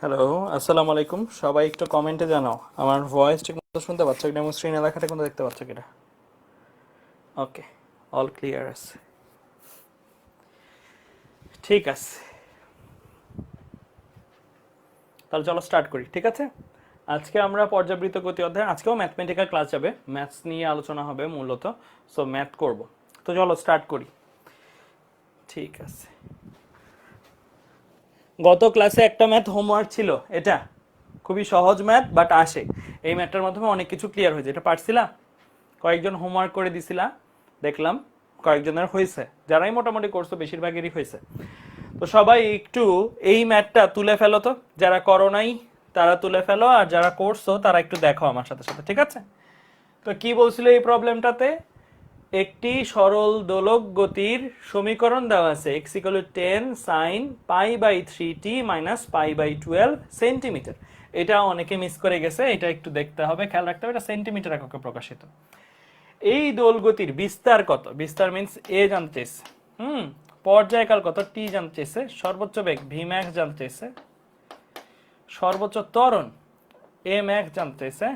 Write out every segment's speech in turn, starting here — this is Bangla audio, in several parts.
হ্যালো, আসসালামু আলাইকুম। সবাই একটু কমেন্টে জানাও আমার ভয়েস ঠিক মতো শুনতে পাচ্ছ কিনা এবং স্ক্রিনে লেখাটা কিন্তু দেখতে পাচ্ছ কিনা। ওকে, অল ক্লিয়ার আছে, ঠিক আছে। তাহলে চলো স্টার্ট করি, ঠিক আছে। আজকে আমরা পর্যাবৃত্ত গতি অধ্যায়, আজকেও ম্যাথমেটিক্যাল ক্লাস যাবে, ম্যাথস নিয়ে আলোচনা হবে মূলত। সো ম্যাথ করব, তো চলো স্টার্ট করি। ঠিক আছে, গত ক্লাসে একটা ম্যাথ হোমওয়ার্ক ছিল, এটা খুবই সহজ ম্যাথ, বাট আসে এই ম্যাথটার মাধ্যমে অনেক কিছু ক্লিয়ার হয়েছে। এটা পারছিলা? কয়েকজন হোমওয়ার্ক করে দিছিলা, দেখলাম কয়েকজনের হয়েছে, যারাই মোটামুটি করছো বেশিরভাগেরই হয়েছে। তো সবাই একটু এই ম্যাথটা তুলে ফেলো তো, যারা করো নাই তারা তুলে ফেলো, আর যারা করছো তারা একটু দেখো আমার সাথে সাথে, ঠিক আছে। তো কি বলছিল এই প্রবলেমটাতে? একটি সরল দোলক গতির সমীকরণ দেওয়া আছে, x = 10 sin π/3t - π/12 সেন্টিমিটার। এটা অনেকে মিস করে গেছে, এটা একটু দেখতে হবে, খেয়াল রাখতে হবে, এটা সেন্টিমিটার এককে প্রকাশিত। এই দোলগতির বিস্তার কত? বিস্তার মিন্স এ জানতে চাইছে, পর্যায়কাল কত? টি জানতে চাইছে, সর্বোচ্চ বেগ ভি ম্যাক্স জানতে চাইছে, সর্বোচ্চ ত্বরণ এ ম্যাক্স জানতে চাইছে,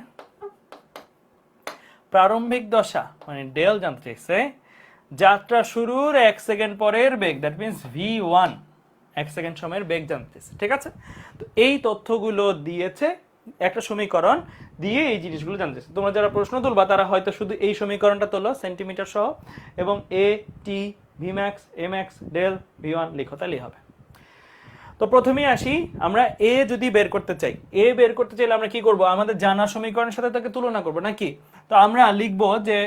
প্রারম্ভিক দশা মানে ডেল জানতে চাইছে, যাত্রা শুরুর 1 সেকেন্ড পরের বেগ, দ্যাট মিন্স v1, 1 সেকেন্ড সময়ের বেগ জানতে চাইছে, ঠিক আছে। তো এই তথ্যগুলো দিয়েছে একটা সমীকরণ দিয়ে, এই জিনিসগুলো জানতে চাইছে। তোমরা যারা প্রশ্ন তুলবা তারা হয়তো শুধু এই সমীকরণটা তোলো সেন্টিমিটার সহ, এবং এ টি ভি ম্যাক্স এ ম্যাক্স ডেল v1 লিখো, তাহলেই হবে। তো প্রথমেই আসি, আমরা এ যদি বের করতে চাই, এ বের করতে চাইলে আমরা কি করব? আমাদের জানা সমীকরণের সাথে তাকে তুলনা করব নাকি। তো আমরা লিখব যে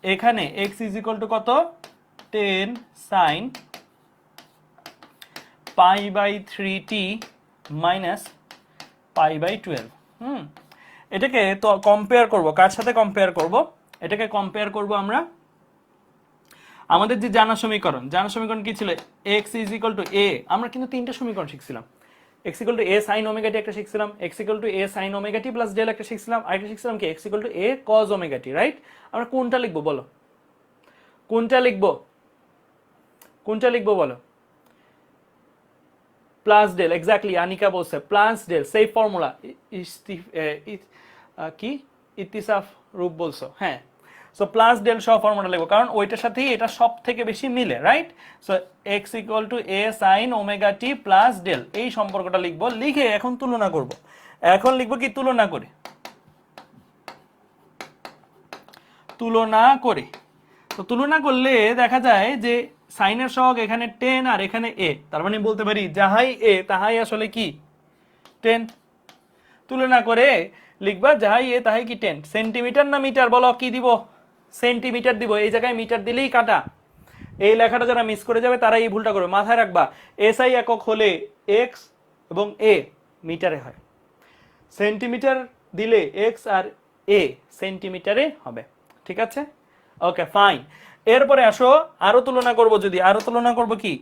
এখানে x = কত? 10 sin π/3t - π/12। এটাকে তো কম্পেয়ার করব, কার সাথে কম্পেয়ার করব? এটাকে কম্পেয়ার করব আমরা আমাদের যে জানা সমীকরণ কি ছিল? x = a। আমরা কিন্তু তিনটা সমীকরণ শিখছিলাম। x = a sin omega t একটা শিখছিলাম, x = a sin omega t plus del একটা শিখছিলাম, আর একটা শিখছিলাম কি x = a cos omega t, right? আমরা কোনটা লিখবো বলো? কোনটা লিখবো? কোনটা লিখবো বলো? প্লাস ডেল, এক্স্যাক্টলি, আনিকা বলছে প্লাস ডেল, সেই ফর্মুলা কি ইতিসাফ রূপ বলছো, হ্যাঁ। সো প্লাস ডেল সহ ফর্মুলা লিখবো, কারণ ওইটার সাথেই এটা সব থেকে বেশি মিলে, right? So x = a sin omega t plus del, এই সম্পর্কটা লিখবো, লিখে এখন তুলনা করব। এখন লিখবো কি? তুলনা করে, তুলনা করে। তো তুলনা করলে দেখা যায় যে সাইনের সহগ এখানে 10 আর এখানে a, তার মানে বলতে পারি যাহাই a তাহাই আসলে কি 10। তুলনা করে লিখবা যাহাই এ তাহাই কি 10। সেন্টিমিটার না মিটার বলো, কি দিব? সেন্টিমিটার দিব, এই জায়গায় মিটার দিলেই কাটা। এই লেখাটা যারা মিস করে যাবে তারা এই ভুলটা করবে, মাথায় রাখবা এসআই একক হলে এক্স এবং এ মিটারে হয়, সেন্টিমিটার দিলে এক্স আর এ সেন্টিমিটারে হবে, ঠিক আছে। Okay fine. এরপরে আসো আরো তুলনা করব, যদি আরো তুলনা করব কি,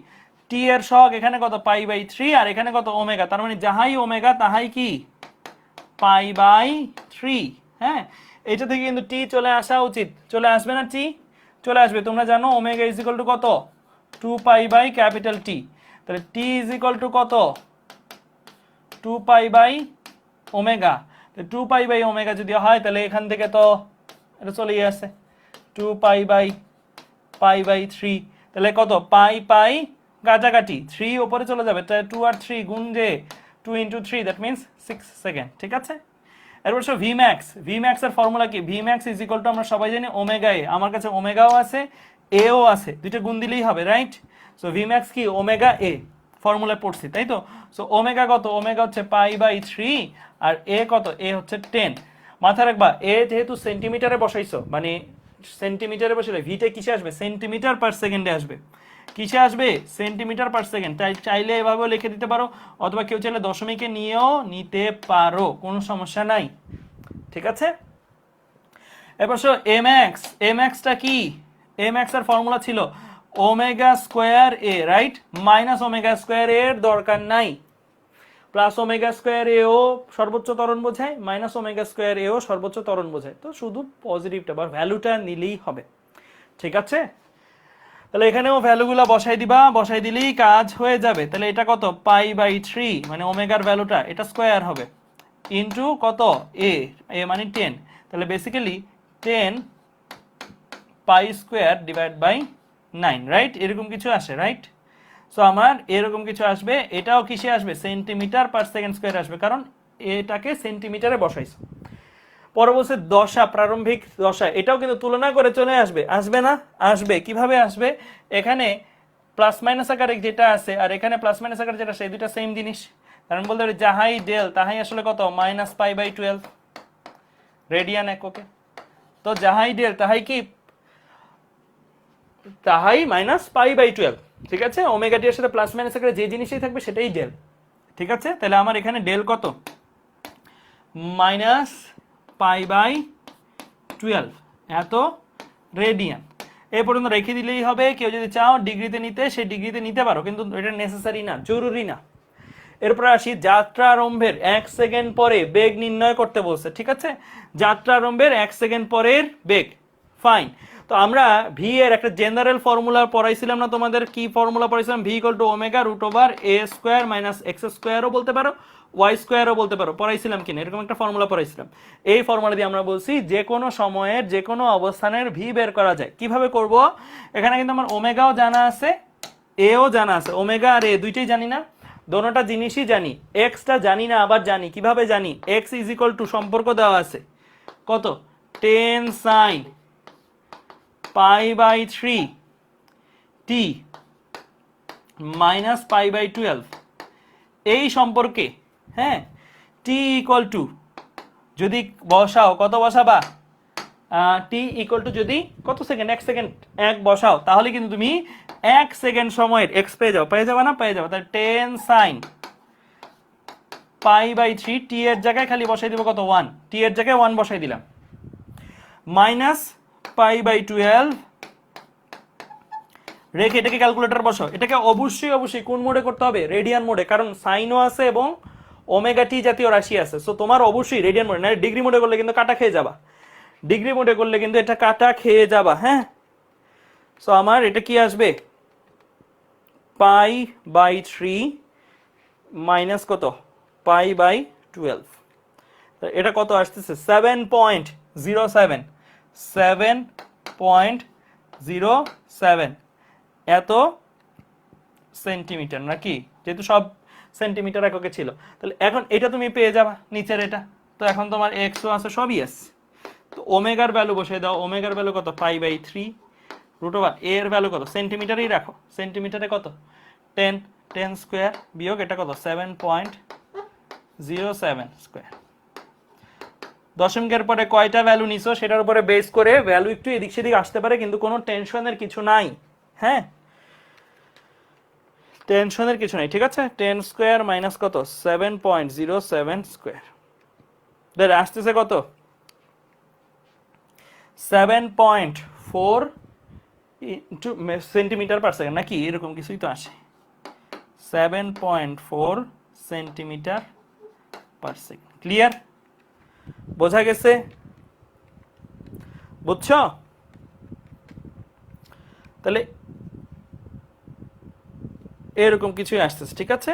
টি এর সহগ এখানে কত? π/3, আর এখানে কত? ওমেগা, তার মানে যাহাই ওমেগা তাহাই কি π/3। হ্যাঁ, এটা থেকে কিন্তু টি চলে আসা উচিত, চলে আসবে না? টি চলে আসবে। তোমরা জানো ওমেগা = কত? 2π/T। তাহলে টি কত? 2π/ওমেগা। 2π/ওমেগা যদি হয় তাহলে এখান থেকে তো এটা চলেই আসে 2π/π/3, তাহলে কত? পাই কাটাকাটি 3 উপরে চলে যাবে, তাহলে 2 আর 3 গুণ যে 2 × 3, দ্যাট মিন্স 6 সেকেন্ড, ঠিক আছে। এরপর ভি ম্যাক্স এর ফর্মুলা কি? ভি ম্যাক্স = আমরা সবাই জানি ওমেগা এ, আমার কাছে ওমেগাও আছে এও আছে, দুইটা গুণ দিলেই হবে, রাইট? সো ভি ম্যাক্স কি? ওমেগা এ, ফর্মুলা পড়ছি তাই তো। সো ওমেগা কত? ওমেগা হচ্ছে π/3, আর এ কত? এ হচ্ছে 10। মাথায় রাখবা এ যেহেতু সেন্টিমিটারে বসাইছো, মানে সেন্টিমিটারে বসালে ভিটা কিসে আসবে? সেন্টিমিটার পার সেকেন্ডে আসবে। কিসে আসবে? Centimetre per second. তাই চাইলে এভাবেও লিখে দিতে পারো, অথবা কেউ চাইলে দশমিকে নিয়েও নিতে পারো, কোনো সমস্যা নাই, ঠিক আছে। এবার এমএক্সটা কি? এমএক্স এর ফর্মুলা ছিল ওমেগা স্কোয়ার এ, রাইট? মাইনাস ওমেগা স্কোয়ার এর দরকার নাই, প্লাস ওমেগা স্কোয়ার এও সর্বোচ্চ ত্বরণ বোঝায়, মাইনাস ওমেগা স্কোয়ার এও সর্বোচ্চ ত্বরণ বোঝায়, তো শুধু পজিটিভটা বা ভ্যালুটা নিলেই হবে, ঠিক আছে। তাহলে এখানেও ভ্যালুগুলো বসাই দিবা, বসাই দিলেই কাজ হয়ে যাবে। তাহলে এটা কত, π/3 মানে ওমেগার ভ্যালুটা এটা স্কোয়ার হবে ইনটু কত, এ মানে 10। তাহলে বেসিক্যালি 10 π² ডিভাইড বাই 9, রাইট? এরকম কিছু আসে, রাইট? সো আমার এরকম কিছু আসবে। এটাও কিসে আসবে, সেন্টিমিটার পার সেকেন্ড স্কোয়ার আসবে, কারণ এটাকে সেন্টিমিটারে বসাইছো। পরবর্তী দশা, প্রারম্ভিক দশা, এটাও কিন্তু তুলনা করে চলে আসবে, আসবে না? আসবে। কিভাবে আসবে? এখানে প্লাস মাইনাস আকারে যেটা আছে আর এখানে প্লাস মাইনাস আকারে যেটা, সেই দুটা সেম জিনিস। কারণ বলতে পারি যাহাই ডেল তাহাই আসলে কত, -π/12 রেডিয়ান এককে। তো যাহাই ডেল তাহাই কি, তাহাই -π/12, ঠিক আছে? ওমেগা টি এর সাথে প্লাস মাইনাস আকারে যে জিনিসই থাকবে সেটাই ডেল, ঠিক আছে? তাহলে আমার এখানে ডেল কত, -π/12 এত রেডিয়ান। এই পর্যন্ত রেখে দিলেই হবে। কেউ যদি চাও ডিগ্রিতে নিতে, সে ডিগ্রিতে নিতে পারো, কিন্তু এটা নেসেসারি না, জরুরি না। এরপর আসি যাত্রারম্ভের 1 সেকেন্ড পরে বেগ নির্ণয় করতে বলছে, ঠিক আছে? যাত্রারম্ভের 1 সেকেন্ড পরের বেগ, ফাইন। তো আমরা ভি এর একটা জেনারেল ফর্মুলা পড়াইছিলাম না তোমাদের? কি ফর্মুলা পড়াইছিলাম? V equal to omega root over A square minus X স্কোয়ারও বলতে পারো, ওয়াই স্কোয়ারও বলতে পারো, পড়াইছিলাম কিনা? এরকম একটা ফর্মুলা পড়াইছিলাম। এই ফর্মুলা দিয়ে আমরা বলছি যে কোনো সময়ের যে কোনো অবস্থানের ভি বের করা যায়। কিভাবে করব? এখানে কিন্তু আমার ওমেগাও জানা আছে, এও জানা আছে। ওমেগা আর এ দুইটাই জানি না, দোনোটা জিনিসই জানি। এক্সটা জানি না, আবার জানি। কিভাবে জানি? এক্স ইজ ইকুয়াল টু সম্পর্ক দেওয়া আছে কত, 10 sin π/3 t মাইনাস π/12 এই সম্পর্কে, হ্যাঁ, t ইকুয়াল টু যদি বসাও, কত বসাবা, t ইকুয়াল টু যদি কত সেকেন্ড, 1 সেকেন্ড 1 বসাও, তাহলে কিন্তু তুমি 1 সেকেন্ড সময়ের এক্স পেয়ে যাও। পেয়ে যাবে না? পেয়ে যাবে। তাহলে 10 sin π/3 t এর জায়গায় খালি বসাই দিব কত, 1, t এর জায়গায় 1 বসাই দিলাম, মাইনাস π/12 রেখে এটাকে ক্যালকুলেটর বসাও। এটাকে অবশ্যই কোন মোডে করতে হবে? রেডিয়ান মোডে, কারণ সাইনও আছে এবং ওমেগা টি জাতীয় রাশি আছে। সো তোমার অবশ্যই রেডিয়ান মোডে, না ডিগ্রি মোডে করলে কিন্তু কাটা খেয়ে যাবা। ডিগ্রি মোডে করলে কিন্তু এটা কাটা খেয়ে যাবা, হ্যাঁ? সো আমার এটা কি আসবে, π/3 মাইনাস কত, π/12। এটা কত আসতেছে, 7.07, 7.07 এত সেন্টিমিটার, নাকি? যেহেতু সব সেন্টিমিটার এককে ছিল। তাহলে এখন এটা তুমি পেয়ে যাবা নিচের এটা। তো এখন তোমার এক্সও আছে, সবই আছে। তো ওমেগার ভ্যালু বসিয়ে দাও। ওমেগার ভ্যালু কত, π/3 রুট ওভার এ এর ভ্যালু কত, সেন্টিমিটারই রাখো। সেন্টিমিটারে কত, 10 স্কোয়ার বিয়োগ এটা কত, 7.07 স্কোয়ার। দশমিকের পরে কয়টা ভ্যালু নিছো সেটার উপরে বেস করে ভ্যালু একটু এদিক সেদিক আসতে পারে, কিন্তু কোনো টেনশনের কিছু নাই, হ্যাঁ? টেনশনের কিছু নাই, ঠিক আছে? 10 স্কোয়ার মাইনাস কত, 7.07 স্কোয়ার। আসতেছে কত, 7.4 সেন্টিমিটার পার সেকেন্ড, নাকি? এরকম কিছুই তো আসে, 7.4 সেন্টিমিটার পার সেকেন্ড। ক্লিয়ার? বোঝা গেছে? বুঝছো? তাহলে এরকম কিছুই আসতেছে, ঠিক আছে?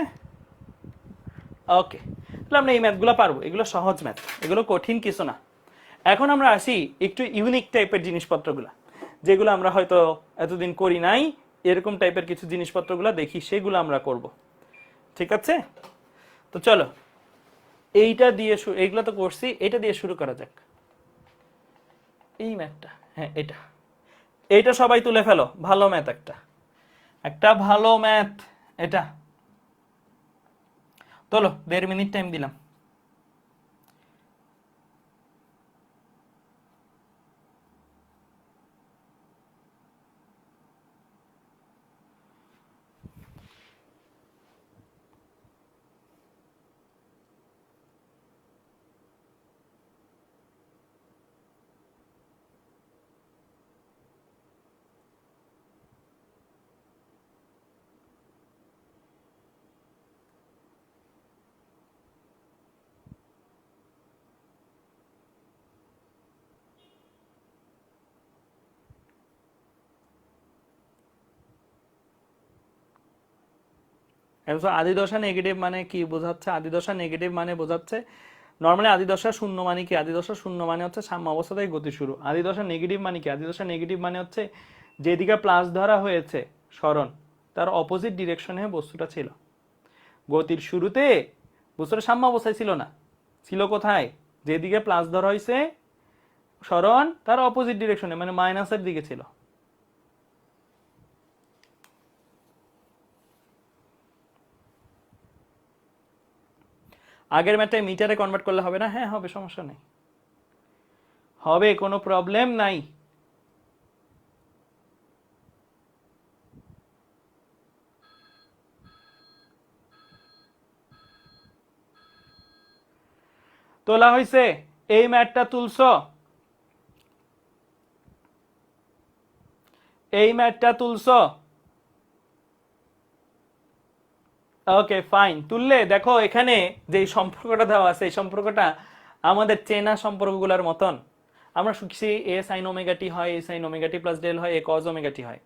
ওকে, তাহলে আমরা এই ম্যাথগুলো পারবো। এগুলো সহজ ম্যাথ, এগুলো কঠিন কিছু না। এখন আমরা আসি একটু ইউনিক টাইপের জিনিসপত্রগুলো, যেগুলো আমরা হয়তো এতদিন করি নাই। এরকম টাইপের কিছু জিনিসপত্রগুলো দেখি, সেগুলো আমরা করব, ঠিক আছে? তো চলো এইটা দিয়ে এইগুলো তো করছি, এটা দিয়ে শুরু করা যাক। এই ম্যাথটা, হ্যাঁ এইটা সবাই তুলে ফেলো। ভালো ম্যাথ, একটা ভালো ম্যাথ এটা। চলো 1.5 মিনিট টাইম দিলাম। আদি দশা নেগেটিভ মানে কি বোঝাচ্ছে? আদি দশা নেগেটিভ মানে বোঝাচ্ছে নর্মালি আদি দশা শূন্য মানে কি? আদি দশা শূন্য মানে হচ্ছে সাম্য অবস্থা থেকে গতি শুরু। আদি দশা নেগেটিভ মানে কি? আদি দশা নেগেটিভ মানে হচ্ছে যেদিকে প্লাস ধরা হয়েছে সরণ তার অপোজিট ডিরেকশনে বস্তুটা ছিল। গতির শুরুতে বস্তুটা সাম্য অবস্থায় ছিল না, ছিল কোথায়? যেদিকে প্লাস ধরা হয়েছে সরণ তার অপোজিট ডিরেকশনে মানে মাইনাসের দিকে ছিল। আগের ম্যাথটায় মিটারে কনভার্ট করলে হবে না? হ্যাঁ হবে, সমস্যা নেই, হবে, কোনো প্রবলেম নাই। তোলা হয়েছে? এই ম্যাথটা তুলছো? এই ম্যাথটা তুলছো? ওকে ফাইন, তুললে দেখো এখানে যে সম্পর্কটা দেওয়া আছে এই সম্পর্কটা আমাদের চেনা সম্পর্কগুলোর মতন। আমরা শিখছি এ সাইন ওমেগা টি হয়, এ sine omega t plus del হয়, এ কজ ওমেগা টি হয়।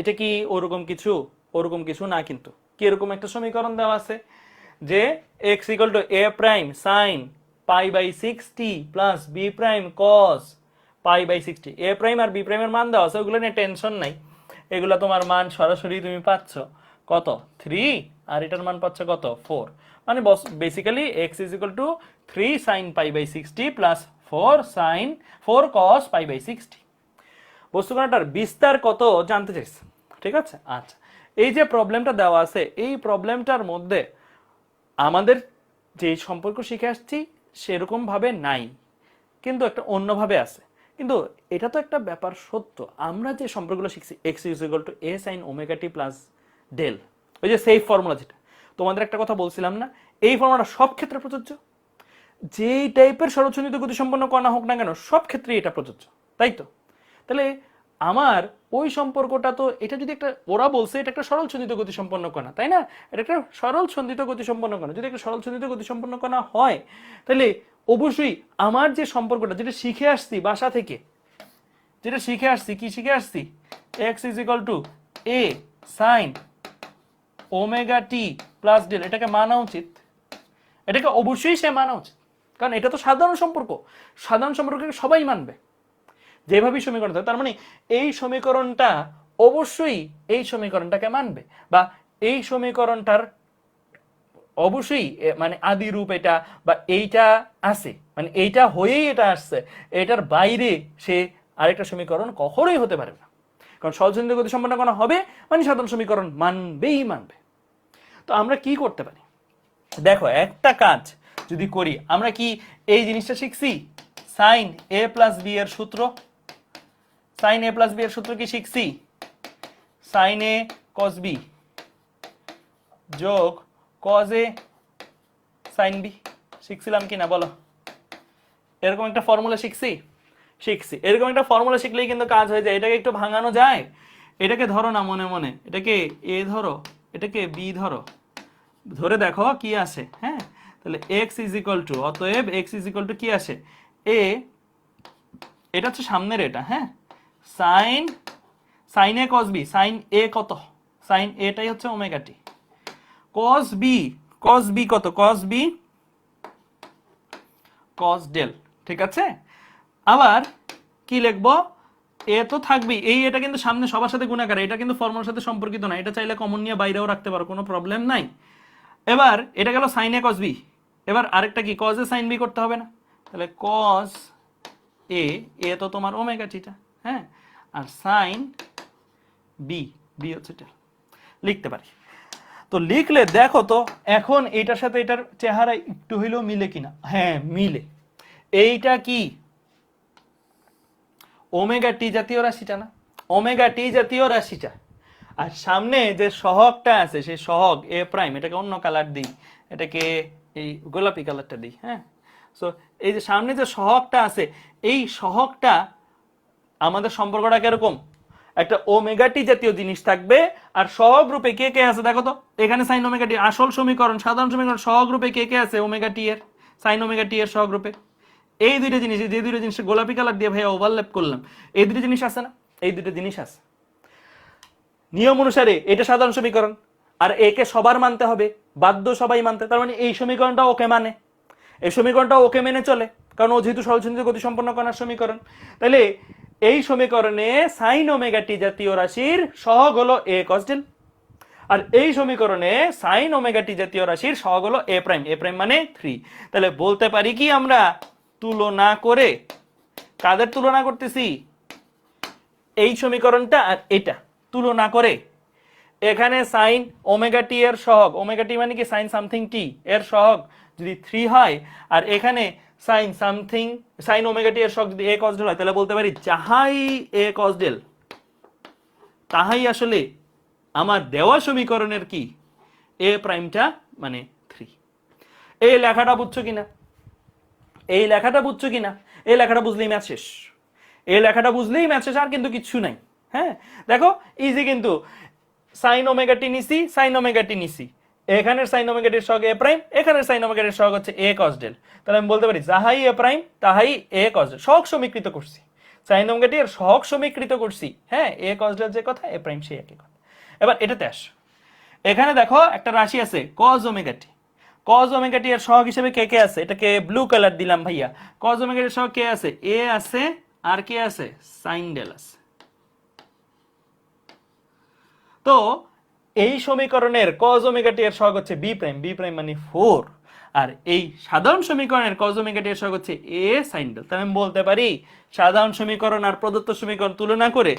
এটা কি ওরকম কিছু? ওরকম কিছু না, কিন্তু কি এরকম একটা সমীকরণ দেওয়া আছে যে x equal to a prime sine pi by 60 plus b prime cos pi by 60। A prime আর বি প্রাইমের মান দেওয়া আছে, ওগুলো নিয়ে টেনশন নাই, এগুলো তোমার মান সরাসরি তুমি পাচ্ছ কত 3, আর এটার মান পাচ্ছ কত 4। মানে basically x is equal to 3 sine pi by 60 plus 4 cos pi by 60। বস্তুকণাটার বিস্তার কত জানতে চাইছে, ঠিক আছে? আচ্ছা, এই যে প্রবলেমটা দেওয়া আছে এই প্রবলেমটার মধ্যে আমাদের যে সম্পর্ক শিখে আসছি সেরকম ভাবে নাই, কিন্তু একটা অন্যভাবে আছে। কিন্তু এটা তো একটা ব্যাপার সত্য, আমরা যে সম্পর্কগুলো শিখছি x is equal to a sine omega t plus del, ওই যে সেফ ফর্মুলা, যেটা তোমাদের একটা কথা বলছিলাম না, এই ফর্মুলাটা সব ক্ষেত্রে প্রযোজ্য। যেই টাইপের সরলসন্ধিত গতিসম্পন্ন কণা হোক না কেন সব ক্ষেত্রেই এটা প্রযোজ্য, তাই তো? তাহলে আমার ওই সম্পর্কটা তো, এটা যদি একটা, ওরা বলছে এটা একটা সরল সন্ধিত গতিসম্পন্ন কণা, তাই না? এটা একটা সরল সন্ধিত গতিসম্পন্ন কণা, যদি একটা সরল সন্ধিত গতিসম্পন্ন কণা হয় তাহলে অবশ্যই আমার যে সম্পর্কটা যেটা শিখে আসছি বাসা থেকে, যেটা শিখে আসছি, কি শিখে আসছি? X is equal to a sine omega t plus del, এটাকে মানা উচিত, এটাকে অবশ্যই সে মানা উচিত, কারণ এটা তো সাধারণ সম্পর্ক, সাধারণ সম্পর্ককে সবাই মানবে যেভাবে সমীকরণ থাকে। তার মানে এই সমীকরণটা অবশ্যই এই সমীকরণটাকে মানবে, বা এই সমীকরণটার অবশ্যই মানে আদি রূপ এটা, বা এইটা আছে, মানে এইটা হয়েই এটা আসছে, এটার বাইরে সে আরেকটা সমীকরণ কখনোই হতে পারে না। কারণ সহজসন্ধিত গতিসম্পন্ন কণা হবে মানে সাধারণ সমীকরণ মানবেই মানবে। তো আমরা কি করতে পারি দেখো, একটা কাজ যদি করি, আমরা কি এই জিনিসটা শিখছি সাইন এ প্লাস বি এর সূত্র, সাইন এ প্লাস বি এর সূত্র কি শিখছি? সাইন এ কস বি যোগ কজ এ সাইন বি, শিখছিলাম কিনা বলো? এরকম একটা ফর্মুলা শিখছি? শিখছি। এরকম একটা ফর্মুলা শিখলেই কিন্তু কাজ হয়ে যায়। এটাকে একটু ভাঙানো যায়, এটাকে ধরো না মনে মনে, এটাকে এ ধরো, এটাকে বি ধরো, ধরে দেখো কি আসে। হ্যাঁ, তাহলে এক্স ইজ ইকুয়াল টু, অতএব এক্স ইজ ইকুয়াল টু কি আসে? এ, এটা হচ্ছে সামনের এটা, হ্যাঁ, sine sine a cos b, sine a কত? সাইন এটাই হচ্ছে omega t, cos b, cos b কত? কস বি কস ডেল, ঠিক আছে? আবার কি লিখবো? এ তো থাকবেই, এই এটা কিন্তু সামনে সবার সাথে গুণাকার, এটা কিন্তু ফর্মুলার সাথে সম্পর্কিত না, এটা চাইলে কমন নিয়ে বাইরেও রাখতে পারো, কোনো প্রবলেম নাই। এবার এটা গেল সাইন এ কস বি, এবার আরেকটা কি কজ এ সাইন বি করতে হবে না? তাহলে কস এ, এ তো তোমার ওমেগা টিটা, হ্যাঁ, আর সাইন বি, বি হচ্ছে এটা, লিখতে পারি। তো লিখলে দেখো তো এখন এইটার সাথে এটার চেহারা একটু হইলেও মিলে কিনা? হ্যাঁ মিলে। এইটা কি ওমেগা টি জাতীয় রাশিটা না? ওমেগা টি জাতীয় রাশিটা, আর সামনে যে সহগটা আছে সেই সহগ এ প্রাইম, এটাকে অন্য কালার দিই, এটাকে এই গোলাপি কালারটা দিই, হ্যাঁ। সো এই যে সামনে যে সহগটা আছে এই সহগটা, আমাদের সম্পর্কটা কিরকম? একটা ওমেগা টি জাতীয় জিনিস থাকবে, আর সহগ রূপে কে কে আছে দেখো তো, এখানে সাইন ওমেগা টি, আসল সমীকরণ সাধারণ সমীকরণ, সহগ রূপে কে কে আছে? ওমেগা টি এর, সাইন ওমেগা টি এর সহগ রূপে। এই দুইটা জিনিস, যে দুইটা জিনিস গোলাপি কালার দিয়ে ভাইয়া ওভারল্যাপ করলাম, এই দুটো জিনিস আছে না? এই দুটো জিনিস আছে, নিয়ম অনুসারে এটা সাধারণ সমীকরণ, আর একে সবার মানতে হবে, বাধ্য সবাই মানতে, তার মানে এই সমীকরণটা ওকে মানে, এই সমীকরণটা ওকে মেনে চলে, কারণ ও যেহেতু সরলসন্ধি গতি সম্পন্ন কণার সমীকরণ। তাহলে এই সমীকরণে সাইন ওমেগা টি জাতীয় রাশির সহগ হলো এ কস ডেল, আর এই সমীকরণে সাইন ওমেগা টি জাতীয় রাশির সহগ হলো এ প্রাইম, এ প্রাইম মানে 3। তাহলে বলতে পারি কি আমরা তুলনা করে, কাদের তুলনা করতেছি, এই সমীকরণটা আর এটা তুলনা করে এখানে সাইন ওমেগা টি এর সহগ, ওমেগা টি মানে কি সাইন সামথিং টি এর সহগ যদি 3 হয়, আর এখানে সাইন সামথিং সাইন ওমেগা টি এর সহগ যদি এ কস ডেল হয়, তাহলে বলতে পারি যাহাই এ কস ডেল তাহাই আসলে আমার দেওয়া সমীকরণের কি এ প্রাইমটা মানে 3। এই লেখাটা বুঝছো কিনা, এই লেখাটা বুঝছো কিনা, এই লেখাটা বুঝলেই ম্যাথ শেষ, এই লেখাটা বুঝলেই ম্যাথ শেষ, আর কিন্তু কিচ্ছু নাই। হ্যাঁ দেখো ইজি, কিন্তু সাইন ওমেগা টি নিছি, সাইন ওমেগা টি নিছি, এখানের সাইন ওমেগা টির সহগ এ প্রাইম, এখানের সাইন ওমেগা টির সহগ হচ্ছে এ কস ডেল, তাহলে আমি বলতে পারি যাহাই এ প্রাইম তাহাই এ কস ডেল, সহগ সমীকৃত করছি, সাইন ওমেগা টি এর সহগ সমীকৃত করছি, হ্যাঁ এ কস ডেল যে কথা এ প্রাইম সেই একই কথা। এবার এটাতে আস, এখানে দেখো একটা রাশি আছে কস ওমেগা টি, কস ওমেগা টি এর সহগ হিসেবে কে কে আছে, এটাকে ব্লু কালার দিলাম ভাইয়া, কস ওমেগা টির সহগ কে আছে, এ আছে, আর কে আছে, সাইন ডেল আছে। তো এই সমীকরণের কস ওমেগা টি এর সহগ হচ্ছে বি প্রাইম, বি প্রাইম মানে 4, আর এই সাধারণ সমীকরণের কস ওমেগা টি এর সহগ হচ্ছে এ সাইন ডেল। তাহলে আমি বলতে পারি সাধারণ সমীকরণ আর প্রদত্ত সমীকরণ তুলনা করে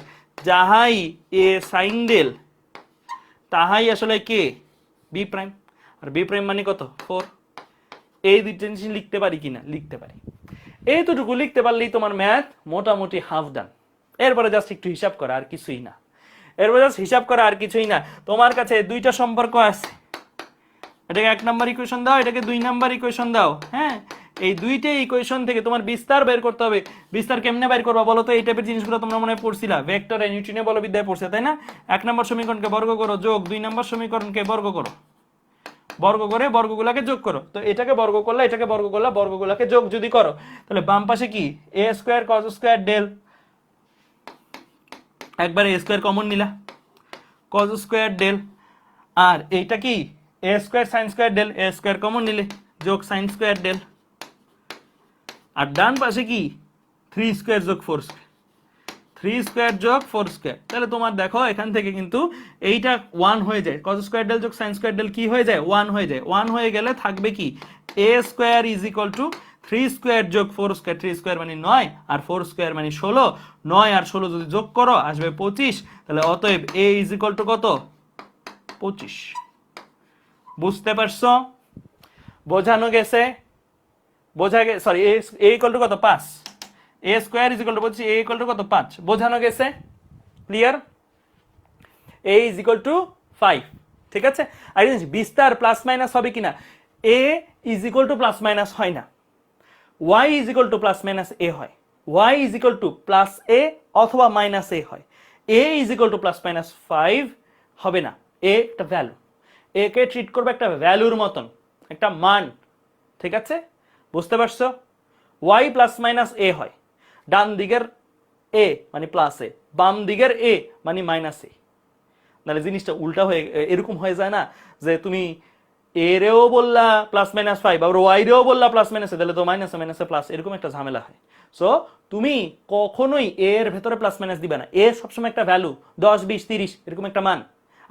যাহাই এ সাইন ডেল তাহাই আসলে কে বি প্রাইম, আর বি প্রাইম মানে কত 4। এই দুইটা জিনিস লিখতে পারি কিনা, লিখতে পারি, এইটুকু লিখতে পারলেই তোমার ম্যাথ মোটামুটি হাফ ডান। এরপরে জাস্ট একটু হিসাব করা আর কিছুই না, এরপরে জাস্ট হিসাব করা আর কিছুই না। তোমার কাছে দুইটা সম্পর্ক আছে, এটাকে 1 নাম্বার ইকুয়েশন দাও, এটাকে 2 নাম্বার ইকুয়েশন দাও, হ্যাঁ এই দুইটা ইকুয়েশন থেকে তোমার বিস্তার বের করতে হবে। বিস্তার কেমনে বের করবা বলো তো, এই টাইপের জিনিসগুলো তোমরা মনে হয় পড়ছিলা, ভেক্টর এ নিউটনে বলবিদ্যায় পড়ছে তাই না। 1 নম্বর সমীকরণকে বর্গ করো যোগ 2 নম্বর সমীকরণকে বর্গ করো, বর্গ করে বর্গগুলাকে যোগ করো, তো এটাকে বর্গ করলে এটাকে বর্গ করলে বর্গগুলাকে যোগ যদি করো, তাহলে বাম পাশে কি এ স্কয়ার কস স্কয়ার ডেল, একবার এ স্কয়ার কমন নিলা কস স্কয়ার ডেল, আর এইটা কি এ স্কয়ার সাইন স্কয়ার ডেল, এ স্কয়ার কমন নিলে যোগ সাইন স্কয়ার ডেল, আর ডান পাশে কি 3 স্কয়ার যোগ 4 স্কয়ার, 3 স্কয়ার যোগ 4 স্কয়ার। তাহলে তোমার দেখো এখান থেকে কিন্তু এইটা 1 হয়ে যায়, cos স্কয়ার ডেল যোগ sin স্কয়ার ডেল কি হয়ে যায় 1 হয়ে যায়, 1 হয়ে গেলে থাকবে কি a square is equal to 3 square যোগ 4 স্কয়ার, 3 স্কয়ার মানে 9 আর 4 স্কয়ার মানে 16, 9 আর 16 যদি যোগ করো আসবে 25, তাহলে অতএব a ইজ ইকুয়াল টু কত 25। বুঝতে পারছো, বোঝানো গেছে, বোঝা গেছে, সরি a ইকুয়াল টু কত 5, a square is equal two বলছি a ইকুয়াল টু কত 5, বোঝানো গেছে, clear, a is equal two 5, ঠিক আছে। আর জিনিস বিস্তার প্লাস মাইনাস হবে কিনা, a is equal two plus minus হয় না, y is equal two plus minus a হয়, y is equal two plus a অথবা মাইনাস a হয়, a is equal two plus minus 5 হবে না, a একটা ভ্যালু, a কে ট্রিট করবে একটা ভ্যালুর মতন, একটা মান, ঠিক আছে, বুঝতে পারছো। y প্লাস মাইনাস a হয়, ডান দিকের a মানে প্লাস a, বাম দিকের a মানে মাইনাস a, তাহলে জিনিসটা উল্টা হয়ে এরকম হয়ে যায় না যে তুমি a রেও বললা প্লাস মাইনাস 5 আবার y রেও বললা প্লাস মাইনাস, তাহলে তো মাইনাসে মাইনাসে প্লাস, এরকম একটা ঝামেলা হয়। সো তুমি কখনোই a এর ভেতরে প্লাস মাইনাস দিবে না, a সবসময় একটা ভ্যালু 10 20 30 এরকম একটা মান,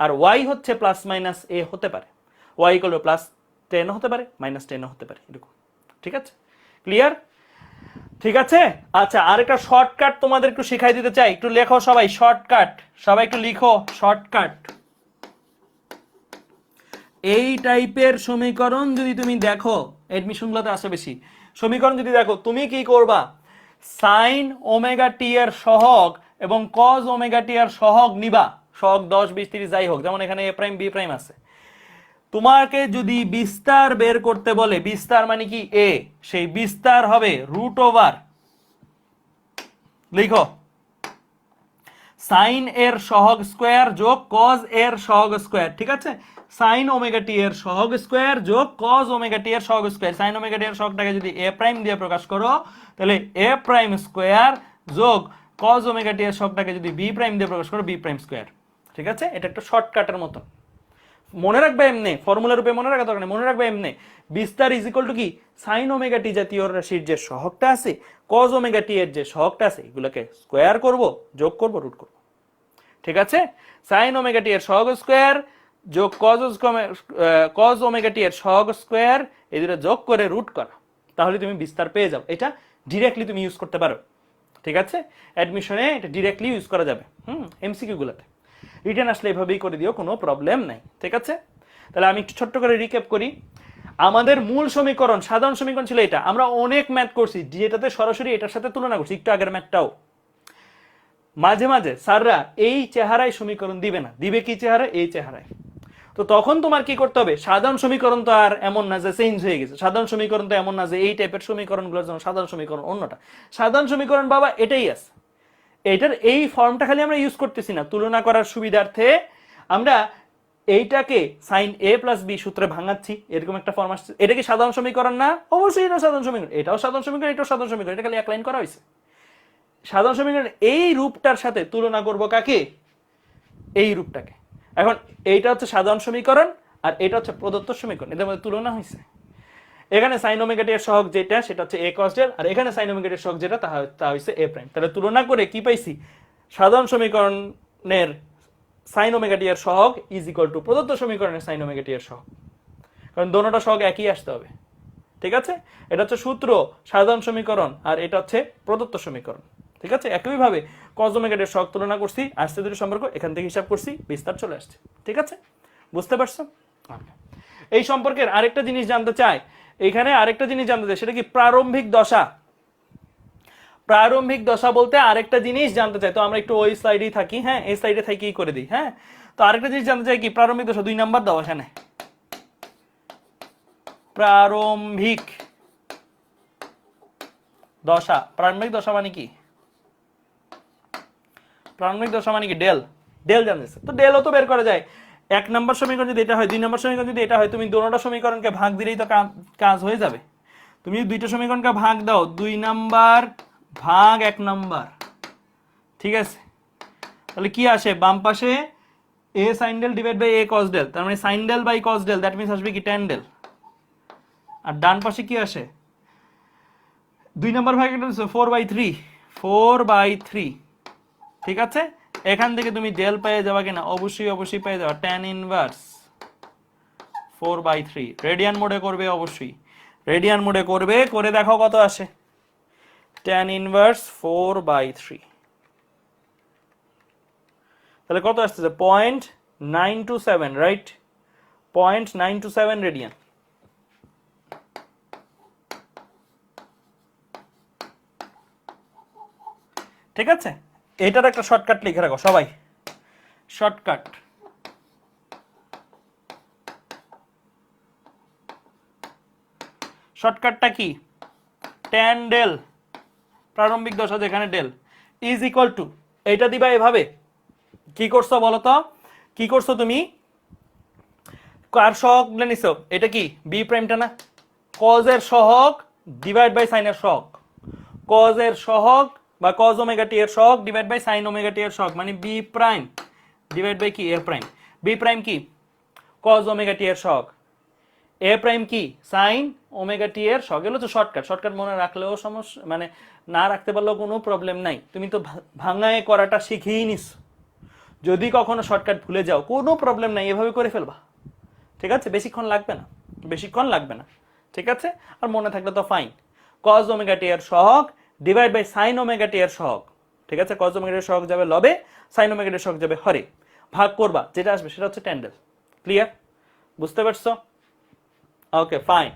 আর y হচ্ছে প্লাস মাইনাস a হতে পারে, y ইকুয়াল টু প্লাস 10 হতে পারে মাইনাস 10 হতে পারে, এরকম, ঠিক আছে, ক্লিয়ার, ঠিক আছে। আচ্ছা আরেকটা শর্টকাট তোমাদের একটু শেখাই দিতে চাই, একটু লেখো সবাই শর্টকাট, সবাই একটু লিখো শর্টকাট। এই টাইপের সমীকরণ যদি তুমি দেখো, এডমিশনগুলোতে আসে বেশি, সমীকরণ যদি দেখো তুমি কি করবা, সাইন ওমেগা টি এর সহগ এবং কজ ওমেগা টি এর সহগ নিবা, সহগ 10 20 30 যাই হোক, যেমন এখানে এ প্রাইম বি প্রাইম আছে, তোমাকে যদি বিস্তার বের করতে বলে, বিস্তার মানে কি a, সেই বিস্তার হবে রুট ওভার, লিখো সাইন এর সহগ স্কয়ার যোগ কজ এর সহগ স্কয়ার, ঠিক আছে, সাইন ওমেগা টি এর সহগ স্কয়ার যোগ কজ ওমেগা টি এর সহগ স্কয়ার, সাইন ওমেগা টি এর সহগটাকে যদি a প্রাইম দিয়ে প্রকাশ করো তাহলে a প্রাইম স্কয়ার যোগ কজ ওমেগা টি এর সহগটাকে যদি b প্রাইম দিয়ে প্রকাশ করো b প্রাইম স্কয়ার, ঠিক আছে, এটা একটা শর্টকাটের মতো, মনে রাখবে এমনি, ফর্মুলা রূপে মনে রাখা দরকার নেই, মনে রাখবে এমনি বিস্তার ইজ ইকুয়াল টু কি সাইন ওমেগা টি জাতীয় রাশির যে সহগটা আছে কজ ওমেগা টি এর যে সহগটা আছে এগুলোকে স্কোয়ার করব, যোগ করব, রুট করব। ঠিক আছে, সাইন ওমেগা টি এর সহগ স্কোয়ার যোগ কজ ওমেগা টি এর সহগ স্কোয়ার, এই দুটো যোগ করে রুট করা, তাহলে তুমি বিস্তার পেয়ে যাও। এটা ডিরেক্টলি তুমি ইউজ করতে পারো। ঠিক আছে, অ্যাডমিশনে এটা ডিরেক্টলি ইউজ করা যাবে। এমসিকিউ গুলোতে রিটার্ন আসলে এভাবেই করে দিও, কোনো প্রবলেম নাই। ঠিক আছে, তাহলে আমি একটু ছোট্ট করে রিক্যাপ করি। আমাদের মূল সমীকরণ, সাধারণ সমীকরণ ছিল এটা। আমরা অনেক ম্যাথ করছি যেটাতে সরাসরি এটার সাথে তুলনা করছি, একটু আগের ম্যাথটাও। মাঝে মাঝে স্যাররা এই চেহারায় সমীকরণ দিবে না, দিবে কি চেহারা, এই চেহারায়। তো তখন তোমার কি করতে হবে, সাধারণ সমীকরণ তো আর এমন না যে চেঞ্জ হয়ে গেছে, সাধারণ সমীকরণ তো এমন না যে এই টাইপের সমীকরণগুলোর জন্য সাধারণ সমীকরণ অন্যটা। সাধারণ সমীকরণ বাবা এটাই আছে, এইটার এই ফর্মটা খালি আমরা ইউজ করতেছি না, তুলনা করার সুবিধার্থে আমরা এইটাকে সাইন এ প্লাস বি সূত্রে ভাঙাচ্ছি, এরকম একটা ফর্ম আসছে। এটা কি সাধারণ সমীকরণ না? অবশ্যই এটা সাধারণ সমীকরণ, এটাও সাধারণ সমীকরণ, এটাও সাধারণ সমীকরণ, এটা খালি এক লাইন করা হয়েছে। সাধারণ সমীকরণ এই রূপটার সাথে তুলনা করব কাকে, এই রূপটাকে। এখন এইটা হচ্ছে সাধারণ সমীকরণ আর এটা হচ্ছে প্রদত্ত সমীকরণ, এদের মধ্যে তুলনা হয়েছে। এখানে সাইন ওমেগা টি এর সহগ যেটা সেটা হচ্ছে a cos ডেল, আর এখানে সাইন ওমেগা টি এর সহগ যেটা তা হচ্ছে a প্রাইম। তাহলে তুলনা করে কি পাইছি, সাধারণ সমীকরণের সাইন ওমেগা টি এর সহগ ইজ ইকুয়াল টু প্রদত্ত সমীকরণের সাইন ওমেগা টি এর সহগ, কারণ দোনোটা সহগ একই আসতে হবে। ঠিক আছে, এটা হচ্ছে সূত্র, সাধারণ সমীকরণ, আর এটা হচ্ছে প্রদত্ত সমীকরণ। ঠিক আছে, একইভাবে cos ওমেগা টি এর সহগ তুলনা করছি, আসছে দুটো সম্পর্ক এখান থেকে হিসাব করছি, বিস্তার চলে আসছে। ঠিক আছে, বুঝতে পারছো? এই সম্পর্কের আরেকটা জিনিস জানতে চাই, এখানে আরেকটা জিনিস জানতে চাই, সেটা কি প্রারম্ভিক দশা। প্রারম্ভিক দশা বলতে আরেকটা জিনিস জানতে চাই, তো আমরা একটু ওই স্লাইডেই থাকি। হ্যাঁ, এই স্লাইডে থাকি করে দিই। হ্যাঁ, তো আরেকটা জিনিস জানতে চাই কি, প্রারম্ভিক দশা 2 নাম্বার দাও এখানে। প্রারম্ভিক দশা, প্রারম্ভিক দশা মানে কি? প্রারম্ভিক দশা মানে কি? ডেল, ডেল জানতেছে তো ডেলও তো বের করা যায়। 1 নম্বর সমীকরণ যদি এটা হয়, 2 নম্বর সমীকরণ যদি এটা হয়, তুমি দুটোটা সমীকরণকে ভাগ দিলেই তো কাজ হয়ে যাবে। তুমি দুইটা সমীকরণকে ভাগ দাও, 2 নাম্বার ভাগ 1 নাম্বার। ঠিক আছে, তাহলে কি আসে, বাম পাশে a sin del divide by a cos del, তার মানে sin del বাই cos del, দ্যাট মিন্স আসবে কি tan del। আর ডান পাশে কি আসে, 2 নাম্বার ভাগ এটা 4/3, 4/3। ঠিক আছে, এখান থেকে তুমি ডেল পেয়ে যাবা কিনা, অবশ্যই অবশ্যই পেয়ে যাবা, tan ইনভার্স 4/3। রেডিয়ান মোডে করবে, অবশ্যই রেডিয়ান মোডে করবে, করে দেখো কত আসে, tan ইনভার্স 4/3। তাহলে কত আসতেছে, 0.927, রাইট, 0.927 রেডিয়ান। ঠিক আছে, এটার একটা শর্টকাট লিখে রাখো সবাই, শর্টকাট। শর্টকাটটা কি, tan ডেল, প্রারম্ভিক দশা যেখানে ডেল ইজ ইকুয়াল টু, এইটা দিবা এভাবে। কি করছো বলো তো, কি করছো তুমি, কার সহগ নিছো, এটা কি বি প্রাইমটা না, কজ এর সহগ ডিভাইড বাই সাইন এর সহগ, কজ এর সহগ বা cos ওমেগা টি এর সহগ divide by sin omega t এর সহগ, মানে b প্রাইম ডিভাইড বাই কি a প্রাইম। b প্রাইম কি cos ওমেগা টি এর সহগ, a প্রাইম কি sin ওমেগা টি এর সহগ। এগুলো তো শর্টকাট, শর্টকাট মনে রাখলেও সমস্যা, মানে না রাখতে পারলেও কোনো প্রবলেম নাই, তুমি তো ভাঙায় করাটা শিখেই নিস। যদি কখনো শর্টকাট ভুলে যাও কোনো প্রবলেম নাই, এভাবে করে ফেলবা। ঠিক আছে, বেশিক্ষণ লাগবে না, বেশিক্ষণ লাগবে না। ঠিক আছে, আর মনে থাকলে তো ফাইন, cos ওমেগা টি এর সহগ ডিভাইড বাই সাইন ওমেগা টি এর সহগ। ঠিক আছে, cos ওমেগা টি এর সহগ যাবে লবে, সাইন ওমেগা টি এর সহগ যাবে হরে, ভাগ করবা, যেটা আসবে সেটা হচ্ছে tan ডেল। ক্লিয়ার, বুঝতে পারছো? ওকে ফাইন,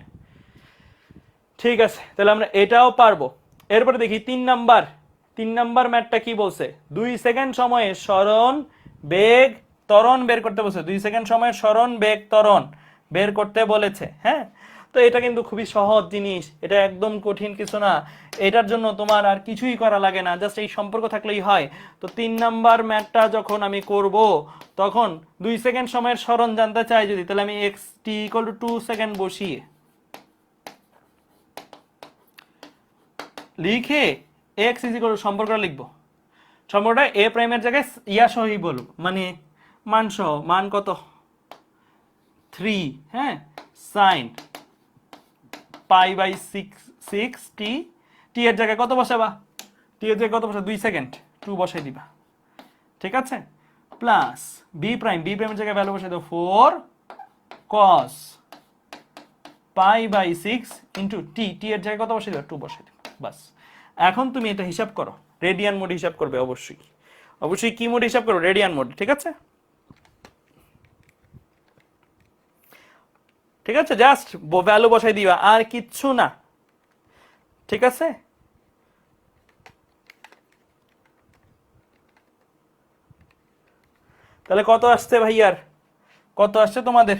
ঠিক আছে, তাহলে আমরা এটাও পারবো। এরপরে দেখি 3 নাম্বার ম্যাথটা কি বলছে, 2 সেকেন্ড সময়ে সরণ বেগ ত্বরণ বের করতে বলছে, 2 সেকেন্ড সময়ে সরণ বেগ ত্বরণ বের করতে বলেছে। হ্যাঁ, তো এটা কিন্তু খুবই সহজ জিনিস, এটা একদম কঠিন কিছু না, এটার জন্য তোমার আর কিছুই করা লাগে না, জাস্ট এই সম্পর্ক থাকলেই হয়। তো 3 নাম্বার ম্যাথটা যখন আমি করব, তখন 2 সেকেন্ড সময়ের সরণ জানতে চাই যদি, তাহলে আমি x t = 2 সেকেন্ড বসিয়ে লিখে x = সম্পর্কটা লিখবো, সম্পর্কটা a প্রাইমের জায়গায় ইয়া সহই বলবো, মানে মান সহ, মান কত, 3, হ্যাঁ, সাইন π/6 টি এর জায়গায় কত বসাবা? টি এর জায়গায় কত বসা? 2 সেকেন্ড, 2 বসাই দিবা, ঠিক আছে, প্লাস বি প্রাইমের জায়গায় ভ্যালু বসাই দাও 4 cos π/6 ইন্টু টি এর জায়গায় কত বসাই দাও? 2 বসাই দিবা, বাস। এখন তুমি এটা হিসাব করো, রেডিয়ান মোড হিসাব করবে অবশ্যই কি মোড হিসাব করো? রেডিয়ান মোড, ঠিক আছে, ঠিক আছে, জাস্ট ভ্যালু বসাই দিবা, আর কিচ্ছু না, ঠিক আছে। তাহলে কত আসছে ভাইয়ার? কত আসছে তোমাদের?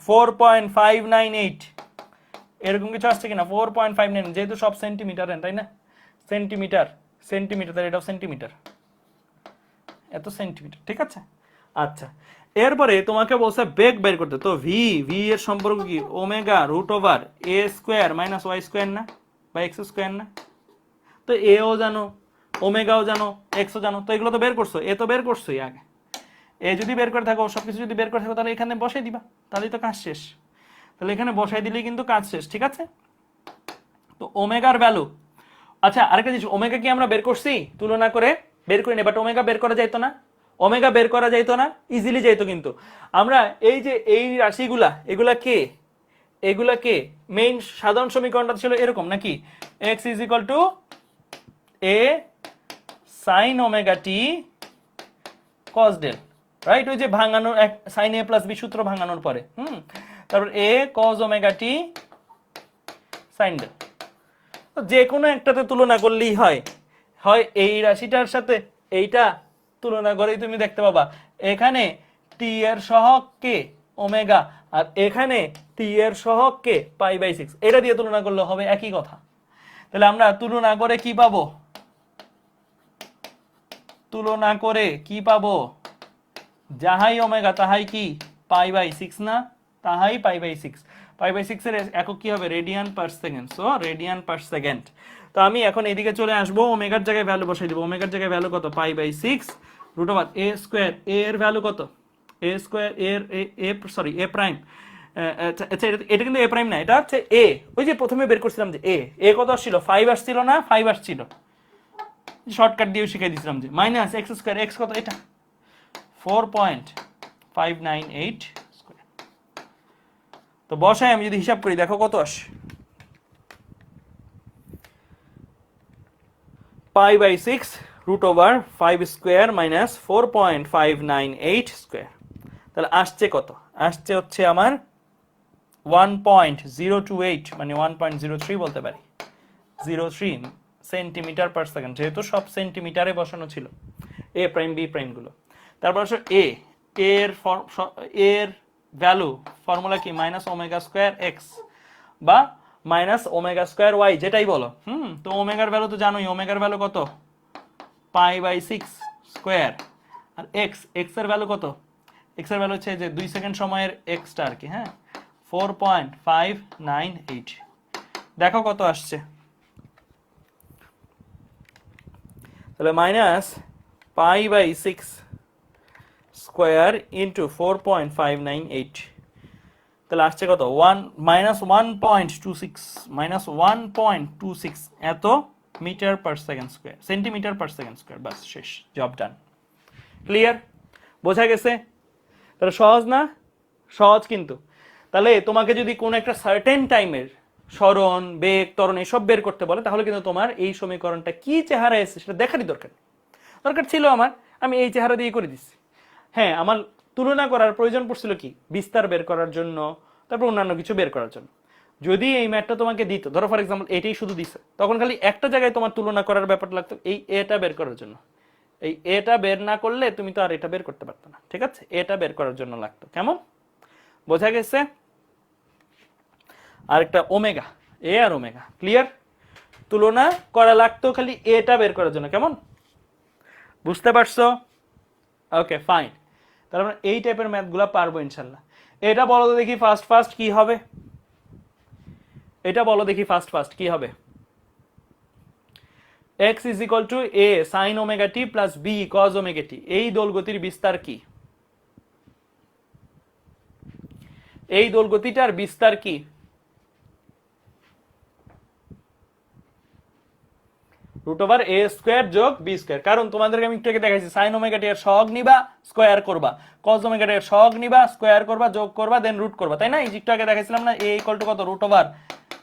4.598 এরকম কিছু আসছে কিনা? 4.59, যেহেতু সব সেন্টিমিটার, তাই না? সেন্টিমিটার, তাহলে এটাও সেন্টিমিটার, এত সেন্টিমিটার, ঠিক আছে। আচ্ছা, এরপরে তোমাকে বলছে বেগ বের করতে, তো ভি এর সম্পর্ক কি? ওমেগা রুট ওভার এ স্কোয়ার মাইনাস ওয়াই স্কোয়ার না, বা এক্স স্কোয়ার না? তো এও জানো, ওমেগাও জানো, এক্সও জানো, তো এগুলো তো বের করছো, এ তো বের করছোই আগে। এ যদি বের করে থাকো, সবকিছু যদি বের করে থাকো, তাহলে এখানে বসাই দিবা, তাহলেই তো কাজ শেষ। তাহলে এখানে বসাই দিলেই কিন্তু কাজ শেষ, ঠিক আছে। তো ওমেগার ভ্যালু, আচ্ছা আরেকটা জিনিস, ওমেগা কি আমরা বের করছি? তুলনা করে বের করি না, বাট ওমেগা বের করা যাইতো না? ওমেগা বের করা যাইতো না? ইজিলি যাইতো, কিন্তু আমরা এই যে এই রাশিগুলা, এগুলা কে মেইন সাধারণ সমীকরণটা ছিল এরকম নাকি? x is equal to a sin omega t cos del, right? ওই যে ভাঙানোর sin a প্লাস b সূত্র ভাঙানোর পরে, তারপর a cos omega t sin del. যে কোনো একটাতে তুলনা করলেই হয় এই রাশিটার সাথে এইটা তুলনা করেই তুমি দেখতে পাবা এখানে টি এর সহগ কে? ওমেগা, আর এখানে টি এর সহগ কে? π/6। এটা দিয়ে তুলনা করলে হবে একই কথা। তাহলে আমরা তুলনা করে কি পাবো? যাহাই ওমেগা তাহাই কি? π/6 না? তাহাই π/6। π/6 এর একক কি হবে? Radian per second. So radian per second. তো আমি এখন এদিকে চলে আসবো, ওমেগার জায়গায় ভ্যালু বসাই দিব। ওমেগার জায়গায় ভ্যালু কত? π/6 রুট ওভার এ স্কোয়ার। এ এর ভ্যালু কত? এ স্কোয়ার এ প্রাইম। আচ্ছা, এটা কিন্তু এ প্রাইম না, এটা হচ্ছে এ। ওই যে প্রথমে বের করছিলাম যে এ কত আসছিল? 5 আসছিল না? 5 আসছিল, শর্টকাট দিয়ে শিখাই দিয়েছিলাম যে মাইনাস এক্স স্কোয়ার। এক্স কত? এটা 4.598 স্কোয়ার। তো বসাই আমি যদি হিসাব করি, দেখো কত আসে। π/6 root over 5 square minus 4.598 square. তাহলে আসছে কত? আসছে হচ্ছে আমার 1.028, মানে 1.03 বলতে পারি, 03 সেন্টিমিটার পার সেকেন্ড, যেহেতু সব সেন্টিমিটারে বসানো ছিল এ প্রাইম বি প্রাইম গুলো। তারপর আসো এর ভ্যালু ফর্মুলা কি? মাইনাস ওমেগা স্কোয়ার এক্স বা মাইনাস ওমেগা স্কোয়ার ওয়াই, যেটাই বলো। তো ওমেগার ভ্যালু তো জানোই, ওমেগার ভ্যালু কত? π/6 স্কোয়ার। আর এক্স এর ভ্যালু কত? এক্স এর ভ্যালু হচ্ছে যে 2 সেকেন্ড সময়ের এক্সটা আর কি, হ্যাঁ, 4.598। দেখো কত আসছে। তাহলে মাইনাস π/6 স্কোয়ার ইন্টু 4.598, তাহলে আসছে কত? -1.26 এত metre per second square, centimetre per second square. বাস, শেষ, জব ডান। ক্লিয়ার? বোঝা গেছে? তাহলে সহজ না? সহজ কিন্তু। তাহলে তোমাকে যদি কোন একটা সার্টেন টাইমের সরণ, বেগ, ত্বরণ এসব বের করতে বলে, তাহলে কিন্তু তোমার এই সমীকরণটা কি চেহারা এসেছে সেটা দেখারই দরকার ছিল আমার। আমি এই চেহারা দিয়ে করে দিচ্ছি। হ্যাঁ, আমার তুলনা করার প্রয়োজন পড়ছিল কি? বিস্তার বের করার জন্য, তারপর অন্যান্য কিছু বের করার জন্য। যদি এই ম্যাথটা তোমাকে দিত, ধরো ফর এক্সাম্পল এটাই শুধু দিছে, তখন খালি একটা জায়গায় তোমার তুলনা করার ব্যাপার লাগতো, এই এটা বের করার জন্য। এই এটা বের না করলে তুমি তো আর এটা বের করতে পারতো না, ঠিক আছে? এটা বের করার জন্য লাগতো। কেমন? বোঝা গেছে? আরেকটা ওমেগা, এ আর ওমেগা, ক্লিয়ার? তুলনা করা লাগতো খালি এটা বের করার জন্য। কেমন? বুঝতে পারছো? ওকে, ফাইন। তাহলে আমরা এই টাইপের ম্যাথগুলো পারবো ইনশাল্লাহ। এটা বলো তো দেখি ফার্স্ট কি হবে? এটা বলো দেখি ফার্স্ট কি হবে? x is equal to a sin omega t plus b cos omega t, এই দোলগতির বিস্তার কি? এই দোলগতিটার বিস্তার কি? √a² যোগ b স্কয়ার। কারণ তোমাদেরকে আমি একটু আগে দেখাইছি sin ওমেগা টি এর সহগ নিবা, স্কয়ার করবা, cos ওমেগা টি এর সহগ নিবা, স্কয়ার করবা, যোগ করবা, দেন রুট করবা, তাই না? এই যে একটু আগে দেখাইছিলাম না, a = কত?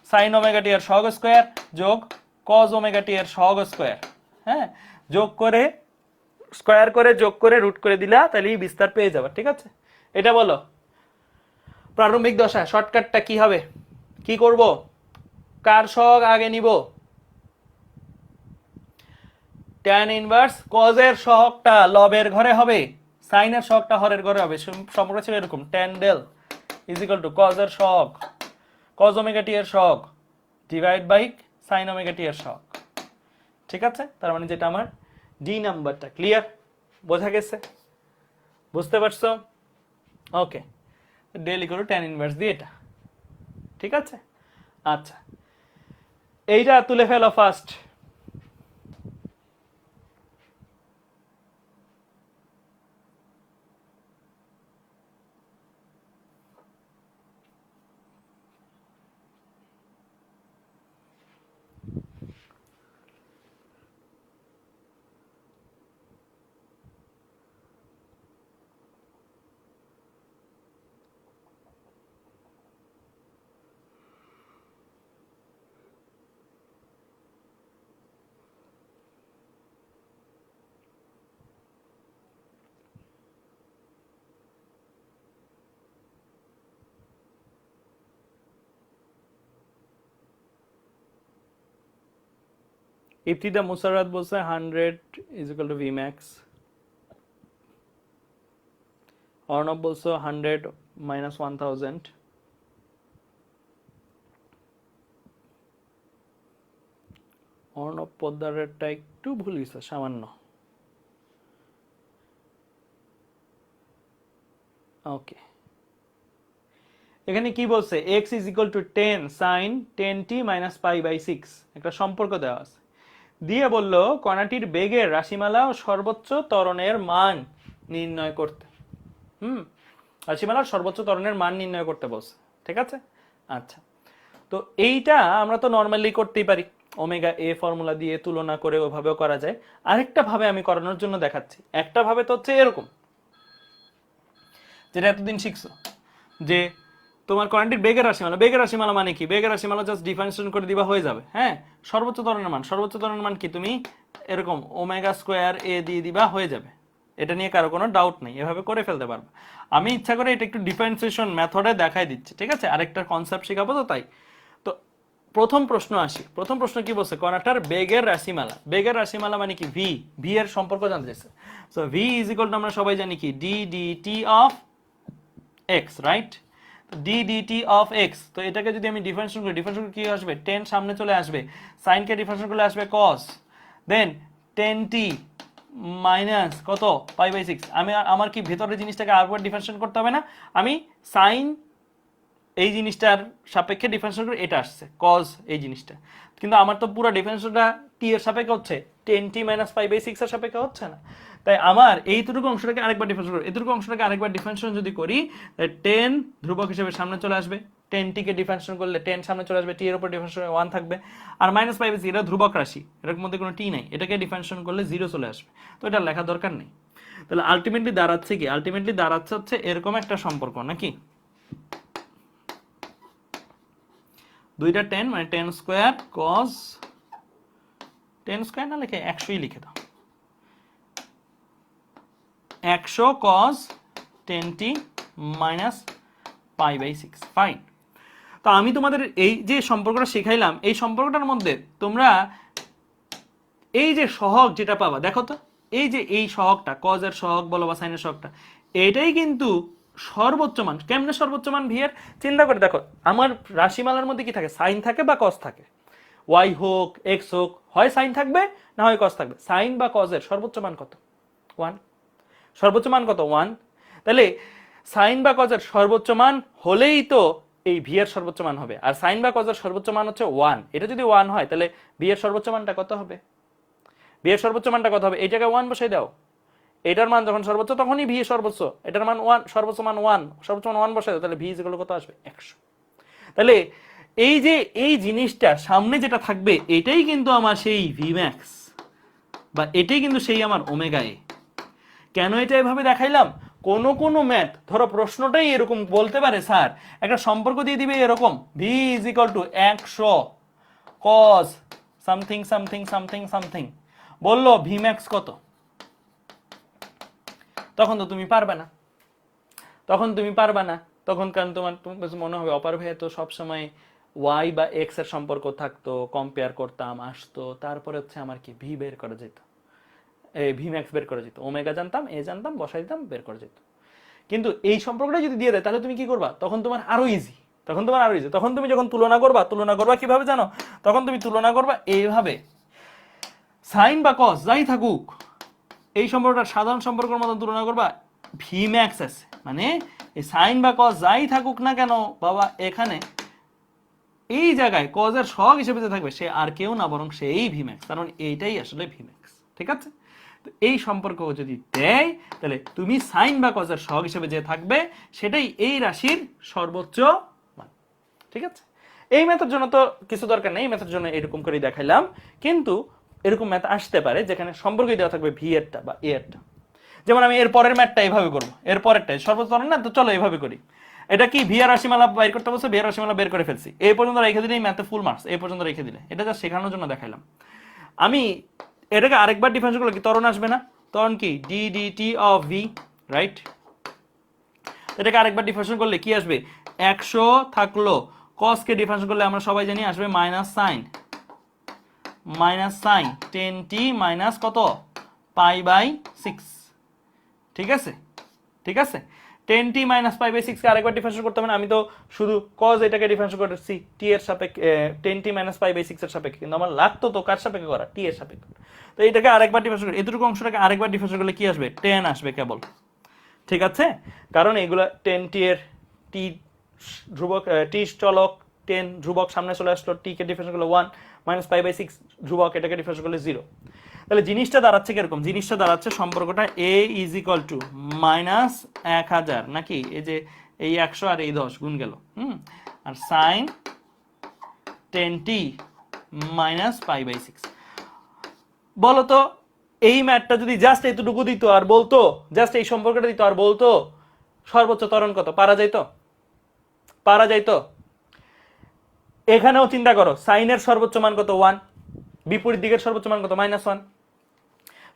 √sin ওমেগা টি এর সহগ স্কয়ার যোগ cos ওমেগা টি এর সহগ স্কয়ার। হ্যাঁ, যোগ করে, স্কয়ার করে, যোগ করে, রুট করে দিলা, তাহলে এই বিস্তার পেয়ে যাবে। ঠিক আছে, এটা বলো প্রারম্ভিক দশা শর্টকাটটা কি হবে? কি করব? কার সহগ আগে নিব? tan ইনভার্স cos এর সহগটা লবের ঘরে হবে, sin এর সহগটা হরের ঘরে হবে। সম্পর্ক ছিল এরকম, tan del = cos এর সহগ, cos ওমেগা টি এর সহগ divide by sin omega t এর সহগ। ঠিক আছে, তার মানে যেটা আমার ডি নাম্বারটা। ক্লিয়ার? বোঝা গেছে? বুঝতে পারছো? ওকে, del = tan ইনভার্স দিয়ে এটা। ঠিক আছে, আচ্ছা এইটা তুলে ফেলো ফার্স্ট। ইফতিদা মুসাররাত বলছে 100 = Vmax। অর্ণব বলছে 100 - 1000। অর্ণব পদ্মারেরটা একটু ভুল গেছে সামান্য। ওকে, এখানে কি বলছে? x = 10 sin 10t - π/6 একটা সম্পর্ক দেওয়া আছে, দিয়ে বলল কণাটির বেগের রাশিমালা ও সর্বোচ্চ ত্বরণের মান নির্ণয় করতে। রাশিমালার সর্বোচ্চ ত্বরণের মান নির্ণয় করতে বলছে। ঠিক আছে, আচ্ছা তো এইটা আমরা তো নর্মালি করতেই পারি, ওমেগা এ ফর্মুলা দিয়ে তুলনা করে ওভাবেও করা যায়। আরেকটা ভাবে আমি করানোর জন্য দেখাচ্ছি। একটা ভাবে তো হচ্ছে এরকম, যেটা এতদিন শিখছো, যে তোমার কণাটির বেগের রাশিমালা। বেগের রাশিমালা মানে কি? বেগের রাশিমালা জাস্ট ডিফারেন্সিয়েশন করে দিবা, হয়ে যাবে। হ্যাঁ, সর্বোচ্চ ত্বরণের মান, সর্বোচ্চ ত্বরণের মান কি? তুমি এরকম ওমেগা² এ দিয়ে দিবা, হয়ে যাবে। এটা নিয়ে কারো কোনো ডাউট নেই, এভাবে করে ফেলতে পারবে। আমি ইচ্ছা করে এটা একটু ডিফারেন্সিয়েশন মেথডে দেখাই দিচ্ছি। ঠিক আছে, আরেকটা কনসেপ্ট শেখাবো তো, তাই। তো প্রথম প্রশ্ন আসি। প্রথম প্রশ্ন কি বলছে? কণাটার বেগের রাশিমালা। বেগের রাশিমালা মানে কি? ভি। ভি এর সম্পর্ক জানতে চাইছে। সো ভি = আমরা সবাই জানি কি? D dt of x, right? D dt of x. তো এটাকে যদি আমি ডিফারেন্সিয়েশন করি, ডিফারেন্সিয়েশন কি আসবে? 10 সামনে চলে আসবে, সাইনকে ডিফারেন্সিয়েশন করলে আসবে cos, দেন 10t মাইনাস কত? π/6। আমার কি ভেতরের জিনিসটাকে আরেকবার ডিফারেন্সিয়েশন করতে হবে না? আমি সাইন এই জিনিসটার সাপেক্ষে ডিফারেন্সিয়েশন করে এটা আসছে cos এই জিনিসটা, কিন্তু আমার তো পুরো ডিফারেন্সিয়েশনটা টি এর সাপেক্ষে হচ্ছে, 10t - π/6 এর সাপেক্ষে হচ্ছে না। তাই আমার এইটুকু অংশটাকে আরেকবার ডিফারেন্সিয়েশন করি, এটুকু অংশটাকে আরেকবার ডিফারেন্সিয়েশন যদি করি, 10 ধ্রুবক হিসেবে সামনে চলে আসবে, 10t কে ডিফারেন্সিয়েশন করলে 10 সামনে চলে আসবে, টি এর উপর ডিফারেন্সিয়েশন 1 থাকবে, আর -π/6 এটা ধ্রুবক রাশি, এর মধ্যে কোনো টি নাই, এটাকে ডিফারেন্সিয়েশন করলে 0 চলে আসবে। তো এটা লেখা দরকার নেই। তাহলে আলটিমেটলি দাঁড়াচ্ছে কি? আলটিমেটলি দাঁড়াচ্ছে হচ্ছে এরকম একটা সম্পর্ক, নাকি? দুইটা 10 মানে 10² cos, 10² না লিখে 100ই লিখে দাও, 100 cos 10t - π/6। ফাইন। তো আমি তোমাদের এই যে সম্পর্কটা শেখাইলাম, এই সম্পর্কটার মধ্যে তোমরা এই যে সহগ যেটা পাবা, দেখো তো, এই যে এই সহগটা, cos এর সহগ বলো বা সাইনের সহগটা, এটাই কিন্তু সর্বোচ্চ মান। কেমনে সর্বোচ্চ মান ভি এর? চিন্তা করে দেখো, আমার রাশিমালার মধ্যে কি থাকে? সাইন থাকে বা কস থাকে। ওয়াই হোক এক্স হোক, হয় সাইন থাকবে না হয় কস থাকবে। সাইন বা কস এর সর্বোচ্চ মান কত? 1। সর্বোচ্চ মান কত? 1। তাহলে সাইন বা কস এর সর্বোচ্চ মান হলেই তো এই ভি এর সর্বোচ্চ মান হবে। আর সাইন বা কস এর সর্বোচ্চ মান হচ্ছে 1। এটা যদি 1 হয়, তাহলে ভি এর সর্বোচ্চ মানটা কত হবে? ভি এর সর্বোচ্চ মানটা কত হবে? এই জায়গায় 1 বসাই দাও, এটার মান যখন সর্বোচ্চ তখনই ভি সর্বোচ্চ, এটার মান 1, সর্বোচ্চ মান 1, সর্বোচ্চ মান 1 বসায়, তাহলে ভি ইকুয়াল কত আসবে 100। তাহলে এই যে এই জিনিসটা সামনে যেটা থাকবে এটাই কিন্তু আমার সেই ভি ম্যাক্স, বা এটাই কিন্তু সেই আমার ওমেগা এ। কেন এটা এভাবে দেখাইলাম? কোন কোন ম্যাথ ধরো প্রশ্নটাই এরকম বলতে পারে, স্যার একটা সম্পর্ক দিয়ে দিবে এরকম, V is equal two 100 cos something something something something, বললো ভি ম্যাক্স কত, তখন তো তুমি পারবে না, তখন কারণ তোমার মনে হবে অপার ভাইয়া তো সবসময় ওয়াই বা এক্স এর সম্পর্ক থাকতো, কম্পেয়ার করতাম, আসতো, তারপরে হচ্ছে আমার কি ভি বের করা যেত, ভি ম্যাক্স বের করা যেত, ওমেগা জানতাম, এ জানতাম, বসাই দিতাম, বের করা যেত। কিন্তু এই সম্পর্কটা যদি দিয়ে দেয় তাহলে তুমি কি করবা? তখন তোমার আরো ইজি, তখন তুমি যখন তুলনা করবা কিভাবে জানো? তখন তুমি তুলনা করবা এইভাবে, সাইন বা কস যাই থাকুক এই সম্পর্কটা সাধারণ সম্পর্কের মতন তুলনা করবা, ভি ম্যাক্স আছে মানে এই সাইন বা কস যাই থাকুক না কেন বাবা, এখানে এই জায়গায় কজের সহগ হিসেবে যে থাকবে সে আর কেউ না বরং সেই ভি ম্যাক্স, কারণ এইটাই আসলে ভি ম্যাক্স। ঠিক আছে, তো এই সম্পর্ক যদি দেয় তাহলে তুমি সাইন বা কজের সহগ হিসেবে যে থাকবে সেটাই এই রাশির সর্বোচ্চ মান। ঠিক আছে, এই ম্যাথের জন্য তো কিছু দরকার নেই, ম্যাথের জন্য এরকম করে দেখাইলাম, কিন্তু এরকম ম্যাথ আসতে পারে যেখানে সম্পর্কই দেওয়া থাকবে ভি এরটা বা এ এরটা। যেমন আমি এর পরের ম্যাথটা এইভাবে করবো, এর পরেরটাই সর্বোচ্চ না, তো চলো এইভাবে করি। এটা কি ভি আর রাশিমালা বের করতে বলছে, ভি আর রাশিমালা বের করে ফেলছি, এই পর্যন্ত রেখে দিলে ম্যাথে ফুল মার্কস, এই পর্যন্ত রেখে দিলে, এটা যা শেখানোর জন্য দেখাইলাম। আমি এটাকে আরেকবার ডিফারেন্স করলে কি ত্বরণ আসবে না? ত্বরণ কি D D T of V, right? এটাকে আরেকবার ডিফারেন্স করলে কি আসবে? 100 থাকলো, কস কে ডিফারেন্স করলে আমরা সবাই জানি আসবে মাইনাস সাইন 10t মাইনাস কত পাই বাই 6। ঠিক আছে, 10t মাইনাস পাই বাই 6 কে আরেকবার ডিফারেন্স করতে হবে না, আমি তো শুধু কজ এটাকে ডিফারেন্স করছি টি এর সাপেক্ষে, 10t মাইনাস পাই বাই 6 এর সাপেক্ষে, কিন্তু আমার লাগতো তো কার সাপেক্ষে করা, টি এর সাপেক্ষে। তো এটাকে আরেকবার ডিফারেন্স করি, এতটুকু অংশটাকে আরেকবার ডিফারেন্স করলে কি আসবে? 10 আসবে কেবল। ঠিক আছে, কারণ এগুলা 10t এর টি ধ্রুবক, টি চলক, 10 ধ্রুবক সামনে চলে আসলো, টি কে ডিফারেন্স করলে 1 মাইনাস পাই বাই 6 ধ্রুবক, এটাকে ডিফারেন্স করলে 0। তাহলে জিনিসটা দাঁড়াচ্ছে কিরকম? জিনিসটা দাঁড়াচ্ছে সম্পর্কটা এ ইজ ইকুয়াল টু মাইনাস 1000, নাকি এই যে এই 100 আর এই 10 গুণ গেল, আর sine 10t minus pi by 6। বলো তো এই ম্যাথটা যদি জাস্ট এতটুকু দিত আর বলতো, জাস্ট এই সম্পর্কটা দিত আর বলতো সর্বোচ্চ ত্বরণ কত, পারা যাইতো? এখানেও চিন্তা করো, সাইনের সর্বোচ্চ মান কত? 1, বিপরীত দিকের সর্বোচ্চ মান কত? -1।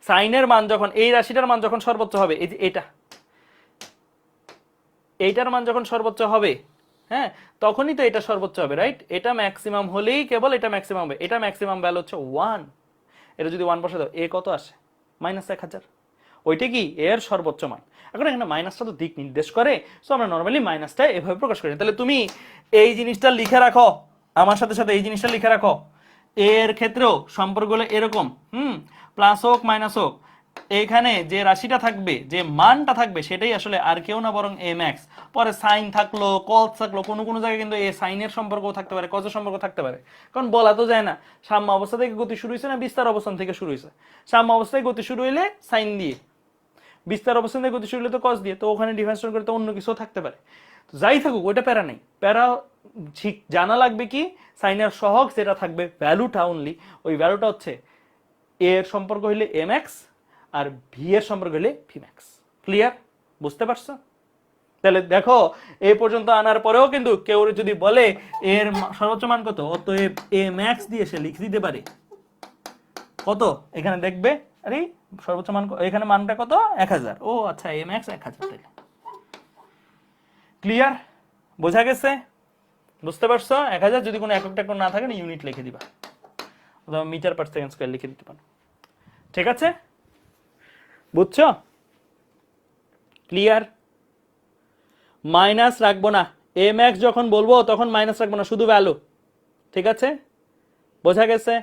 সাইনের মান যখন, এই রাশিটার মান যখন সর্বোচ্চ হবে, এই যে এইটার মান যখন সর্বোচ্চ হবে, হ্যাঁ, তখনই তো এটা সর্বোচ্চ হবে, রাইট? এটা ম্যাক্সিমাম হলেই কেবল এটা ম্যাক্সিমাম হবে, এটা ম্যাক্সিমাম ভ্যালু হচ্ছে 1। এটা যদি 1 বসে দাও, এ কত আসে? -1000। ওইটা কি এর সর্বোচ্চ মান। এখন এখানে মাইনাসটা তো দিক নির্দেশ করে, সো আমরা নর্মালি মাইনাসটা এভাবে প্রকাশ করি। তাহলে তুমি এই জিনিসটা লিখে রাখো, আমার সাথে সাথে এই জিনিসটা লিখে রাখো, এর ক্ষেত্রেও সম্পর্কগুলো এরকম, প্লাস হোক মাইনাস হোক, এখানে যে রাশিটা থাকবে, যে মানটা থাকবে, সেটাই আসলে আর কেউ না বরং এ ম্যাক্স। পরে সাইন থাকলো, কস থাকলো, কোনো কোনো জায়গায় কিন্তু এ সাইনের সম্পর্কও থাকতে পারে, কজের সম্পর্ক থাকতে পারে, কারণ বলা তো যায় না সাম্য অবস্থা থেকে গতি শুরু হয়েছে না বিস্তার অবস্থান থেকে শুরু হয়েছে। সাম্য অবস্থায় গতি শুরু হইলে সাইন দিয়ে, বিস্তার অবস্থান থেকে গতি শুরু হলে তো কস দিয়ে, তো ওখানে ডিফারেন্স করে তো অন্য কিছু থাকতে পারে। তো যাই থাকুক, ওইটা প্যারা নেই, প্যারা ঠিক জানা লাগবে কি সাইনের সহগ যেটা থাকবে ভ্যালুটা অনলি, ওই ভ্যালুটা হচ্ছে এ এর সম্পর্ক হইলে এ ম্যাক্স আর ভি এর সম্পর্ক হইলে ভি ম্যাক্স। ক্লিয়ার? বুঝতে পারছো? তাহলে দেখো এই পর্যন্ত আনার পরেও কিন্তু কেউ যদি বলে এর সর্বোচ্চ মান কত, অতএব এ ম্যাক্স দিয়ে সে লিখে দিতে পারে কত, এখানে দেখবে আরে সর্বোচ্চ মান এখানে মানটা কত? 1000। ও আচ্ছা, এ ম্যাক্স 1000। তাহলে ক্লিয়ার? বোঝা গেছে? বুঝতে পারছো? 1000 যদি কোনো একক টেকক না থাকে না, ইউনিট লিখে দিবা, অথবা মিটার পার সেকেন্ড স্কয়ার লিখে দিতে পারো। ঠিক আছে, বুঝছো? ক্লিয়ার? মাইনাস রাখবো না, এ ম্যাক্স যখন বলবো তখন মাইনাস রাখবো না, শুধু ভ্যালু। ঠিক আছে, বোঝা গেছে?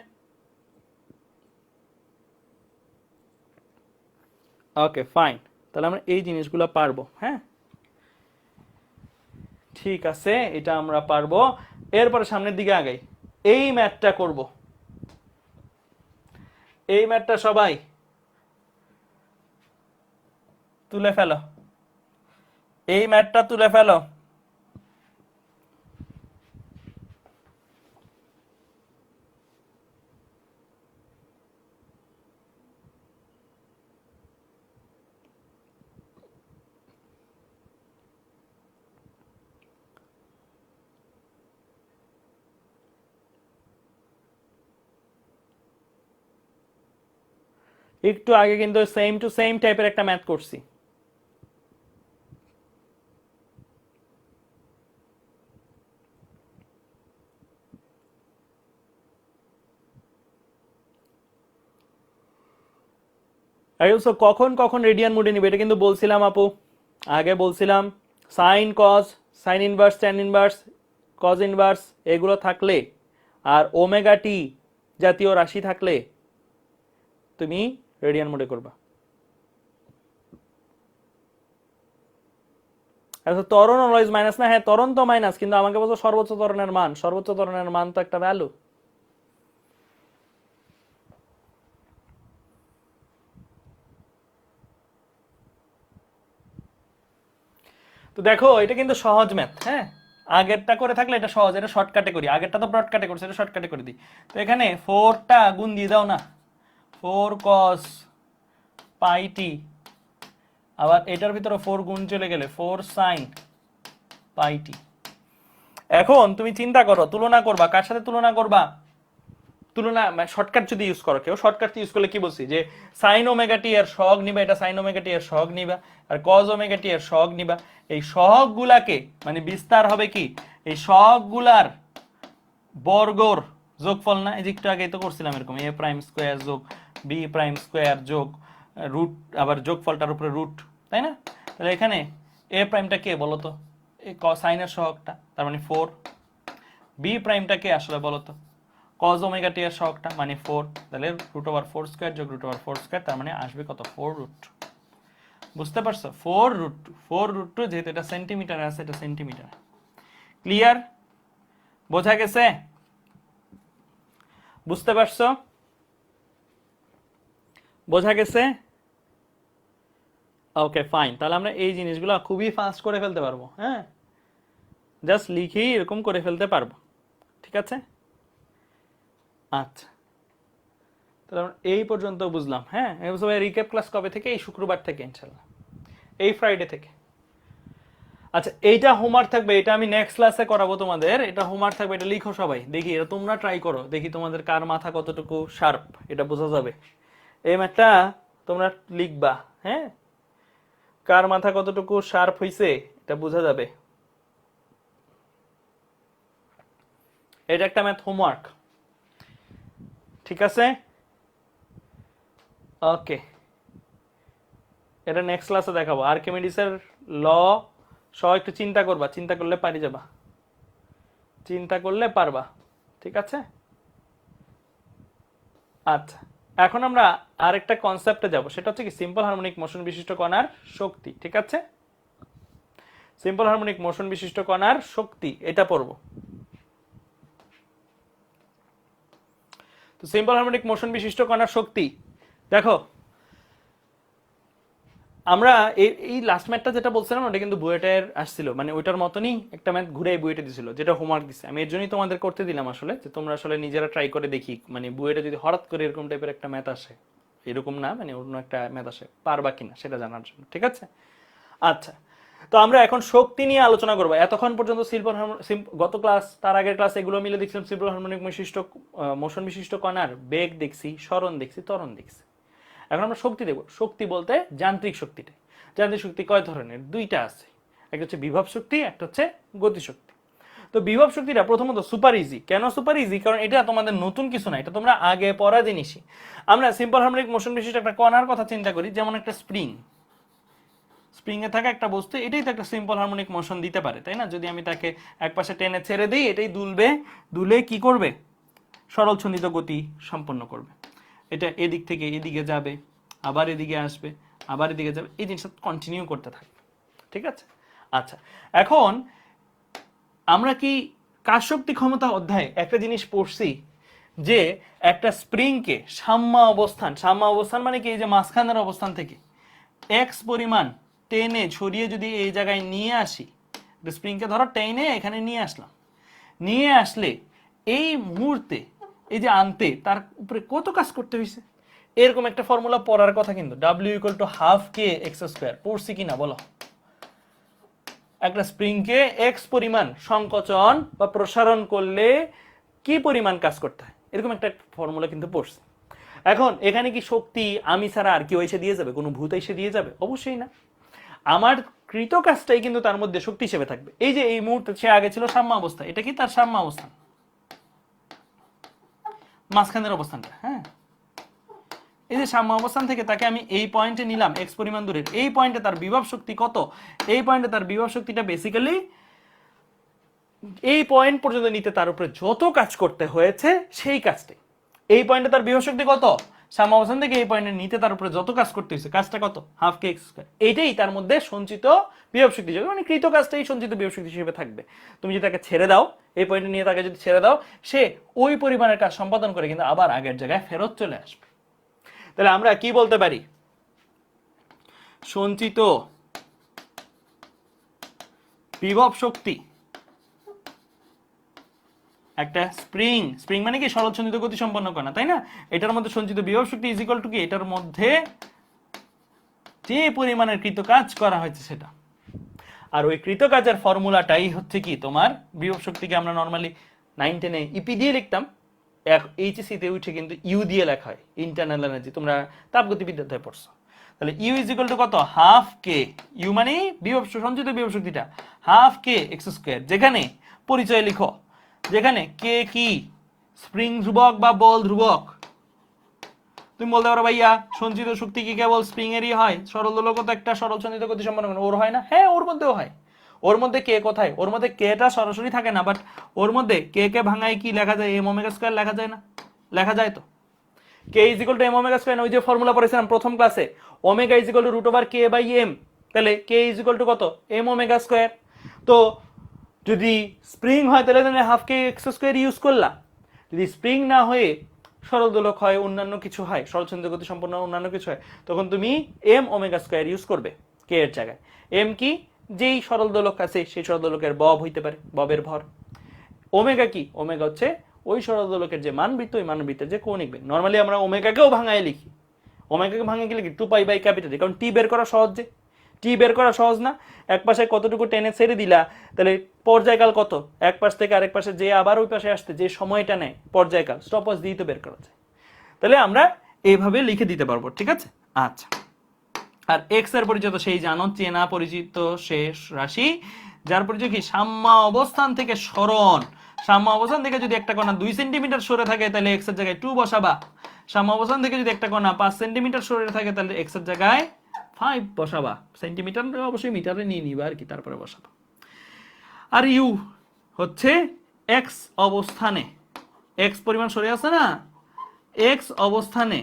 ওকে ফাইন, তাহলে আমরা এই জিনিসগুলো পারবো। হ্যাঁ ঠিক আছে, এটা আমরা পারবো। এরপরে সামনের দিকে আগাই, এই ম্যাথটা করব। এই ম্যাথটা সবাই তুলে ফেলো, এই ম্যাথটা তুলে ফেলো। একটু আগে কিন্তু সেম টু সেম টাইপের একটা ম্যাথ করছি। কখন কখন রেডিয়ান মোডে নিবে এটা কিন্তু বলছিলাম আপু, আগে বলছিলাম sign cause, sign inverse, tan inverse, cos inverse এগুলো থাকলে আর ওমেগা টি জাতীয় রাশি থাকলে তুমি রেডিয়ান মোডে করবা। ত্বরণ অলওয়েজ মাইনাস না, হ্যাঁ ত্বরণ তো মাইনাস, কিন্তু আমাকে বলছো সর্বোচ্চ ত্বরণের মান, সর্বোচ্চ ত্বরণের মান তো একটা ভ্যালু। তো দেখো এটা কিন্তু সহজ ম্যাথ, হ্যাঁ আগেরটা করে থাকলে এটা সহজ, এটা শর্টকাটে করি, আগেরটা তো ব্রডকাটে করছে, এটা শর্টকাটে করে দিই। তো এখানে 4টা গুণ দিয়ে দাও না, 4 cos পাই টি, আবার এটার ভিতরে 4 গুণ চলে গেলে 4 sin পাই টি। এখন তুমি চিন্তা করো তুলনা করবা, কার সাথে তুলনা করবা? তুলনা শর্টকাট যদি ইউজ করো, কেউ শর্টকাট ইউজ করলে কি বলছি যে সাইন ওমেগা টি এর সহগ নিবা, এটা সাইন ওমেগা টি এর সহগ নিবা, আর কজ ওমেগা টি এর সহগ নিবা। এই সহগ গুলাকে মানে বিস্তার হবে কি, এই সহগ গুলার বর্গর যোগফল না, এই যে একটু আগে তো করছিলাম এরকম এ প্রাইম স্কোয়ার যোগ বি প্রাইম স্কোয়ার যোগ রুট, আবার যোগফলটার উপরে রুট, তাই না? তাহলে এখানে এ প্রাইমটা কে বলো তো, এই সাইনের সহগটা, তার মানে 4। বি প্রাইমটা কে আসলে বলো তো, কজ ওমেগা টি এর সহগটা মানে 4, তাহলে √4 স্কোয়ার যোগ √4 স্কোয়ার, তার মানে আসবে কত 4√2। বুঝতে পারছো? 4√2 যেহেতু এটা সেন্টিমিটার আছে, এটা সেন্টিমিটার। ক্লিয়ার? বোঝা গেছে? বুঝতে পারছো? বোঝা গেছে? ওকে ফাইন, তাহলে আমরা এই জিনিসগুলো খুবই ফাস্ট করে ফেলতে পারবো, হ্যাঁ জাস্ট লিখেই এরকম করে ফেলতে পারবো, ঠিক আছে? আচ্ছা তাহলে আমরা এই পর্যন্ত বুঝলাম, হ্যাঁ সবাই রিক্যাপ ক্লাস কবে থেকে? এই শুক্রবার থেকে ইনশাল্লাহ, এই ফ্রাইডে থেকে। আচ্ছা এইটা হোমওয়ার্ক থাকবে, এটা আমি নেক্সট ক্লাসে করাবো তোমাদের, এটা হোমওয়ার্ক থাকবে, এটা লিখো সবাই, দেখি এটা তোমরা ট্রাই করো, দেখি তোমাদের কার মাথা কতটুকু শার্প এটা বোঝা যাবে। এই ম্যাথটা তোমরা লিখবা, হ্যাঁ কার মাথা কতটুকু শার্প হইছে এটা বোঝা যাবে। এটা একটা ম্যাথ হোমওয়ার্ক, ঠিক আছে? ওকে এটা নেক্সট ক্লাসে দেখাবো। আর্কিমিডিসের ল সহ একটু চিন্তা করবা, চিন্তা করলে পারি যাবা, চিন্তা করলে পারবা, ঠিক আছে? আচ্ছা এখন আমরা আরেকটা কনসেপ্টে যাব, সেটা হচ্ছে কি সিম্পল হারমোনিক মোশন বিশিষ্ট কণার শক্তি, ঠিক আছে? সিম্পল হারমোনিক মোশন বিশিষ্ট কণার শক্তি এটা পড়ব। তো সিম্পল হারমোনিক মোশন বিশিষ্ট কণার শক্তি দেখো, আমরা এই লাস্ট ম্যাথটা যেটা বলছিলাম ওটা কিন্তু বুয়েটের আসছিল, মানে ওইটার মতনই একটা ম্যাথ ঘুরে বুয়েটে দিছিল, যেটা হোমওয়ার্ক দিছে। আমি এর জন্যই তোমাদের করতে দিলাম আসলে, যে তোমরা আসলে নিজেরা ট্রাই করে দেখি, মানে বুয়েটে যদি হঠাৎ করে এরকম টাইপের একটা ম্যাথ আসে, এরকম না মানে অন্য একটা ম্যাথ আসে, পারবা কিনা সেটা জানার জন্য, ঠিক আছে? আচ্ছা তো আমরা এখন শক্তি নিয়ে আলোচনা করবো। এতক্ষণ পর্যন্ত গত ক্লাস, তার আগের ক্লাস এগুলো মিলে দেখছিলাম সিম্পল হারমোনিক মোশন বিশিষ্ট কণার বেগ দেখছি, সরণ দেখছি, ত্বরণ দেখছি। এখন আমরা শক্তি দেখব। শক্তি বলতে যান্ত্রিক শক্তিটা। যান্ত্রিক শক্তি কয় ধরনের? দুইটা আছে, একটা হচ্ছে বিভব শক্তি, একটা হচ্ছে গতিশক্তি। তো বিভব শক্তিটা প্রথমত সুপার ইজি। কেন সুপার ইজি? কারণ এটা তোমাদের নতুন কিছু না, এটা তোমরা আগে পড়া জিনিসই। আমরা সিম্পল হারমোনিক মোশন বিশিষ্ট একটা কণার কথা চিন্তা করি, যেমন একটা স্প্রিং, স্প্রিং এ থাকা একটা বস্তু, এটাই তো একটা সিম্পল হারমোনিক মোশন দিতে পারে, তাই না? যদি আমি তাকে একপাশে টেনে ছেড়ে দিই, এটাই দুলবে, দুলে কি করবে? সরল ছন্দিত গতি সম্পন্ন করবে। এটা এদিক থেকে এদিকে যাবে, আবার এদিকে আসবে, আবার এদিকে যাবে, এই জিনিসটা কন্টিনিউ করতে থাকবে, ঠিক আছে? আচ্ছা এখন আমরা কি কাজশক্তি ক্ষমতা অধ্যায়ে একটা জিনিস পড়ছি, যে একটা স্প্রিংকে সাম্য অবস্থান মানে কি, এই যে মাঝখানের অবস্থান থেকে এক্স পরিমাণ টেনে ছড়িয়ে যদি এই জায়গায় নিয়ে আসি, স্প্রিংকে ধরো টেনে এখানে নিয়ে আসলাম, নিয়ে আসলে এই মুহূর্তে এই যে আনতে তার উপরে কত কাজ করতে হয়েছে, এরকম একটা ফর্মুলা পড়ার কথা কিন্তু, W equal to half k x square. পড়ছি কিনা বলো? একটা স্প্রিংকে এক্স পরিমাণ সংকোচন বা প্রসারণ করলে কি পরিমাণ কাজ করতে হয়, এরকম একটা ফর্মুলা কিন্তু পড়ছে। এখন এখানে কি শক্তি আমি ছাড়া আর কেউ এসে দিয়ে যাবে, কোনো ভূত এসে দিয়ে যাবে? অবশ্যই না। আমার কৃত কাজটাই কিন্তু তার মধ্যে শক্তি হিসেবে থাকবে। এই যে এই মুহূর্তে সে আগে ছিল সাম্য অবস্থা, এটা কি তার সাম্য অবস্থান, মাঝখানের অবস্থানটা। হ্যাঁ, এই যে সাম্য অবস্থান থেকে তাকে আমি এই পয়েন্টে নিলাম এক্স পরিমাণ দূরের, এই পয়েন্টে তার বিভব শক্তি কত, এই পয়েন্টে তার বিভব শক্তিটা বেসিক্যালি এই পয়েন্ট পর্যন্ত নিতে তার উপরে যত কাজ করতে হয়েছে সেই কাজটাই। এই পয়েন্টে তার বিভব শক্তি কত, সাম্য অবস্থান থেকে এই পয়েন্টে নিতে তার উপরে যত কাজ করতে হয়েছে, কাজটা কত, হাফ কে এক্স স্কয়ার। এটাই তার মধ্যে সঞ্চিত বিভব শক্তি, মানে কৃত কাজটাই সঞ্চিত বিভব শক্তি হিসেবে থাকবে। তুমি যদি তাকে ছেড়ে দাও, এই পয়েন্টে নিয়ে তাকে যদি ছেড়ে দাও, সে ওই পরিমাণের কাজ সম্পাদন করে কিন্তু আবার আগের জায়গায় ফেরত চলে আসবে। তাহলে আমরা কি বলতে পারি, সঞ্চিত বিভব শক্তি একটা স্প্রিং, স্প্রিং মানে কি সরল সঞ্চিত গতি সম্পন্ন করা, তাই না? এটার মধ্যে সঞ্চিত বিভব শক্তি ইজ ইকুয়াল টু কি, এটার মধ্যে যে পরিমাণের কৃত কাজ করা হয়েছে সেটা। আর ওই কৃত কাজের ফর্মুলাটাই হচ্ছে কি তোমার বিভব শক্তিকে আমরা নরমালি 9 10 ইপি দিয়ে লিখতাম, এইচএসসি তে উঠে কিন্তু ইউ দিয়ে লেখা হয়, ইন্টারনাল এনার্জি, তোমরা তাপগতিবিদ্যাতে পড়ছো। তাহলে ইউ ইজ ইকুয়াল টু কত, হাফ কে, ইউ মানে বিভব সঞ্চিত বিভব শক্তিটা, হাফ কে এক্স স্কয়ার, যেখানে পরিচয় লিখো, যেখানে কে কি স্প্রিং ধ্রুবক বা বল ধ্রুবক। তুমি বলতে পারো ভাইয়া সঞ্চিত শক্তি কি কেবল স্প্রিং এরই হয়, সরল দোলক তো একটা সরল সঞ্চিত গতি সম্পন্ন করে, ওর হয় না? হ্যাঁ, ওর মধ্যেও হয়। ওর মধ্যে কে কোথায়, ওর মধ্যে কেটা সরাসরি থাকে না, বাট ওর মধ্যে কে কে ভাঙায় কি লেখা যায়, এম ওমেগা স্কয়ার লেখা যায় না? লেখা যায় তো। K is equal to m omega square, ওই যে ফর্মুলা পড়েছিলাম প্রথম ক্লাসে, omega is equal to root over k by m. তাহলে কে ইজ ইকুয়াল টু কত, এম ওমেগা স্কয়ার। তো যদি স্প্রিং হয় তাহলে half k x square use করলাম, যদি স্প্রিং না হয়ে সরল দোলক হয়, অন্যান্য কিছু হয়, সরল সঞ্চিত গতি সম্পন্ন অন্যান্য কিছু হয়, তখন তুমি এম ওমেগা স্কয়ার ইউজ করবে কে এর জায়গায়। এম কি, যেই সরল দোলক আছে সেই সরল দোলকের বব হইতে পারে, ববের ভর। ওমেগা কি, ওমেগা হচ্ছে ওই সরল দোলকের যে মানবৃত্ত, ওই মানবৃত্তের যে কৌণিক বেগ। নরমালি আমরা ওমেগাকেও ভাঙায় লিখি, ওমেগাকে ভাঙে কি লিখি, 2 পাই বাই ক্যাপিটাল, কারণ টি বের করা সহজ, যে টি বের করা সহজ না। এক পাশে কতটুকু টেনে ছেড়ে দিলা, তাহলে পর্যায়কাল কত, এক পাশ থেকে আরেক পাশে যে আবার ওই পাশে আসতে যে সময়টা নেয় পর্যায়কাল, স্টপওয়াচ দিয়ে তো বের করা যায়। তাহলে আমরা এইভাবে লিখে দিতে পারবো, ঠিক আছে? আচ্ছা, আর এক্স এর পরিচয় তো সেই জানো, চেনা পরিচিত শেষ রাশি, যার পরিচয় কি সাম্য অবস্থান থেকে সরণ। সাম্য অবস্থান থেকে যদি একটা কণা 2 সেন্টিমিটার সরে থাকে তাহলে এক্স এর জায়গায় 2 বসাবা। সাম্য অবস্থান থেকে যদি একটা কণা 5 সেন্টিমিটার সরে থাকে তাহলে এক্স এর জায়গায় 5 বসাবা। সেন্টিমিটার অবশ্যই মিটারে নিয়ে নিবা আর কি, তারপরে বসাবা। আর ইউ হচ্ছে এক্স অবস্থানে, এক্স পরিমাণ সরে আছে না, এক্স অবস্থানে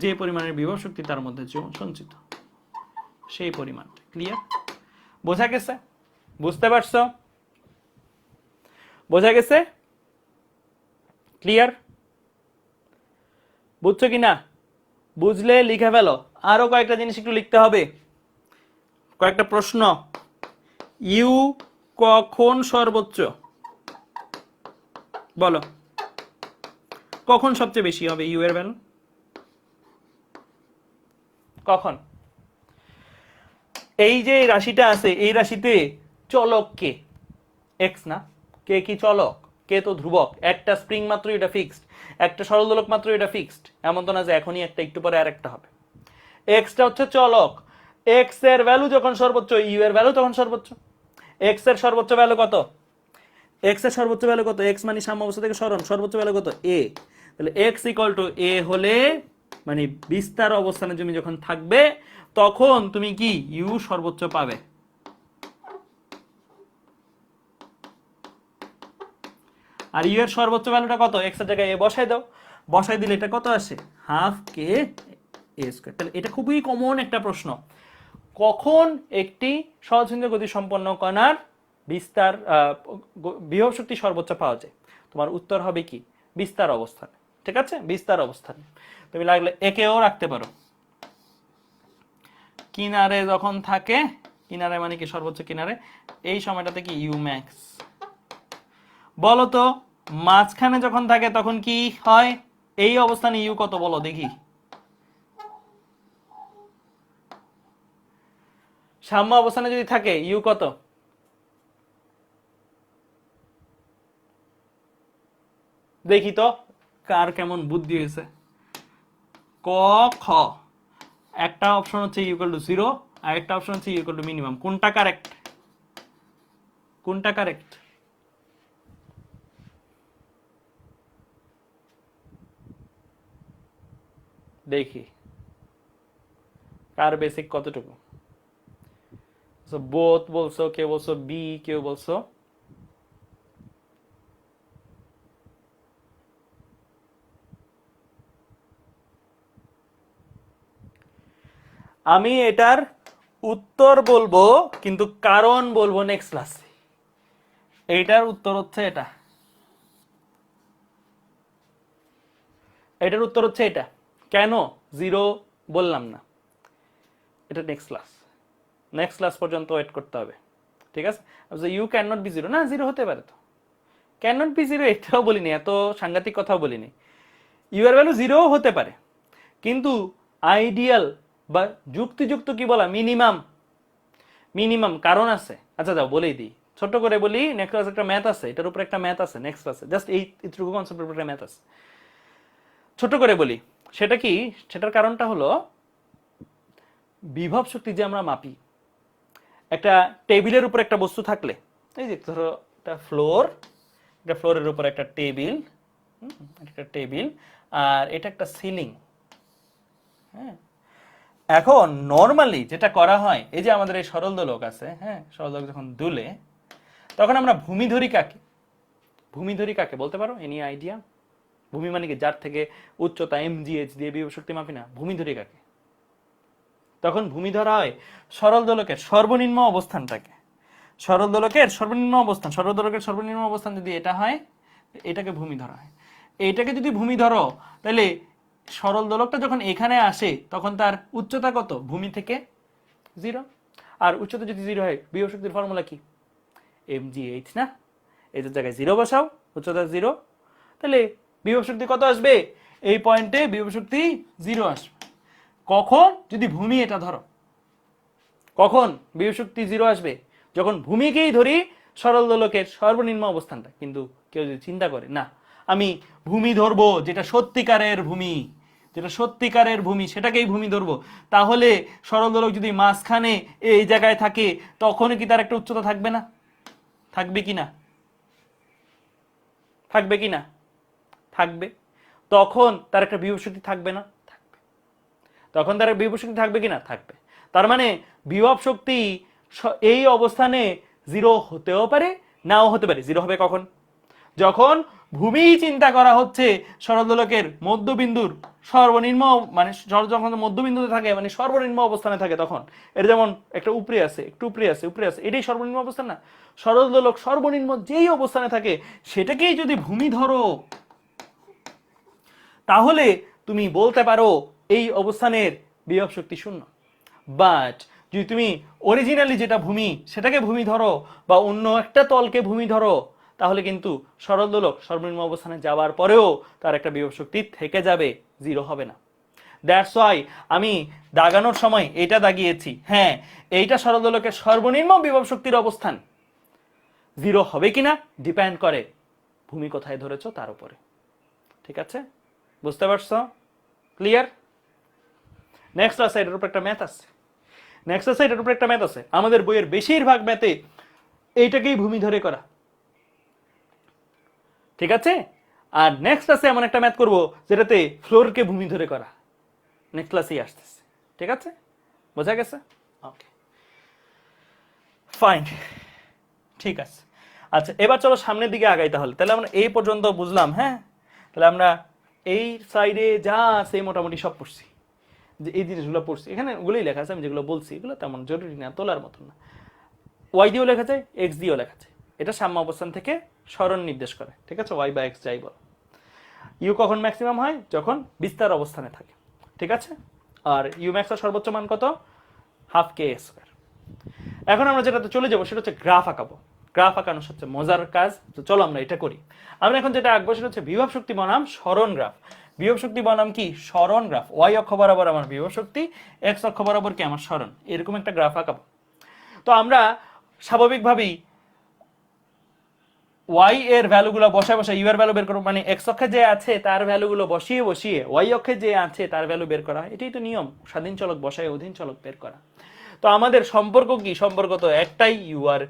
যে পরিমাণের বিভব শক্তি তার মধ্যে সঞ্চিত সেই পরিমাণটা। ক্লিয়ার? বোঝা গেছে? বুঝতে পারছো? বোঝা গেছে? ক্লিয়ার? বুঝছো কিনা? বুঝলে লিখে ফেলো। আরো কয়েকটা জিনিস একটু লিখতে হবে, কয়েকটা প্রশ্ন। ইউ কখন সর্বোচ্চ বলো, কখন সবচেয়ে বেশি হবে ইউ এর ভ্যালু? কখন? এই যে রাশিটা আছে, এই রাশিতে চলক কে? এক্স না? কে কি চলক? কে তো ধ্রুবক। একটা স্প্রিং মাত্র এটা ফিক্সড, একটা সরল দোলক মাত্র এটা ফিক্সড, এমন তো না যে এখনই একটা, একটু পরে আরেকটা হবে। এক্সটা হচ্ছে চলক, এক্স এর ভ্যালু যখন সর্বোচ্চ, ইউ এর ভ্যালু তখন সর্বোচ্চ। এক্স এর সর্বোচ্চ ভ্যালু কত? এক্স এর সর্বোচ্চ ভ্যালু কত? এক্স মানে সাম্য অবস্থা থেকে সরণ, সর্বোচ্চ ভ্যালু কত? এ। তাহলে এক্স ইকুয়াল টু এ হলে মানে বিস্তার অবস্থানে তুমি যখন থাকবে তখন তুমি কি ইউ সর্বোচ্চ পাবে। আর ইউ এর সর্বোচ্চ ভ্যালুটা কত? এক্স এর জায়গায় এ বসাই দাও, বসাই দিলে এটা কত আসে? হাফ কে এ স্কয়ার। তাহলে এটা খুবই কমন একটা প্রশ্ন, কখন একটি সহজসঞ্চিত গতি সম্পন্ন কণার বিস্তার বিভব শক্তি সর্বোচ্চ পাওয়া যায়? তোমার উত্তর হবে কি বিস্তার অবস্থানে। ঠিক আছে, বিস্তার অবস্থানে। তুমি লাগলে একেও রাখতে পারো, কিনারে যখন থাকে, কিনারে মানে কি সর্বোচ্চ কিনারে, এই সময়টাতে কি ইউ ম্যাক্স। বলো তো মাঝখানে যখন থাকে তখন কি হয়, এই অবস্থানে ইউ কত বলো দেখি। সাম্য অবস্থানে যদি থাকে ইউ কত? দেখি তো কার কেমন বুদ্ধি হয়েছে। ক খ, একটা অপশন হচ্ছে ইকুয়াল টু 0, আর একটা অপশন হচ্ছে ইকুয়াল টু মিনিমাম। কোনটা কারেক্ট? কোনটা কারেক্ট? দেখি কার বেসিক কতটুকু। বোথ বলছো, কেউ বলছো বি, কেউ বলছো আমি এটার উত্তর বলবো কিন্তু কারণ বলবো নেক্সট ক্লাসে। এইটার উত্তর হচ্ছে এটা, এটার উত্তর হচ্ছে এটা। কেন 0 বললাম না, এটা নেক্সট ক্লাস, নেক্সট ক্লাস পর্যন্ত ওয়েট করতে হবে, ঠিক আছে? ইউ ক্যান নট বি 0, না 0 হতে পারে তো, ক্যান নট বি 0 এটাও বলিনি, এত সাংঘাতিক কথাও বলিনি। ইউ এর ভ্যালু 0 হতে পারে, কিন্তু আইডিয়াল বা যুক্তিযুক্ত কি বলা, মিনিমাম, মিনিমাম কারণ আছে। আচ্ছা যাও বলেই দিই, ছোট করে বলি। নেক্সট ক্লাস একটা ম্যাথ আছে, এটার উপর একটা ম্যাথ আছে নেক্সট ক্লাসে, জাস্ট এইটুকু কনসেপ্টের উপর একটা ম্যাথ আছে, ছোট করে বলি। সেটা কি, সেটার কারণটা হলো বিভব শক্তি যে আমরা মাপি, একটা টেবিলের উপর একটা বস্তু থাকলে, এই যে ধরো একটা ফ্লোর, এটা ফ্লোরের উপর একটা টেবিল, একটা টেবিল, আর এটা একটা সিলিং। হ্যাঁ, এখন নর্মালি যেটা করা হয়, এই যে আমাদের এই সরল দোলক আছে, হ্যাঁ, সরল দোলক যখন দুলে তখন আমরা ভূমি ধরি কাকে, ভূমি ধরি কাকে বলতে পারো? Any idea? ভূমি মানে কি, যার থেকে উচ্চতা mgh দিয়ে বিভব শক্তি মাপি না, ভূমি ধরি কাকে? তখন ভূমি ধরা হয় সরল দোলকের সর্বনিম্ন অবস্থানটাকে। সরল দোলকের সর্বনিম্ন অবস্থান, সরল দোলকের সর্বনিম্ন অবস্থান যদি এটা হয়, এটাকে ভূমি ধরা হয়। এইটাকে যদি ভূমি ধরো, তাহলে সরল দোলকটা যখন এখানে আসে তখন তার উচ্চতা কত ভূমি থেকে? 0। আর উচ্চতা যদি 0 হয়, বিভব শক্তির ফর্মুলা কি? mgh না? এটার জায়গায় 0 বসাও, উচ্চতা 0, তাহলে বিভব শক্তি কত আসবে? এই পয়েন্টে বিভব শক্তি 0 আসবে। কখন? যদি ভূমি এটা ধরো। কখন বিভব শক্তি 0 আসবে? যখন ভূমিকেই ধরি সরল দোলকের সর্বনিম্ন অবস্থানটা। কিন্তু কেউ যদি চিন্তা করে না আমি ভূমি ধরবো যেটা সত্যিকারের ভূমি, যেটা সত্যিকারের ভূমি সেটাকেই ভূমি ধরবো, তাহলে সরল দোলক যদি মাঝখানে এই জায়গায় থাকে তখন কি তার একটা উচ্চতা থাকবে না? থাকবে কি না? থাকবে কি না? থাকবে। তখন তার একটা বিভব শক্তি থাকবে না? থাকবে। তখন তার বিভব শক্তি থাকবে কি না? থাকবে। তার মানে বিভব শক্তি এই অবস্থানে 0 হতেও পারে, নাও হতে পারে। 0 হবে কখন? যখন ভূমি চিন্তা করা হচ্ছে সরল দোলকের মধ্যবিন্দুর সর্বনিম্ন, মানে যখন মধ্যবিন্দুতে থাকে মানে সর্বনিম্ন অবস্থানে থাকে, তখন এটা যেমন একটা উপরে আছে, একটু উপরে আছে, উপরে আছে, এটাই সর্বনিম্ন অবস্থান না? সরল দোলক সর্বনিম্ন যেই অবস্থানে থাকে সেটাকেই যদি ভূমি ধরো, তাহলে তুমি বলতে পারো এই অবস্থানের বিভব শক্তি 0। বাট যদি তুমি অরিজিনালি যেটা ভূমি সেটাকে ভূমি ধরো বা অন্য একটা তলকে ভূমি ধরো, তাহলে কিন্তু সরল দোলক সর্বনিম্ন অবস্থানে যাওয়ার পরেও তার একটা বিভব শক্তি থেকে যাবে, 0 হবে না। দ্যাটস ওয়াই আমি দাগানোর সময় এটা দাগিয়েছি, হ্যাঁ এইটা সরল দোলকের সর্বনিম্ন বিভব শক্তির অবস্থান। 0 হবে কিনা ডিপেন্ড করে ভূমি কোথায় ধরেছো তার উপরে। ঠিক আছে, বুঝতে পারছো? ক্লিয়ার? নেক্সট আছে এটার উপর একটা ম্যাথ আছে, নেক্সট আছে এটার উপর একটা ম্যাথ আছে। আমাদের বইয়ের বেশিরভাগ ম্যাথে এইটাকেই ভূমি ধরে করা। ঠিক আছে, আর নেক্সট আছে এমন একটা ম্যাথ করব যেটাতে ফ্লোরকে ভূমি ধরে করা। নেক্সট ক্লাসেই আসতেছে। ঠিক আছে, বোঝা গেছে? ওকে ফাইন, ঠিক আছে। আচ্ছা এবার চলো সামনের দিকে আগাই। তাহলে আমরা এই পর্যন্ত বুঝলাম, হ্যাঁ? তাহলে আমরা এই সাইডে যা আছে মোটামুটি সব পড়ছি, যে এই জিনিসগুলো পড়ছি এখানে ওগুলোই লেখা আছে, আমি যেগুলো বলছি এগুলো তেমন জরুরি না, তোলার মতন না। ওয়াই দিয়েও লেখা যায়, এক্স দিয়েও লেখা যায়, এটা সাম্য অবস্থান থেকে সরণ নির্দেশ করে। ঠিক আছে, ওয়াই বা এক্স যাই বল। ইউ কখন ম্যাক্সিমাম হয়? যখন বিস্তার অবস্থানে থাকে। ঠিক আছে, আর ইউ ম্যাক্সের সর্বোচ্চ মান কত? হাফ কে স্কোয়ার। এখন আমরা যেটাতে চলে যাবো সেটা হচ্ছে গ্রাফ আঁকাবো। গ্রাফ আঁকানো হচ্ছে মজার কাজ, তো চলো আমরা এটা করি। আমরা এখন যেটা আঁকবো সেটা হচ্ছে বিভব শক্তি বনাম সরণ গ্রাফ। বিভব শক্তি বনাম কি সরণ গ্রাফ, ওয়াই অক্ষ বরাবর আমার বিভব শক্তি, এক্স অক্ষ বরাবর কি আমার সরণ, এরকম একটা গ্রাফ আঁকাবো। তো আমরা স্বাভাবিকভাবেই ওয়াই এর ভ্যালুগুলো বসায় বসায় ইউ এর ভ্যালু বের করবো, মানে এক্স অক্ষে যে আছে তার ভ্যালুগুলো বসিয়ে বসিয়ে ওয়াই অক্ষে যে আছে তার ভ্যালু বের করা হয়, এটাই তো নিয়ম, স্বাধীন চলক বসায় অধীন চলক বের করা। তো আমাদের সম্পর্ক কি, সম্পর্ক তো একটাই, ইউ আর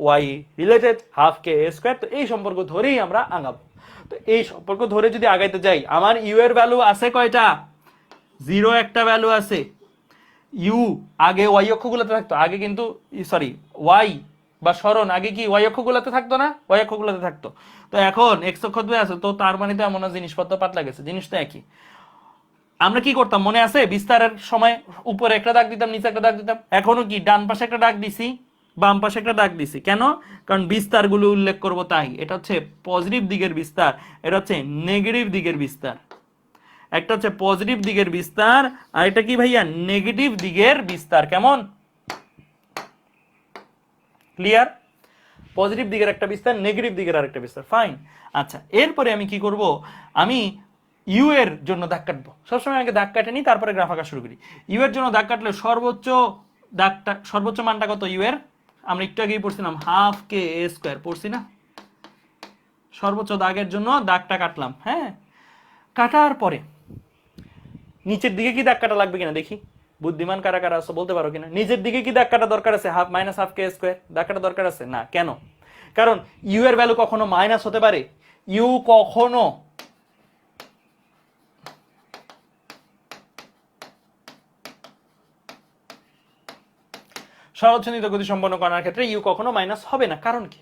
y related half k a square. তো এই সম্পর্ক ধরেই আমরা আগাবো। তো এই সম্পর্ক ধরে যদি আগাইতে যাই, আমার ইউ এর ভ্যালু আছে কয়টা, জিরো একটা ভ্যালু আছে। ইউ আগে ওয়াই অক্ষগুলোতে থাকতো, আগে কিন্তু সরি ওয়াই বা সরণ আগে কি ওয়াই অক্ষগুলোতে থাকতো না, ওয়াই অক্ষগুলোতে থাকতো। তো এখন এক্স অক্ষ আছে, তো তার মানে তো এমন না জিনিসপত্র পাতলা গেছে, জিনিস তো একই। আমরা কি করতাম মনে আছে, বিস্তারের সময় উপরে একটা দাগ দিতাম, নিচে একটা দাগ দিতাম। এখনো কি ডান পাশে একটা দাগ দিছি, বাম পাশে একটা দাগ দিছি, কেন? কারণ বিস্তারগুলো উল্লেখ করব তাই। এটা হচ্ছে পজিটিভ দিকের বিস্তার, এটা হচ্ছে নেগেটিভ দিকের বিস্তার। একটা হচ্ছে পজিটিভ দিকের বিস্তার, আর এটা কি ভাইয়া নেগেটিভ দিকের বিস্তার। কেমন? ক্লিয়ার? পজিটিভ দিকের একটা বিস্তার, নেগেটিভ দিকের আরেকটা বিস্তার, ফাইন। আচ্ছা, এরপরে আমি কি করব, আমি ইউ এর জন্য দাগ কাটবো। সবসময় আগে দাগ কাটে নিই, তারপরে গ্রাফ আঁকা শুরু করি। ইউ এর জন্য দাগ কাটলে সর্বোচ্চ দাগটা, সর্বোচ্চ মানটা কত ইউ এর? আমরা একটু আগেই পড়ছিলাম হাফ কে এ স্কোয়ার, পড়ছি না? সর্বোচ্চ দাগের জন্য দাগটা কাটলাম, হ্যাঁ। কাটার পরে নিচের দিকে কি দাগ কাটা লাগবে কিনা দেখি, বুদ্ধিমান কারা কারা আছে বলতে পারো কিনা। নিচের দিকে কি দাগ কাটা দরকার আছে? হাফ মাইনাস হাফ কে স্কোয়ার দাগ কাটা দরকার আছে না? কেন? কারণ ইউ এর ভ্যালু কখনো মাইনাস হতে পারে, ইউ কখনো সরলচ্ছন্দিত গতি সম্পন্ন করার ক্ষেত্রে ইউ কখনো মাইনাস হবে না। কারণ কি?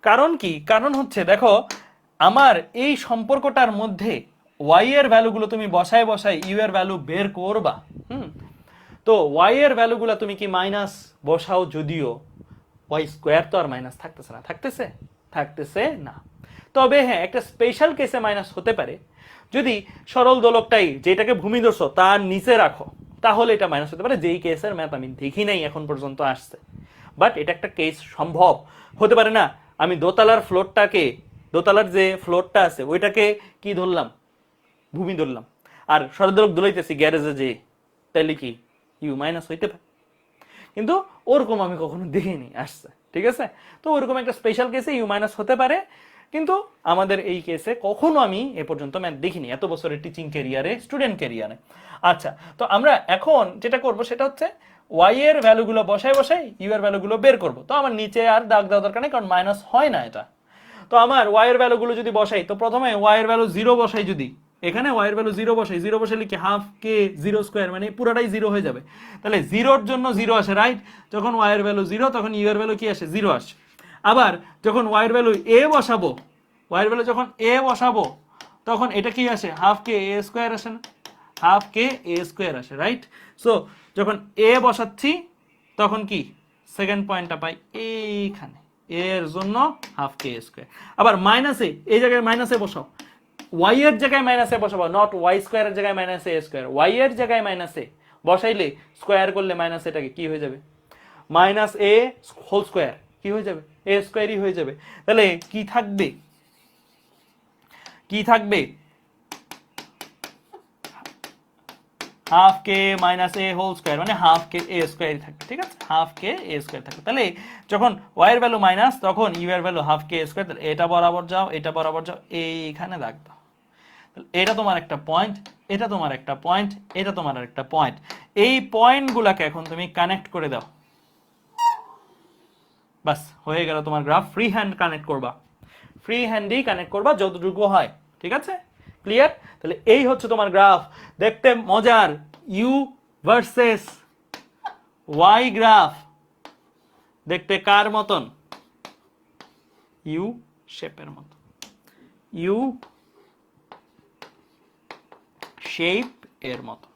কারণ কি? কারণ হচ্ছে দেখো, আমার এই সম্পর্কটার মধ্যে ওয়াই এর ভ্যালুগুলো তুমি বসায় বসায় ইউ এর ভ্যালু বের করবা। তো ওয়াই এর ভ্যালুগুলো তুমি কি মাইনাস বসাও, যদিও ওয়াই স্কোয়ার তো আর মাইনাস থাকতেছে না, থাকতেছে? থাকতেছে না। তবে হ্যাঁ, একটা স্পেশাল কেসে মাইনাস হতে পারে, যদি সরল দোলকটাই যেটাকে ভূমিদর্শ তার নিচে রাখো, তাহলে এটা মাইনাস হতে পারে। যেই কেসের ম্যাথ আমি দেখি নাই এখন পর্যন্ত আসছে, বাট এটা একটা কেস সম্ভব হতে পারে না। আমি দোতলার ফ্লোরটাকে, দোতলার যে ফ্লোরটা আছে ওইটাকে কি ধরলাম, ভূমি ধরলাম, আর সরলদোলক দোলাইতেছি গ্যারেজে যে, তাইলে কি ইউ মাইনাস হইতে পারে? কিন্তু ওরকম আমি কখনো দেখিনি আসছে, ঠিক আছে? তো ওরকম একটা স্পেশাল কেসে ইউ মাইনাস হতে পারে, কিন্তু আমাদের এই কেসে কখনো আমি এ পর্যন্ত ম্যাথ দেখিনি এত বছরের টিচিং ক্যারিয়ারে, স্টুডেন্ট ক্যারিয়ারে। আচ্ছা, তো আমরা এখন যেটা করব সেটা হচ্ছে ওয়াই এর ভ্যালুগুলো বসাই বসাই ইউ এর ভ্যালুগুলো বের করব। তো আমার নিচে আর দাগ দেওয়া দরকার নেই, কারণ মাইনাস হয় না এটা। তো আমার ওয়াই এর ভ্যালুগুলো যদি বসাই, তো প্রথমে ওয়াই এর ভ্যালু জিরো বসাই, যদি এখানে ওয়াই এর ভ্যালু জিরো বসাই, জিরো বসালে কি হাফ কে জিরো স্কোয়ার, মানে পুরাটাই জিরো হয়ে যাবে। তাহলে জিরোর জন্য জিরো আসে, রাইট? যখন ওয়াই এর ভ্যালু জিরো তখন ইউ এর ভ্যালু কি আসে? জিরো আসে। আবার যখন ওয়াই এর ভ্যালু এ বসাবো, ওয়াই এর ভ্যালু যখন এ বসাবো, তখন এটা কি আসে? হাফ কে এ স্কোয়ার আসে না? হাফ কে এ স্কোয়ার আসে, রাইট? সো যখন এ বসাচ্ছি তখন কি সেকেন্ড পয়েন্টটা পাই এইখানে, এর জন্য হাফ কে স্কোয়ার। আবার মাইনাসে, এই জায়গায় মাইনাসে বসাও, ওয়াই এর জায়গায় মাইনাসে বসাবো, নট ওয়াই স্কোয়ারের জায়গায় মাইনাসে এ স্কোয়ার। ওয়াই এর জায়গায় মাইনাসে বসাইলে স্কোয়ার করলে মাইনাস এটাকে কি হয়ে যাবে? মাইনাস এ হোল স্কোয়ার কি হয়ে যাবে? এ স্কোয়ারই হয়ে যাবে। তাহলে কি থাকবে? কি থাকবে? হাফ কে মাইনাস এ হোল স্কোয়ার, মানে হাফ কে এ স্কোয়ারই থাকবে, ঠিক আছে? হাফ কে এ স্কোয়ার থাকবে। তাহলে যখন ওয়াই এর ভ্যালু মাইনাস তখন ইউ এর ভ্যালু হাফ কে স্কোয়ার। তাহলে এটা বরাবর যাও, এটা বরাবর যাও, এইখানে দাগ দাও। এটা তোমার একটা পয়েন্ট, এটা তোমার একটা পয়েন্ট, এটা তোমার একটা পয়েন্ট। এই পয়েন্টগুলোকে এখন তুমি কানেক্ট করে দাও, বাস হয়ে গেল তোমার গ্রাফ। ফ্রি হ্যান্ড কানেক্ট করবা, ফ্রি হ্যান্ডেই কানেক্ট করবা যতটুকু হয়, ঠিক আছে? ক্লিয়ার? তাহলে এই হচ্ছে তোমার গ্রাফ, দেখতে মজার। ইউ ভার্সেস ওয়াই গ্রাফ দেখতে কার মতন? ইউ শেপের মতো, ইউ শেপ এর মতো,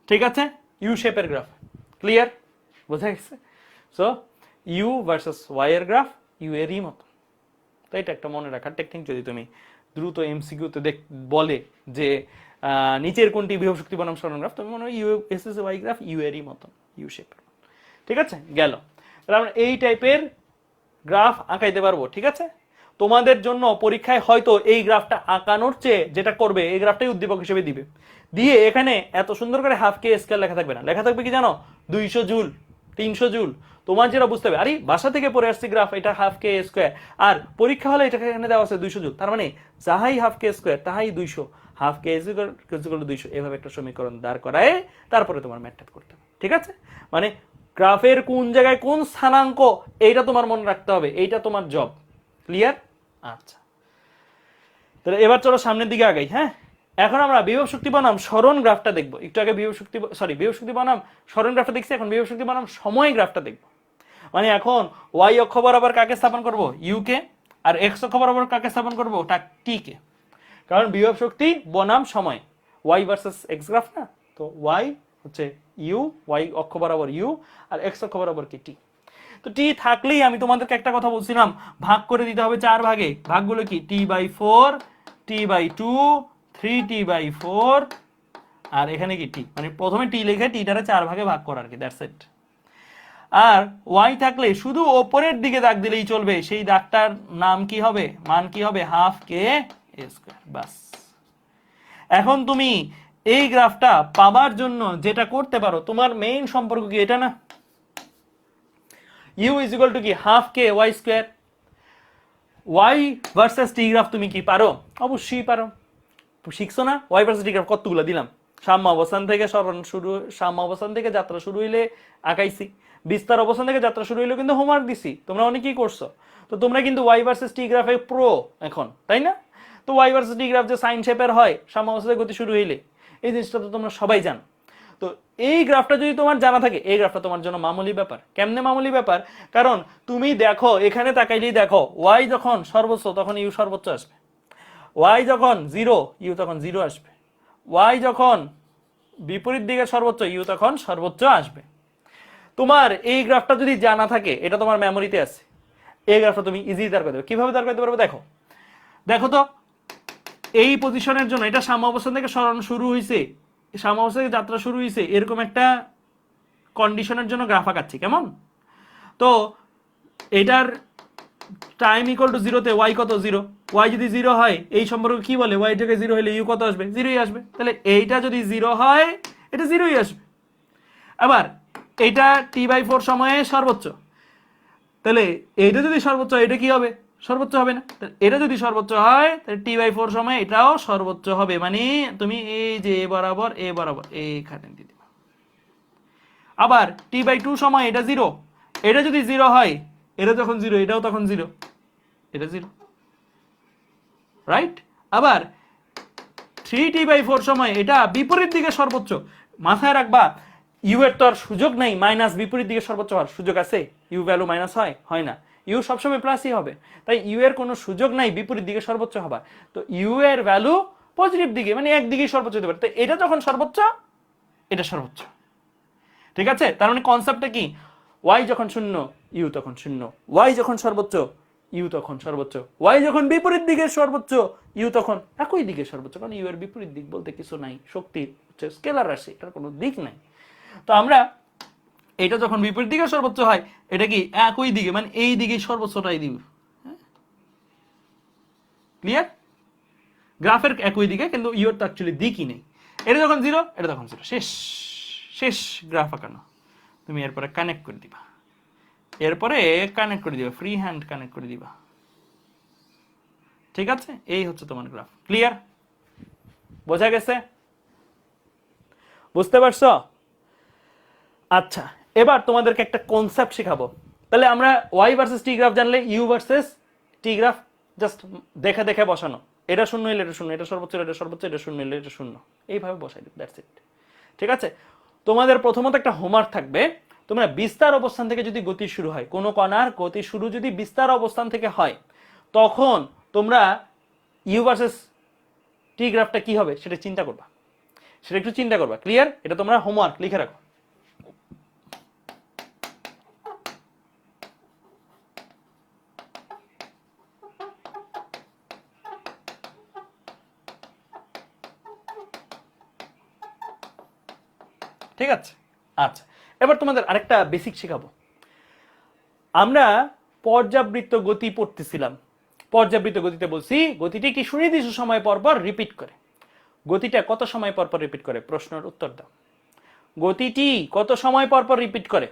ঠিক আছে? ইউ শেপের গ্রাফ, ক্লিয়ার? বোঝা গেছে? সো ইউ ভার্সেস ওয়াই এর গ্রাফ ইউ এরই মতো। তো এটা একটা মনে রাখার টেকনিক। যদি তুমি দ্রুত এমসিকিউতে বলে যে নিচের কোনটি বিভব শক্তি বনাম সরণ গ্রাফ, তুমি মনে হয় u s s y graph u এরই মতন, ইউ শেপের। ঠিক আছে, গেল। তাহলে আমরা এই টাইপের গ্রাফ আঁকাইতে পারবো। ঠিক আছে, তোমাদের জন্য পরীক্ষায় হয়তো এই গ্রাফটা আঁকানোর চেয়ে যেটা করবে এই গ্রাফটাই উদ্দীপক হিসেবে দিবে, দিয়ে এখানে এত সুন্দর করে হাফ কে স্কয়ার লেখা থাকবে না, লেখা থাকবে কি জানো, 200 জুল, 300 জুল। তোমার যেটা বুঝতে হবে, আরে বাসা থেকে পড়ে আসছি গ্রাফ, এটা হাফ কে স্কয়ার, আর পরীক্ষা হলে এটাকে এখানে দেওয়া আছে 200 জুল, তার মানে যাহাই হাফ কে স্কয়ার তাহাই 200, হাফ কে ইকুয়াল 200, এভাবে একটা সমীকরণ দাঁড় করায় তারপরে তোমার ম্যাথটা করতে হবে। ঠিক আছে, মানে গ্রাফের কোন জায়গায় কোন স্থানাঙ্ক এইটা তোমার মনে রাখতে হবে, এইটা তোমার জব। ক্লিয়ার? আচ্ছা, তাহলে এবার চলো সামনের দিকে আগাই। হ্যাঁ, এখন আমরা বিভব শক্তি বনাম সরণ গ্রাফটা দেখবো। একটু আগে বিভব শক্তি বনাম সরণ গ্রাফটা দেখছি, এখন বিভব শক্তি বনাম সময় গ্রাফটা দেখবো। মানে এখন ওয়াই অক্ষ বরাবর কাকে স্থাপন করব, ইউ কে, আর এক্স অক্ষ বরাবর কাকে স্থাপন করব, টি কে। কারণ বিভব শক্তি বনাম সময়, ওয়াই ভার্সেস এক্স গ্রাফ না, তো ওয়াই হচ্ছে ইউ, ওয়াই অক্ষ বরাবর ইউ, আর এক্স অক্ষ বরাবর কি টি। তো টি থাকলেই আমি তোমাদেরকে একটা কথা বলছিলাম, ভাগ করে দিতে হবে 4 ভাগে। ভাগগুলো কি, t/4, t/2, 3t/4, আর এখানে কি টি, মানে প্রথমে টি লিখে টিটারে 4 ভাগে ভাগ করা আর কি, দ্যাটস ইট। আর ওয়াই থাকলে শুধু ওপরের দিকে দাগ দিলেই চলবে, সেই দাগটার নাম কি হবে, মান কি হবে, হাফ কে স্কয়ার, বাস। এখন তুমি এই গ্রাফটা পাবার জন্য যেটা করতে পারো, তোমার মেইন সম্পর্ক কি এটা না, ইউ ইজ ইকুয়াল টু কি, half k y square. Y versus t graph তুমি কি পারো, অবশ্যই পারো, শিখছো না, ওয়াই ভার্সেস টি গ্রাফ কতগুলো দিলাম, সাম্য অবস্থান থেকে সরণ শুরু, সাম্য অবস্থান থেকে যাত্রা শুরু হইলে আঁকাইছি, বিস্তার অবস্থান থেকে যাত্রা শুরু হইলেও কিন্তু হোমওয়ার্ক দিছি, তোমরা অনেকেই করছো। তো তোমরা কিন্তু ওয়াই ভার্সেস টি গ্রাফে প্রো এখন, তাই না? তো ওয়াই ভার্সেস টি গ্রাফ যে সাইন শেপের হয় সাম্য অবস্থা থেকে গতি শুরু হইলে, এই জিনিসটা তো তোমরা সবাই জানো। তো এই গ্রাফটা যদি তোমার জানা থাকে, এই গ্রাফটা তোমার জন্য মামুলি ব্যাপার। কেমনে মামুলি ব্যাপার, কারণ তুমি দেখো এখানে তাকাইলেই দেখো, ওয়াই যখন সর্বোচ্চ তখন ইউ সর্বোচ্চ আসবে, ওয়াই যখন 0 ইউ তখন 0 আসবে, ওয়াই যখন বিপরীত দিকে সর্বোচ্চ ইউ তখন সর্বোচ্চ আসবে। তোমার এই গ্রাফটা যদি জানা থাকে, এটা তোমার মেমোরিতে আছে, এই গ্রাফটা তুমি ইজিলি দাঁড় করতে পারবে। কিভাবে দাঁড় করতে পারবে, দেখো দেখো তো, এই পজিশনের জন্য এটা সাম্য অবস্থান থেকে সরণ শুরু হয়েছে, সাম্য অবস্থা থেকে যাত্রা শুরু হয়েছে, এরকম একটা কন্ডিশনের জন্য গ্রাফ আঁকাচ্ছি, কেমন? তো এটার টাইম ইকুয়াল টু 0 তে ওয়াই কত, 0, ওয়াই যদি 0 হয় এই সম্পর্ক কি বলে, ওয়াই থেকে 0 হলে ইউ কত আসবে, 0ই আসবে। তাহলে এইটা যদি 0 হয় এটা 0ই আসবে। আবার এইটা t/4 সময়ে সর্বোচ্চ, তাহলে এইটা যদি সর্বোচ্চ হয় এটা কি হবে, সর্বোচ্চ হবে না। এটা যদি সর্বোচ্চ হয় তাহলে t/4 সময় এটাও সর্বোচ্চ হবে, মানে তুমি এই যে এ বরাবর এইখানে দিয়ে দিবা। আবার t/2 সময় এটা 0, এটা যদি 0 হয়, এটা যখন 0 এটাও তখন 0, এটা 0, রাইট? আবার 3t/4 সময় এটা বিপরীত দিকে সর্বোচ্চ, মাথায় রাখবা ইউ এর তো আর সুযোগ নেই মাইনাস বিপরীত দিকে সর্বোচ্চ হওয়ার, সুযোগ আছে? ইউ ভ্যালু মাইনাস হয় না, ইউ সবসময় প্লাসই হবে, তাই ইউ এর কোনো সুযোগ নাই বিপরীত দিকে সর্বোচ্চ হবার। তো ইউ এর ভ্যালু পজিটিভ দিকে, মানে একদিকেই সর্বোচ্চ হতে পারে, তো এটা যখন সর্বোচ্চ এটা সর্বোচ্চ। ঠিক আছে, তার মানে কনসেপ্টটা কি, ওয়াই যখন 0 ইউ তখন 0, ওয়াই যখন সর্বোচ্চ ইউ তখন সর্বোচ্চ, ওয়াই যখন বিপরীত দিকে সর্বোচ্চ ইউ তখন একই দিকে সর্বোচ্চ, কারণ ইউ এর বিপরীত দিক বলতে কিছু নাই, শক্তি হচ্ছে স্কেলার রাশি, এটার কোনো দিক নাই। তো আমরা এটা যখন বিপরীত দিকে সর্বোচ্চ হয়, এটা কি একই দিকে, মানে এই দিকে সর্বোচ্চটাই দিব। ক্লিয়ার? গ্রাফের একই দিকে, কিন্তু ইউর তো অ্যাকচুয়ালি দিকই নেই। এটা যখন 0 এটা তখন 0, শেষ, শেষ গ্রাফ আঁকানো। তুমি এরপরে কানেক্ট করে দিবা, এরপরে কানেক্ট করে দিবা, ফ্রি হ্যান্ড কানেক্ট করে দিবা। ঠিক আছে, এই হচ্ছে তোমার গ্রাফ। ক্লিয়ার? বোঝা গেছে? বুঝতে পারছো? আচ্ছা, এবার তোমাদেরকে একটা কনসেপ্ট শেখাবো। তাহলে আমরা ওয়াই ভার্সেস টি গ্রাফ জানলে, u versus t graph just দেখে দেখে বসানো, এটা শূন্য হলে এটা শূন্য, এটা সর্বোচ্চ এটা সর্বোচ্চ, এটা শূন্য হলে এটা শূন্য, এইভাবে বসাই দিই, দ্যাটস ইট। ঠিক আছে, তোমাদের প্রথমত একটা হোমওয়ার্ক থাকবে, তোমরা বিস্তার অবস্থান থেকে যদি গতি শুরু হয়, কোনো কণার গতি শুরু যদি বিস্তার অবস্থান থেকে হয়, তখন তোমরা ইউ ভার্সেস টি গ্রাফটা কি হবে সেটা চিন্তা করবা, সেটা একটু চিন্তা করবা। ক্লিয়ার? এটা তোমরা হোমওয়ার্ক লিখে রাখো। ঠিক আছে? আচ্ছা, এবার তোমাদের আরেকটা বেসিক শেখাবো। আমরা পর্যাবৃত্ত গতি পড়তেছিলাম। পর্যাবৃত্ত গতিতে বলছি গতিটি কি সুনির্দিষ্ট সময় পর পর রিপিট করে। গতিটা কত সময় পর পর রিপিট করে? প্রশ্নের উত্তর দাও। গতিটি কত সময় পর পর রিপিট করে?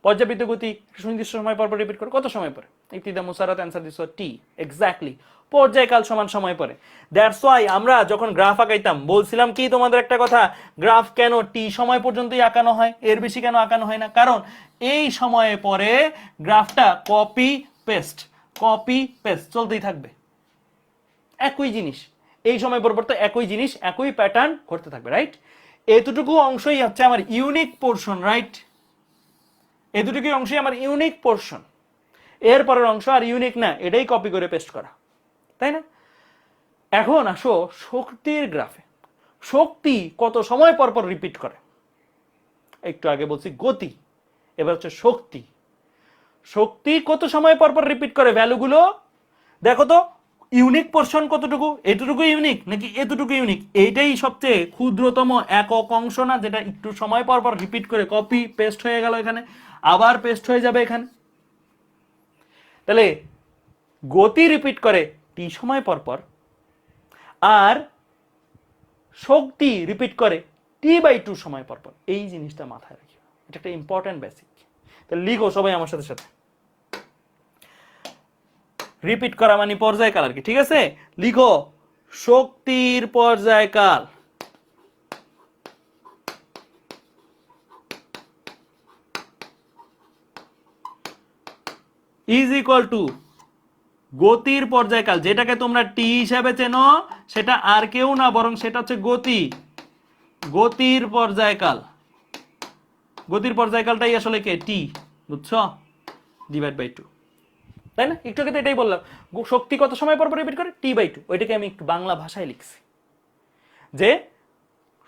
পর্যাবৃত্ত গতি সুনির্দিষ্ট সময় পর পর রিপিট করে কত সময় পরে? ইতিদা Musarrat answer this T, exactly পর্যায়কাল সমান সময় পরে। দ্যাটস ওয়াই আমরা যখন গ্রাফ আঁকাইতাম বলছিলাম কি তোমাদের একটা কথা, গ্রাফ কেন টি সময় পর্যন্তই আঁকানো হয়, এর বেশি কেন আঁকানো হয় না? কারণ এই সময়ে পরে গ্রাফটা কপি পেস্ট চলতেই থাকবে, একই জিনিস এই সময় পরিবর্তে একই জিনিস একই প্যাটার্ন করতে থাকবে, রাইট? এতটুকু অংশই হচ্ছে আমার ইউনিক পোর্শন, রাইট? এতটুকু অংশই আমার ইউনিক পোর্শন, এর পরের অংশ আর ইউনিক না, এটাই কপি করে পেস্ট করা, তাই না? এখন আসো শক্তির গ্রাফে। শক্তি কত সময় পর পর রিপিট করে? একটু আগে বলছি গতি, এবার হচ্ছে শক্তি। শক্তি কত সময় পর পর রিপিট করে ভ্যালুগুলো? দেখো তো ইউনিক পোর্শন কতটুকু, এতটুকু ইউনিক নাকি এতটুকু ইউনিক? এইটাই সবচেয়ে ক্ষুদ্রতম একক অংশ না, যেটা একটু সময় পর পর রিপিট করে কপি পেস্ট হয়ে গেল এখানে, আবার পেস্ট হয়ে যাবে এখানে। তাহলে গতি রিপিট করে টি সময় পর পর, আর শক্তি রিপিট করে T/2 সময় পর পর। এই জিনিসটা মাথায় রাখি, এটা একটা ইম্পর্টেন্ট বেসিক। তাহলে লিখো সবাই আমার সাথে সাথে, রিপিট করা মানে পর্যায়কাল আর কি, ঠিক আছে? লিখো শক্তির পর্যায়কাল ইজ ইকুয়াল টু গতির পর্যায়কাল, যেটাকে তোমরা টি হিসাবে চেনো সেটা আর কেউ না, বরং সেটা হচ্ছে গতি। গতির পর্যায়কাল, গতির পর্যায়কালটাই আসলে কে? টি, বুঝছো? ডিভাইড বাই 2, তাই না? একটু আগে তো এটাই বললাম, শক্তি কত সময় পর পর রিপিট করে? T/2। ওইটাকে আমি একটু বাংলা ভাষায় লিখছি যে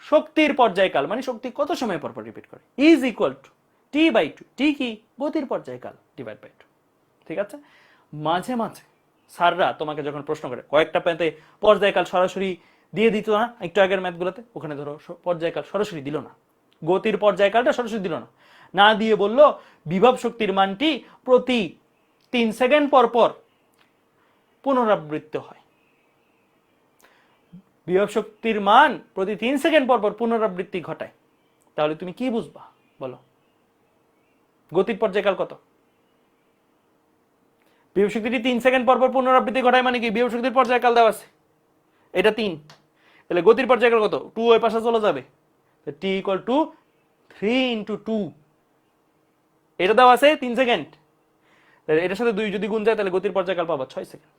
শক্তির পর্যায়কাল মানে শক্তি কত সময় পর পর রিপিট করে ইজ ইকুয়াল টু T/2। টি কি? গতির পর্যায়কাল ডিভাইড বাই 2, ঠিক আছে? মাঝে মাঝে স্যাররা তোমাকে যখন প্রশ্ন করে কয়েকটা প্যাতে পর্যায়কাল সরাসরি দিয়ে দিত না, একটু আগের ম্যাথগুলোতে ওখানে ধরো পর্যায়কাল সরাসরি দিল না, গতির পর্যায়কালটা সরাসরি দিল না, না দিয়ে বলল বিভব শক্তির মানটি প্রতি 3 সেকেন্ড পর পর পুনরাবৃত্তি হয়। বিভব শক্তির মান প্রতি 3 সেকেন্ড পর পর পুনরাবৃত্তি ঘটায়। তাহলে তুমি কি বুঝবা বলো? গতির পর্যায়কাল কত? বিভব শক্তিটি 3 সেকেন্ড পর পর পুনরাবৃত্তি ঘটায় মানে কি? বিভব শক্তির পর্যায়কাল দেওয়া আছে, এটা 3, তাহলে গতির পর্যায়কাল কত? 2 ওই পাশে চলে যাবে, T ইকুয়াল টু 3 × 2, এটা দেওয়া আছে 3 সেকেন্ড, তাহলে এটার সাথে 2 যদি গুণ যায় তাহলে গতির পর্যায়কাল পাবা 6 সেকেন্ড।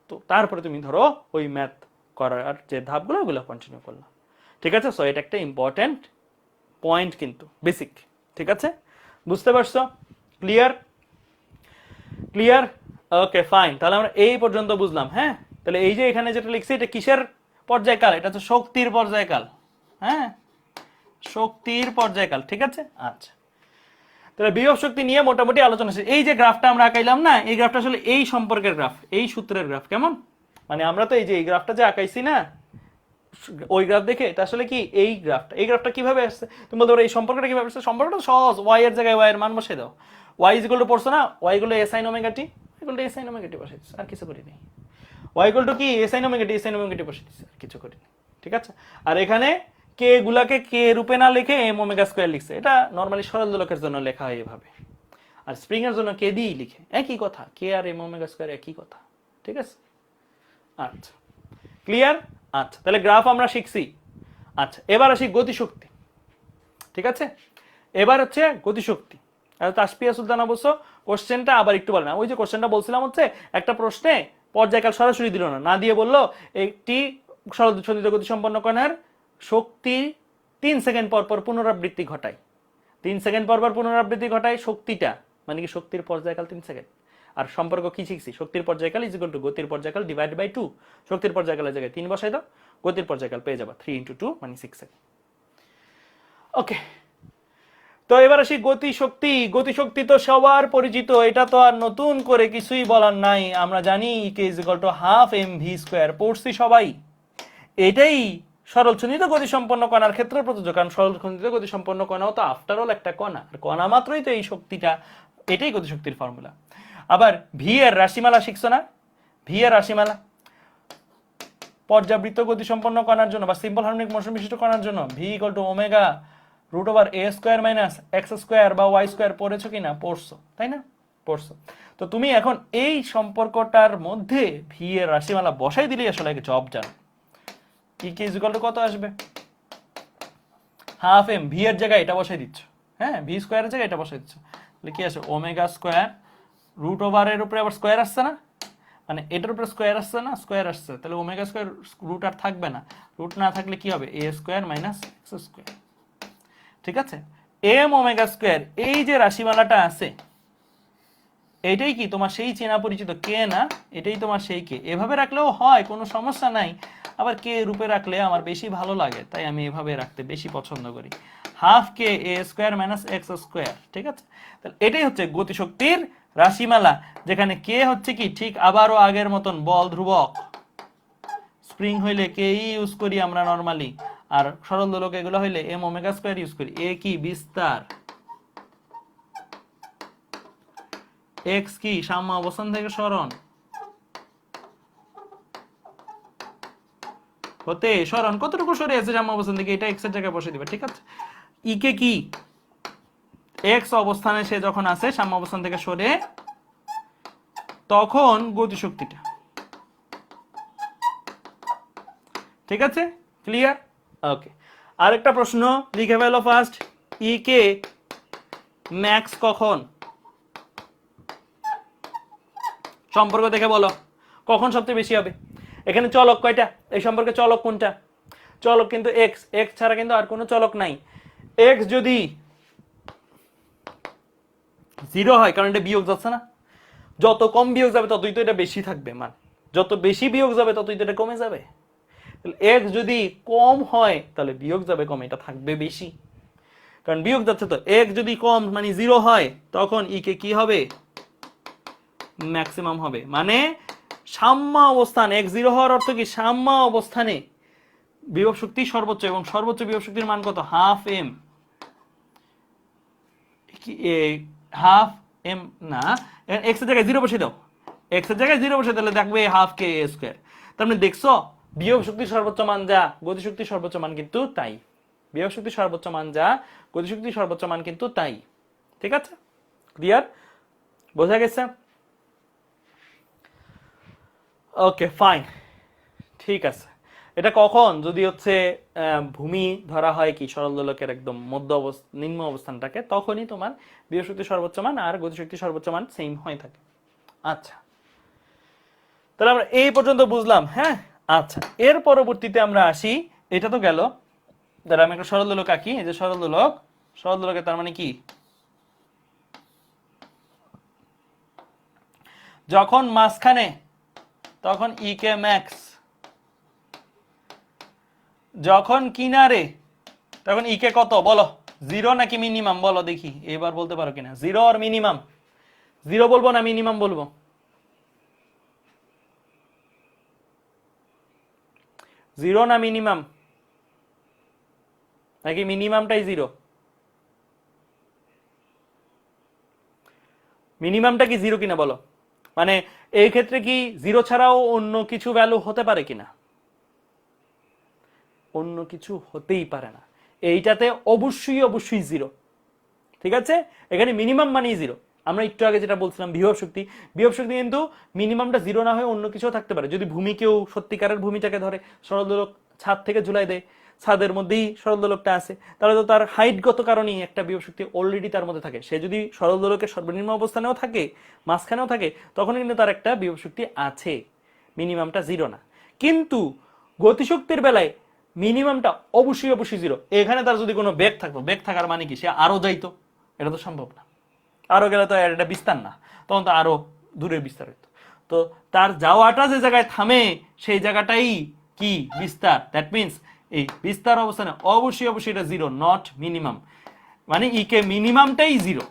তো তারপরে তুমি ধরো ওই ম্যাথ করার যে ধাপগুলো ওগুলো কন্টিনিউ করলাম, ঠিক আছে? সো এটা একটা ইম্পর্টেন্ট পয়েন্ট কিন্তু বেসিক, ঠিক আছে? বুঝতে পারছো? ক্লিয়ার? ক্লিয়ার? ওকে ফাইন, তাহলে আমরা এই পর্যন্ত বুঝলাম। হ্যাঁ, তাহলে এই যে এখানে যেটা লিখছি এটা কিসের পর্যায়কাল? এটা হচ্ছে শক্তির পর্যায়কাল। হ্যাঁ, শক্তির পর্যায়কাল, ঠিক আছে? আচ্ছা, তাহলে বিভব শক্তি নিয়ে মোটামুটি আলোচনা শেষ। এই যে গ্রাফটা আমরা আঁকাইলাম না, এই গ্রাফটা আসলে এই সম্পর্কের গ্রাফ, এই সূত্রের গ্রাফ। কেমন? মানে আমরা তো এই যে এই গ্রাফটা যে আঁকাইছি না, ওই গ্রাফ দেখে এটা আসলে কি এই গ্রাফটা, এই গ্রাফটা কিভাবে আসছে তুমি বলতে পারো, এই সম্পর্কটা কিভাবে আসছে? সম্পর্কটা সহজ, ওয়াই এর জায়গায় ওয়াই এর মান বসিয়ে দাও। ওয়াই ইজ ইকুয়াল টু পড়ছো না, y equal to a sine omega t, equal to a sine omega t বসিয়ে দিচ্ছি, আর কিছু করি নাই। ওয়াই ইকুয়াল টু কি? এ সাইন ওমেগা টি, এ সাইন ওমেগা টি বসিয়ে দিচ্ছি, আর কিছু করি নাই, ঠিক আছে? আর এখানে কে গুলাকে কে রূপে না লিখে এম ওমেগা স্কয়ার লিখছে, এটা নরমালি সরল দোলকের জন্য লেখা হয় এভাবে, আর স্প্রিং এর জন্য কে দিয়েই লিখে, একই কথা, কে আর এম ওমেগা স্কয়ার একই কথা, ঠিক আছে? আচ্ছা, ক্লিয়ার? আচ্ছা, তাহলে গ্রাফ আমরা শিখছি। আচ্ছা, এবার আসি গতিশক্তি, ঠিক আছে? এবার হচ্ছে গতিশক্তি। তাসপিয়া সুলতান অবশ্য কোশ্চেনটা আবার একটু বলে না, ওই যে কোশ্চেনটা বলছিলাম হচ্ছে একটা প্রশ্নে পর্যায়কাল সরাসরি দিল না, না দিয়ে বললো একটি সরলসঞ্চিত গতিসম্পন্ন কণার শক্তি 3 সেকেন্ড পর পর পুনরাবৃত্তি ঘটায়, 3 সেকেন্ড পর পর পুনরাবৃত্তি ঘটায় শক্তিটা, মানে কি শক্তির পর্যায়কাল 3 সেকেন্ড। আর সম্পর্ক কি শিখছি? শক্তির পর্যায়কাল ইজ ইকুয়াল টু গতির পর্যায়কাল ডিভাইড বাই 2। শক্তির পর্যায়কালের জায়গায় 3 বসাই দাও, গতির পর্যায়কাল পেয়ে যাবা 3 × 2 মানে 6 সেকেন্ড। ওকে, তো এবার আসি গতিশক্তি। গতিশক্তি তো সবার পরিচিত, এটা তো আর নতুন করে কিছুই বলার নাই, আমরা জানি k is equal to half mv square, পড়ছি সবাই। এটাই সরলচ্ছন্দিত গতিসম্পন্ন কণার ক্ষেত্রে প্রযোজ্য, কারণ সরলচ্ছন্দিত গতিসম্পন্ন কণাও তো আফটার অল একটা কণা, আর কণা মাত্রই তো এই শক্তিটা, এটাই গতিশক্তির ফর্মুলা। আবার ভি এর রাশিমালা শিখছো না? ভি এর রাশিমালা পর্যাবৃত্ত গতিসম্পন্ন কণার জন্য বা সিম্পল হার্মোনিক মোশন বিশিষ্ট কণার জন্য v equal to omega root over A square minus x square বা ওয়াই স্কোয়ার পড়েছো কিনা? পড়ছো, তাই না? পড়ছো। তো তুমি এখন এই সম্পর্কটার মধ্যে ভি এর রাশিমালা বসাই দিলেই আসলে জব জানো। ই কে ইজ ইকুয়াল টু কত আসবে? হাফ এম, ভি এর জায়গায় এটা বসাই দিচ্ছ, হ্যাঁ, ভি স্কোয়ারের জায়গায় এটা বসাই দিচ্ছ, তাহলে কি আসে? ওমেগা স্কোয়ার রুট ওভার এর উপরে আবার স্কোয়ার আসছে না, মানে এটার উপরে স্কোয়ার আসছে না, স্কোয়ার আসছে, তাহলে ওমেগা স্কোয়ার রুট আর থাকবে না, রুট না থাকলে কি হবে? এ স্কোয়ার মাইনাস এক্স স্কোয়ার। ঠিক আছে, এম ওমেগা স্কোয়ার, এই যে রাশিমালাটা আছে এইটাই কি তোমার সেই চেনা পরিচিত কে না? এটাই তোমার সেই কে। এভাবে রাখলেও হয়, কোনো সমস্যা নাই, আবার কে রূপে রাখলে আমার বেশি ভালো লাগে, তাই আমি এভাবে রাখতে বেশি পছন্দ করি, half k a square minus x square. ঠিক আছে, তাহলে এটাই হচ্ছে গতিশক্তির রাশিমালা, যেখানে কে হচ্ছে কি ঠিক আবারও আগের মতন বল ধ্রুবক, স্প্রিং হইলে কে ইউজ করি আমরা নরমালি, আর সরল দোলক এগুলো হইলে এম ওমেগা স্কোয়ার ইউজ করি। এ কি? বিস্তার। এক্স কি? সাম্য অবস্থান থেকে সরণ হতে সরণ কতটুকু সরে আছে সাম্য অবস্থান থেকে, এটা এক্স এর জায়গায় বসে দিবে। ঠিক আছে, ই কে কি? এক্স অবস্থানে সে যখন আছে সাম্য অবস্থান থেকে সরে, তখন গতিশক্তিটা। ঠিক আছে, ক্লিয়ার? ওকে, আরেকটা প্রশ্ন লিখে ফেলো ফার্স্ট। ই কে ম্যাক্স কখন? সম্পর্ক দেখে বলো কখন সবচেয়ে বেশি হবে। এখানে চলক কয়টা? এই সম্পর্কে চলক কোনটা? চলক কিন্তু এক্স, এক্স ছাড়া কিন্তু আর কোনো চলক নাই। এক্স যদি 0 হয়, কারণ এটা বিয়োগ যাচ্ছে না, যত কম বিয়োগ যাবে ততই তো এটা বেশি থাকবে মান, যত বেশি বিয়োগ যাবে ততই তো এটা কমে যাবে। তাহলে এক্স যদি কম হয় তাহলে বিয়োগ যাবে কম, এটা থাকবে বেশি, কারণ বিয়োগ যাচ্ছে। তো এক্স যদি কম মানে 0 হয়, তখন ই কে কি হবে? ম্যাক্সিমাম হবে। মানে সাম্য অবস্থান, এক্স 0 হওয়ার অর্থ কি? সাম্য অবস্থানে বিভব শক্তি সর্বোচ্চ, এবং সর্বোচ্চ বিভব শক্তির মান কত? Half m. হাফ এম না, এক্স এর জায়গায় 0 বসে দাও, এক্স এর জায়গায় 0 বসে দিলে দেখবে হাফ কে এ স্কোয়ার। তার মানে দেখছো বিভব শক্তির সর্বোচ্চ মান যা, গতিশক্তির সর্বোচ্চ মান কিন্তু তাই। বিভব শক্তির সর্বোচ্চ মান যা, গতিশক্তির সর্বোচ্চ মান কিন্তু তাই। ঠিক আছে, ক্লিয়ার? বোঝা গেছে? ওকে ফাইন, ঠিক আছে। এটা কখন? যদি হচ্ছে ভূমি ধরা হয় কি সরল দোলকের একদম মধ্য নিম্ন অবস্থানটাকে, তখনই তোমার বিভব শক্তির সর্বোচ্চ মান আর গতিশক্তির সর্বোচ্চ মান সেম হয়ে থাকে। আচ্ছা, তাহলে আমরা এই পর্যন্ত বুঝলাম, হ্যাঁ? আচ্ছা, এর পরবর্তীতে আমরা আসি, এটা তো গেল, তাহলে আমি একটা সরল দোলক আঁকি। এই যে সরল দোলক, সরল দোলকে তার মানে কি? যখন মাঝখানে তখন ই কে ম্যাক্স, যখন কিনারে তখন ই কে কত বলো? 0 নাকি মিনিমাম বলো দেখি, এবার বলতে পারো কিনা? 0 আর মিনিমাম? 0 বলবো না মিনিমাম বলবো? 0 না মিনিমাম? নাকি মিনিমামটাই 0? মিনিমামটা কি 0 কিনা বলো? মানে এই ক্ষেত্রে কি 0 ছাড়াও অন্য কিছু ভ্যালু হতে পারে কিনা? অন্য কিছু হতেই পারে না, এইটাতে অবশ্যই অবশ্যই 0। ঠিক আছে, এখানে মিনিমাম মানেই 0। আমরা একটু আগে যেটা বলছিলাম বিভব শক্তি, বিভব শক্তি কিন্তু মিনিমামটা 0 না হয়ে অন্য কিছু থাকতে পারে। যদি ভূমি কেউ সত্যিকারের ভূমিটাকে ধরে, সরল দোলক ছাদ থেকে ঝুলাই দেয়, ছাদের মধ্যেই সরল দোলকটা আছে, তাহলে তো তার হাইটগত কারণেই একটা বিভব শক্তি অলরেডি তার মধ্যে থাকে। সে যদি সরল দোলকের সর্বনিম্ন অবস্থানেও থাকে, মাঝখানেও থাকে, তখন কিন্তু তার একটা বিভব শক্তি আছে, মিনিমামটা 0 না। কিন্তু গতিশক্তির বেলায় মিনিমামটা অবশ্যই অবশ্যই 0। এখানে তার যদি কোনো বেগ থাকতো, বেগ থাকার মানে কি? সে আরো যাইতো, এটা তো সম্ভব না। আরো গেলে তো এটা বিস্তার না, তখন তো আরো দূরের বিস্তার হইতো। তো তার যাওয়াটা যে জায়গায় থামে সেই জায়গাটাই কি? বিস্তার। দ্যাট মিনস এই বিস্তার অবস্থানে অবশ্যই অবশ্যই এটা 0, নট মিনিমাম। মানে ইকে মিনিমামটাই 0,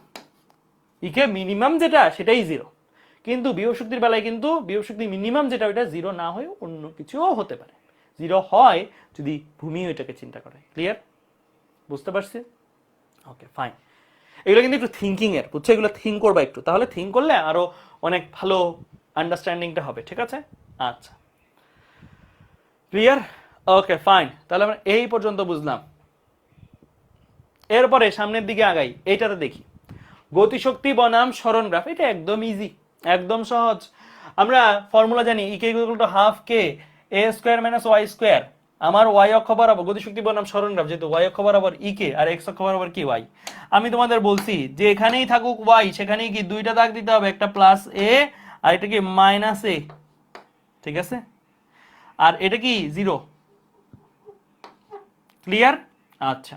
ইকে মিনিমাম যেটা সেটাই 0। কিন্তু বিভব শক্তির বেলায় কিন্তু বিভব শক্তি মিনিমাম যেটা ওইটা 0 না হয়ে অন্য কিছুও হতে পারে। জিরো হয় যদি ভূমি ওইটাকে চিন্তা করে। ক্লিয়ার? বুঝতে পারছি? Okay fine. এগুলো কিন্তু একটু থিঙ্কিং এর, বুঝছো? এগুলো থিঙ্ক করবা একটু, তাহলে থিঙ্ক করলে আরো অনেক ভালো আন্ডারস্ট্যান্ডিংটা হবে। ঠিক আছে? আচ্ছা, ক্লিয়ার? ওকে ফাইন, তাহলে আমরা এই পর্যন্ত বুঝলাম। এরপরে সামনের দিকে আগাই, এইটাতে দেখি গতিশক্তি বনাম সরণ গ্রাফ। এটা একদম ইজি, একদম সহজ। আমরা ফর্মুলা জানি, e k equal to half k a square minus y square. আমার ওয়াই অক্ষ বরাবর গতিশক্তি বনাম সরণ গ্রাফ, যেহেতু ওয়াই অক্ষ বরাবর ইকে আর এক্স অক্ষ বরাবর কি ওয়াই। আমি তোমাদের বলছি যে এখানেই থাকুক ওয়াই, সেখানেই কি দুইটা দাগ দিতে হবে, একটা প্লাস এ আর এটা কি মাইনাস এ। ঠিক আছে? আর এটা কি জিরো। ক্লিয়ার? আচ্ছা,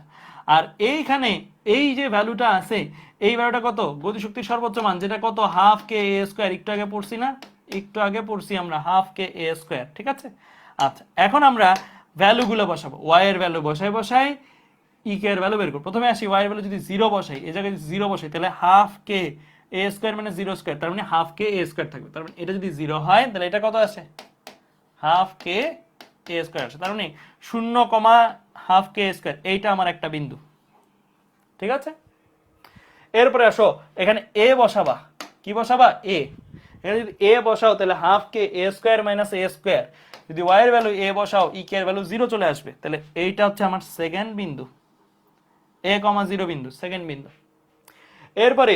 আর এইখানে এই যে ভ্যালুটা আছে, এই ভ্যালুটা কত? গতিশক্তির সর্বোচ্চ মান, যেটা কত? Half k a square. একটু আগে পড়ছি না? একটু আগে পড়ছি আমরা হাফ কে এ স্কোয়ার। ঠিক আছে? আচ্ছা, এখন আমরা ভ্যালুগুলো বসাবো। ওয়াই এর ভ্যালু বসাই ই কে এর ভ্যালু বের করব। প্রথমে আসি, ওয়াই এর ভ্যালু যদি জিরো বসাই, এই জায়গায় যদি জিরো বসাই, তাহলে হাফ কে এ স্কোয়ার মানে জিরো স্কোয়ার, তার মানে হাফ কে এ স্কোয়ার থাকবে। তার মানে এটা যদি জিরো হয়, তাহলে এটা কত আসে? হাফ কে এ স্কোয়ার আসে। তার মানে 0, হাফ কে স্কোয়ার, এইটা আমার একটা বিন্দু। ঠিক আছে? এরপরে আসো, এখানে এ বসাবা। কি বসাবা? এ। এখানে যদি এ বসাও, তাহলে half k a square minus A square. যদি ওয়াই এর ভ্যালু এ বসাও, ই কে এর ভ্যালু জিরো চলে আসবে। তাহলে এইটা হচ্ছে আমার সেকেন্ড বিন্দু, এ কমা জিরো বিন্দু, সেকেন্ড বিন্দু। এরপরে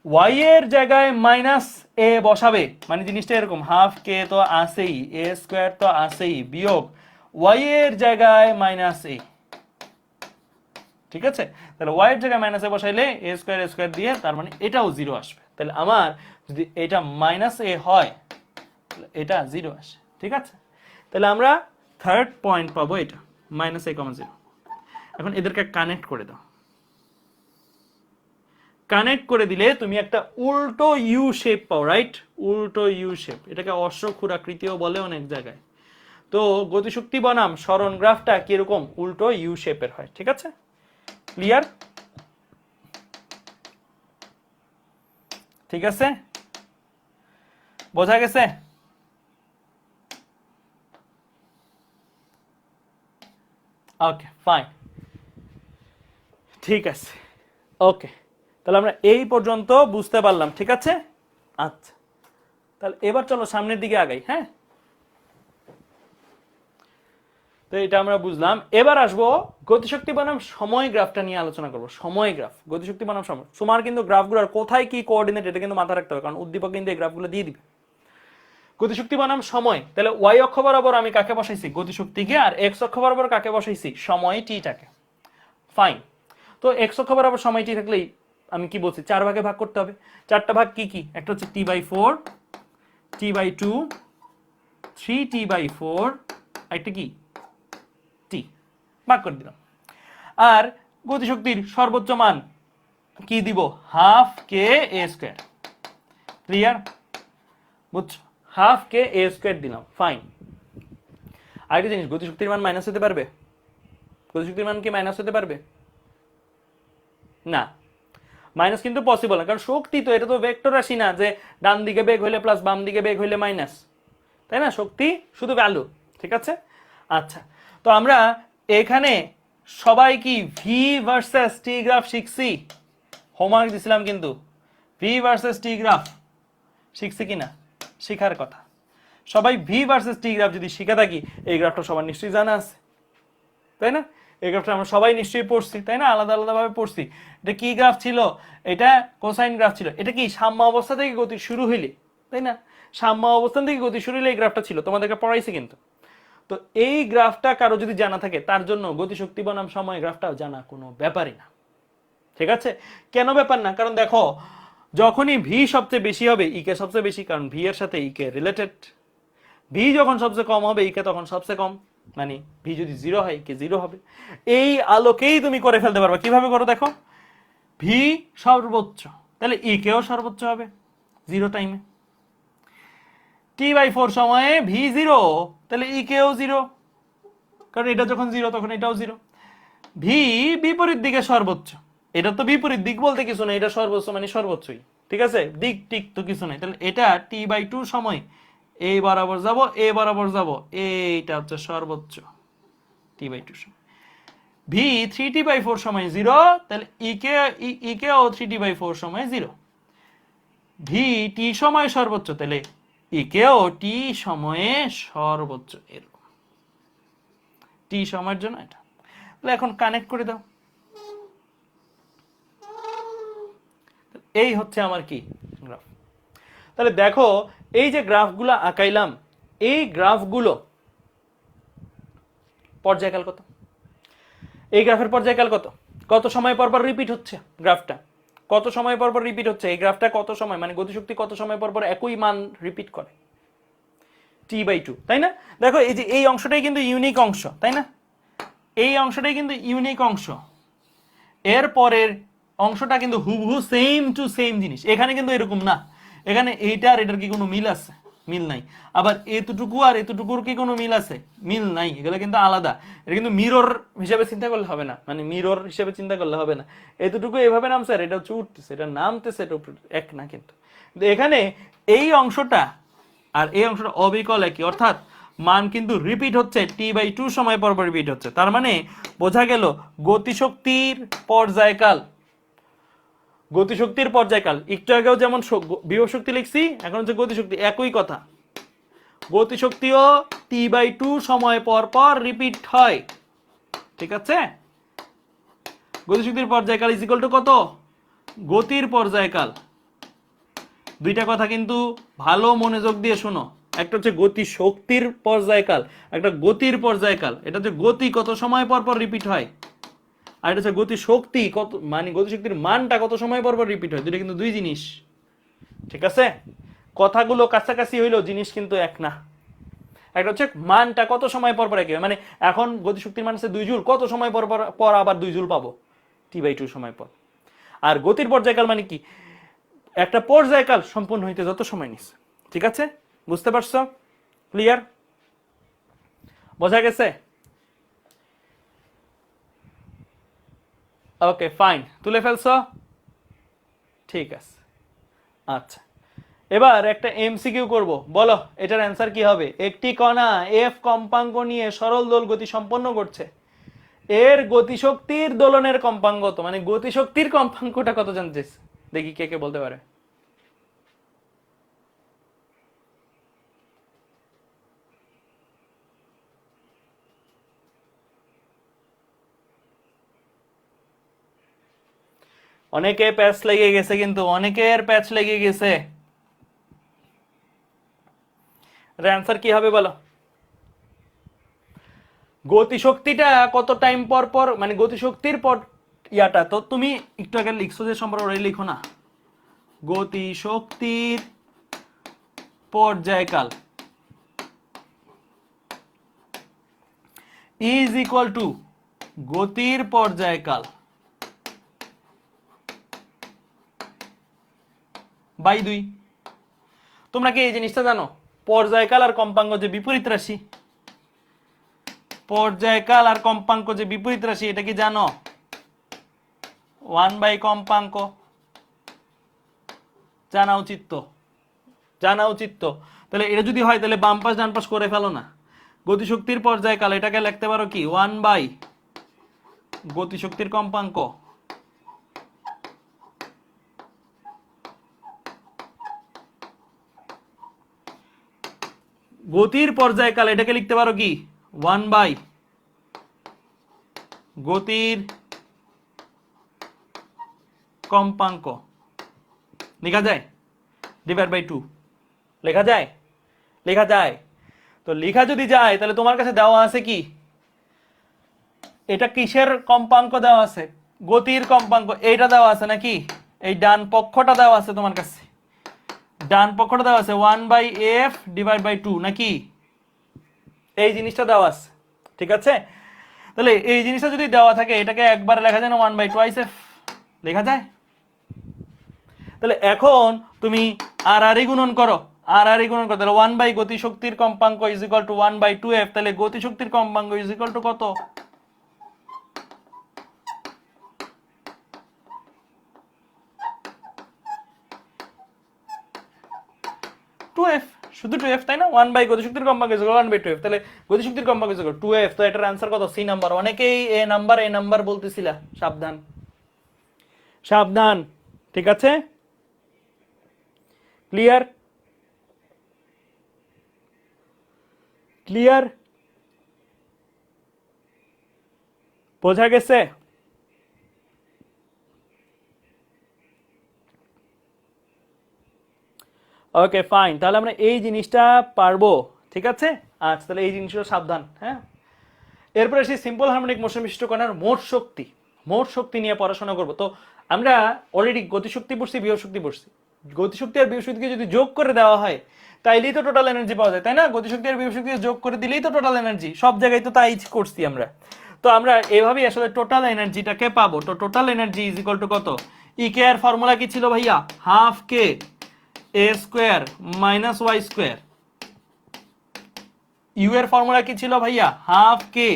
ওয়াই এর জায়গায় মাইনাস এ বসাবে, মানে জিনিসটা এরকম, হাফ কে তো আসেই, এ স্কোয়ার তো আসেই, বিয়োগ ওয়াই এর জায়গায় মাইনাস এ। ঠিক আছে? তাহলে ওয়াই এর জায়গায় মাইনাস এ বসাইলে এ স্কোয়ার দিয়ে, তার মানে এটাও জিরো আসবে। তাহলে আমার যদি এটা মাইনাস এ হয়, তাহলে এটা জিরো আসে। ঠিক আছে? তাহলে আমরা থার্ড পয়েন্ট পাবো এটা, মাইনাস এ কমা জিরো। এখন এদেরকে কানেক্ট করে দাও। কানেক্ট করে দিলে তুমি একটা উল্টো ইউ শেপ পাও, রাইট? উল্টো ইউ শেপ, এটাকে অশ্বক্ষুরাকৃতিও বলে অনেক জায়গায়। তো গতিশক্তি বনাম সরণ গ্রাফটা কিরকম? উল্টো ইউ শেপের হয়। ঠিক আছে? ক্লিয়ার? ঠিক আছে? বোঝা গেছে? ওকে ফাইন, ঠিক আছে। ওকে, তাহলে আমরা এই পর্যন্ত বুঝতে পারলাম। ঠিক আছে? আচ্ছা, তাহলে এবার চলো সামনের দিকে আগাই। হ্যাঁ, তো এটা আমরা বুঝলাম। এবার আসবো গতিশক্তি বনাম সময় গ্রাফটা নিয়ে আলোচনা করবো। সময় গ্রাফ, গতিশক্তি বনাম সময়। তোমার কিন্তু গ্রাফগুলোর কোথায় কি কোঅর্ডিনেট, এটা কিন্তু মাথায় রাখতে হবে, কারণ উদ্দীপক কিন্তু এই গ্রাফগুলো দিয়ে দিবে। গতিশক্তি বনাম সময়, তাহলে ওয়াই অক্ষ বরাবর আমি কাকে বসাইছি? গতিশক্তিকে। আর এক্স অক্ষ বরাবর কাকে বসাইছি? সময় টিটাকে। ফাইন। তো এক্স অক্ষ বরাবর সময় টি থাকলেই আমি কি বলছি, 4 ভাগে ভাগ করতে হবে। 4টা ভাগ কি কি? একটা হচ্ছে t/4, t/2, 3t/4, একটা কি টি, ভাগ করে দিলাম। আর গতিশক্তির সর্বোচ্চ মান কি দিব? Half k a square. Clear? বুঝছো? হাফ কে এ স্কোয়ার দিলাম। ফাইন। আরেকটা জিনিস, গতিশক্তির মান মাইনাস হতে পারবে? গতিশক্তির মান কি মাইনাস হতে পারবে? না, মাইনাস কিন্তু পসিবল না, কারণ শক্তি তো, এটা তো ভেক্টর রাশি না যে ডান দিকে বেগ হইলে প্লাস, বাম দিকে বেগ হইলে মাইনাস, তাই না? শক্তি শুধু ভ্যালু। ঠিক আছে? আচ্ছা, তো আমরা এখানে সবাই কি ভি ভার্সেস টি গ্রাফ শিখছি? হোমওয়ার্ক দিছিলাম কিন্তু, ভি ভার্সেস টি গ্রাফ শিখছি কিনা? শিখার কথা। সবাই ভি ভার্সেস টি গ্রাফ যদি শিখে থাকি, এই গ্রাফটা সবার নিশ্চয়ই জানা আছে, তাই না? এই গ্রাফটা আমরা সবাই নিশ্চয়ই পড়ছি, তাই না? আলাদা আলাদা ভাবে পড়ছি। এটা কি গ্রাফ ছিল? এটা কোসাইন গ্রাফ ছিল। এটা কি সাম্য অবস্থা থেকে গতি শুরু হইলে, তাই না? সাম্য অবস্থান থেকে গতি শুরু হইলে এই গ্রাফটা ছিল, তোমাদেরকে পড়াইছি কিন্তু। তো এই গ্রাফটা কারো যদি জানা থাকে, তার জন্য গতিশক্তি বনাম সময় গ্রাফটাও জানা কোনো ব্যাপারই না। ঠিক আছে? কেন ব্যাপার না? কারণ দেখো, যখনই ভি সবচেয়ে বেশি হবে, ইকে সবচেয়ে বেশি, কারণ ভি এর সাথে ইকে রিলেটেড। ভি যখন সবচেয়ে কম হবে, ইকে তখন সবচেয়ে কম, মানে ভি যদি জিরো হয়, ইকে জিরো হবে। এই আলোকেই তুমি করে ফেলতে পারবে। কিভাবে করো দেখো, ভি সর্বোচ্চ, তাহলে ইকেও সর্বোচ্চ হবে জিরো টাইমে। t/4 সময়ে ভি জিরো, তাহলে ইকেও জিরো, কারণ এটা যখন জিরো তখন এটাও জিরো। ভি বিপরীত দিকে সর্বোচ্চ, এটা তো বিপরীত দিক বলতে কিছু নেই, এটা সর্বোচ্চ মানে সর্বোচ্চই। ঠিক আছে? দিক টিক তো কিছু নেই, তাহলে এটা t/2 সময় এই বরাবর যাব, এ বরাবর যাব, এইটা হচ্ছে সর্বোচ্চ t/2 সময়। ভি 3t/4 সময় 0, তাহলে ই কেও 3t/4 সময় 0। ভি টি সময় সর্বোচ্চ, তাহলে ই কেও টি সময়ে সর্বোচ্চ, এরকম টি সময়ের জন্য এটা। তাহলে এখন কানেক্ট করে দাও। এই হচ্ছে আমার কি গ্রাফ। তাহলে দেখো এই যে গ্রাফগুলো আঁকাইলাম, এই গ্রাফগুলো পর্যায়কাল কত? এই গ্রাফের পর্যায়কাল কত? কত সময় পর পর রিপিট হচ্ছে গ্রাফটা? কত সময় পর পর রিপিট হচ্ছে এই গ্রাফটা? কত সময় মানে গতিশক্তি কত সময় পর পর একই মান রিপিট করে? t/2, তাই না? দেখো এই যে এই অংশটাই কিন্তু ইউনিক অংশ, তাই না? এই অংশটাই কিন্তু ইউনিক অংশ। এর পরের অংশটা কিন্তু হুবহু সেম টু সেম জিনিস। এখানে কিন্তু এরকম না, এখানে এইটা আর এটার কি কোনো মিল আছে? মিল নাই। আবার এতটুকু আর এতটুকুর কি কোনো মিল আছে? মিল নাই। এগুলো কিন্তু আলাদা। এটা কিন্তু মিরর হিসেবে চিন্তা করলে হবে না, মানে মিরর হিসেবে চিন্তা করলে হবে না। এতটুকু এভাবে নামছে আর এটা হচ্ছে উঠতেছে, এটা নামতেছে, এটা এক না। কিন্তু এখানে এই অংশটা আর এই অংশটা অবিকল একই, অর্থাৎ মান কিন্তু রিপিট হচ্ছে, t/2 সময় পর পর রিপিট হচ্ছে। তার মানে বোঝা গেল গতিশক্তির পর্যায়কাল, গতিশক্তির পর্যায়কাল একটু আগেও যেমন বিভব শক্তি লিখছি, এখন হচ্ছে গতিশক্তি, একই কথা। গতিশক্তিও t/2 সময় পর পর রিপিট হয়, ঠিক আছে? গতিশক্তির পর্যায়কাল ইজ ইকুয়াল টু কত? গতির পর্যায়কাল। দুইটা কথা কিন্তু ভালো মনোযোগ দিয়ে শোনো। একটা হচ্ছে গতি শক্তির পর্যায়কাল, একটা গতির পর্যায়কাল। এটা হচ্ছে গতি কত সময় পর পর রিপিট হয়, আর এটা হচ্ছে গতি শক্তি কত, মানে গতি শক্তির মানটা কত সময় পর পর রিপিট হয়। দুইটা কিন্তু দুই জিনিস, ঠিক আছে? কথাগুলো কাছাকাছি হইলেও জিনিস কিন্তু এক না। একটা হচ্ছে মানটা কত সময় পর পর একই হয়, মানে এখন গতিশক্তির মান হচ্ছে 2 জুল, কত সময় পর পর আবার 2 জুল পাবো? t/2 সময় পর। আর গতির পর্যায়কাল মানে কি? একটা পর্যায়কাল সম্পূর্ণ হইতে যত সময় নিচ্ছে, ঠিক আছে? বুঝতে পারছো? ক্লিয়ার? বোঝা গেছে? ওকে ফাইন, তুলে ফেলছো? ঠিক আছে, আচ্ছা। এবার একটা এমসিকিউ করব, বলো এটার অ্যান্সার কি হবে? একটি কণা এফ কম্পাঙ্ক নিয়ে সরল দোল গতি সম্পন্ন করছে, এর গতিশক্তির দোলনের কম্পাঙ্ক কত? মানে গতিশক্তির কম্পাঙ্কটা কত জানতে চাইছে, দেখি কে কে বলতে পারে। অনেকে প্যাচ লেগে গেছে, কিন্তু অনেকের প্যাচ লেগে গেছে। অ্যান্সার কি হবে বলো? গতিশক্তিটা কত টাইম পর পর, মানে গতিশক্তির পর ইয়াটা তো তুমি একটু আগে লিখছো যে সম্পর্ক, ওটাই লিখো না। গতিশক্তির পর্যায়কাল ইজ ইকুয়াল টু গতির পর্যায়কাল বাই 2। তোমরা কি এই জিনিসটা জানো? পর্যায়কাল আর কম্পাঙ্ক যে বিপরীত রাশি, পর্যায়কাল আর কম্পাঙ্ক যে বিপরীত রাশি, এটা কি জানো? 1 কম্পাঙ্ক। জানা উচিত তো, জানা উচিত তো। তাহলে এটা যদি হয় তাহলে বাম পাশ ডান পাশ করে ফেলো না। গতিশক্তির পর্যায়কাল এটাকে লিখতে পারো কি 1 গতিশক্তির কম্পাঙ্ক। গতির পর্যায়কাল এটাকে লিখতে পারো কি 1 গতির কম্পাঙ্ক। লেখা যায়? ডিভাইড বাই 2 লেখা যায়? লেখা যায়। তো লেখা যদি যায় তাহলে তোমার কাছে দেওয়া আছে কি, এটা কিসের কম্পাঙ্ক দেওয়া আছে? গতির কম্পাঙ্ক। এইটা দেওয়া আছে নাকি? এই ডান পক্ষটা দেওয়া আছে তোমার কাছে, ডান পক্ষটা দেওয়া আছে 1/f ডিভাইড বাই 2 নাকি? এই জিনিসটা দেওয়া আছে, ঠিক আছে? তাহলে এই জিনিসটা যদি দেওয়া থাকে, এটাকে একবার লেখা যায় না 1/2f লেখা যায়? তাহলে এখন তুমি আর আর গুণন করো, আর আর গুণন করো, তাহলে 1 গতিশক্তির কম্পাঙ্ক ইজ ইকুয়াল টু 1/2f। তাহলে গতিশক্তির কম্পাঙ্ক ইজ ইকুয়াল টু কত? 2f। শুধু 2f, তাই না? 1 বাই গতিশক্তির কম্পাঙ্ক ইজ 1 বাই 2f, তাহলে গতিশক্তির কম্পাঙ্ক ইজ 2f, তো এটার आंसर কত? C number. অনেকেই এ নাম্বার বলতেছিলা, সাবধান সাবধান, ঠিক আছে? ক্লিয়ার ক্লিয়ার, বোঝা গেছে? ওকে ফাইন, তাহলে আমরা এই জিনিসটা পারবো, ঠিক আছে? আচ্ছা, তাহলে এই জিনিসটা সাবধান, হ্যাঁ। এরপরে সেই সিম্পল হারমোনিক মোশন বিশিষ্ট কণার মোট শক্তি নিয়ে পড়াশোনা করব। তো আমরা অলরেডি গতিশক্তি পড়ছি, বিভব শক্তি পড়ছি। গতিশক্তি আর বিভব শক্তিকে যদি যোগ করে দেওয়া হয় তাইলেই তো টোটাল এনার্জি পাওয়া যায়, তাই না? গতিশক্তি আর বিভব শক্তিকে যোগ করে দিলেই তো টোটাল এনার্জি, সব জায়গায় তো তাই করছি আমরা। তো আমরা এভাবেই আসলে টোটাল এনার্জিটাকে পাবো। তো total energy is equal to কত? ই কে এর ফর্মুলা কি ছিল ভাইয়া? Half k a square minus y square. U এর ফর্মুলা কি ছিল ভাইয়া? Half k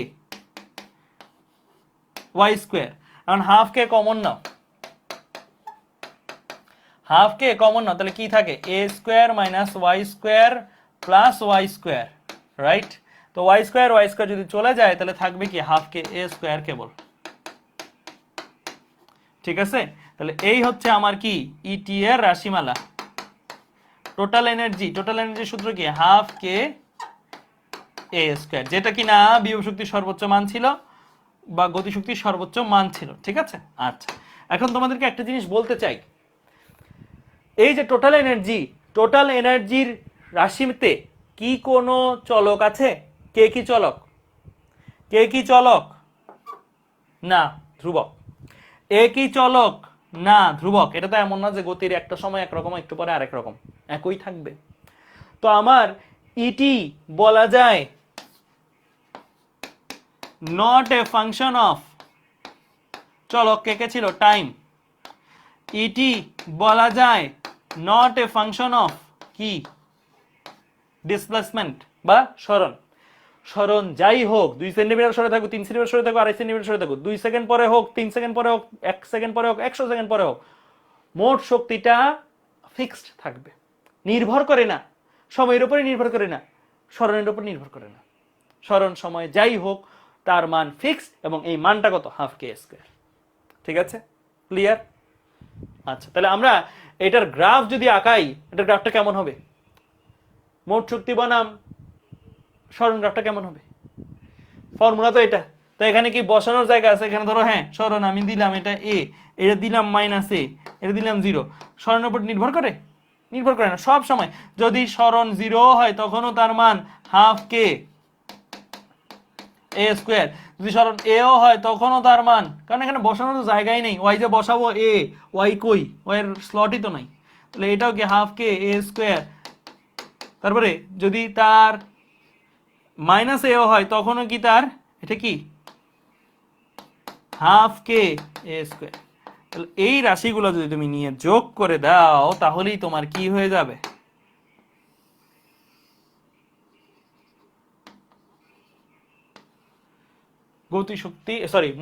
y square. এখন হাফ কে কমন নাও, হাফ কে কমন নাও, তাহলে কি থাকে? A square minus y square plus y square, right? তো ওয়াই স্কোয়ার যদি চলে যায় তাহলে থাকবে কি? হাফ কে এ স্কোয়ার কেবল, ঠিক আছে? তাহলে এই হচ্ছে আমার কি ইটি এর রাশিমালা। টোটাল এনার্জির সূত্র কি? হাফ কে এ স্কোয়ার, যেটা কি না বিভব শক্তির সর্বোচ্চ মান ছিল বা গতিশক্তির সর্বোচ্চ মান ছিল, ঠিক আছে? আচ্ছা, এখন তোমাদেরকে একটা জিনিস বলতে চাই, এই যে টোটাল এনার্জির রাশিতে কি কোনো চলক আছে? কে কি চলক? না, ধ্রুবক। এ কি চলক? না, ধ্রুবক। এটা তো এমন না যে গতির একটা সময় একরকম, একটু পরে আরেক রকম, একই থাকবে। তো আমার ইটি বলা যায় নট এ ফাংশন অফ চলক, কে ছিল? টাইম। ইটি বলা যায় নট এ ফাংশন অফ কি? ডিসপ্লেসমেন্ট বা সরণ যাই হোক, 2 সেন্টিমিটার সরে থাকুক, 3 সেন্টিমিটার সরে থাকুক, 2.5 সেন্টিমিটার সরে থাকুক, 2 সেকেন্ড পরে হোক, 3 সেকেন্ড পরে হোক, 1 সেকেন্ড পরে হোক, 100 সেকেন্ড পরে হোক, মোট শক্তিটা ফিক্সড থাকবে। নির্ভর করে না সময়ের উপরে, নির্ভর করে না সরণের উপর, নির্ভর করে না। সরণ সময় যাই হোক তার মান ফিক্সড, এবং এই মানটা কত? হাফ কে স্কোয়ার, ঠিক আছে? ক্লিয়ার? আচ্ছা, তাহলে আমরা এটার গ্রাফ যদি আঁকাই, এটার গ্রাফটা কেমন হবে? মোট শক্তি বনাম সরণ গ্রাফটা কেমন হবে? ফর্মুলা তো এটা। তো এখানে কি বসানোর জায়গা আছে? এখানে ধরো, হ্যাঁ, সরণ আমি দিলাম এটা এ, এটা দিলাম মাইনাস এ, এটা দিলাম 0। সরণের উপর নির্ভর করে না সব সময়। যদি সরণ 0 হয় তখনও তার মান হাফ কে এ স্কোয়ার। যদি সরণ এও হয় তখনও তার মান, কারণ এখানে বসানোর জায়গাই নেই। ওয়াই যে বসাবো এ, ওয়াই কই? ওয়াই এর স্লটই তো নাই। তাহলে এটাও কি হাফ কে এ স্কোয়ার। তারপরে যদি তার মাইনাস এও হয় তখনও কি তার, এটা কি হাফ কে এ স্কোয়ার। তাহলে এই রাশিগুলো যদি তুমি নিয়ে যোগ করে দাও তাহলেই তোমার কি হয়ে যাবে?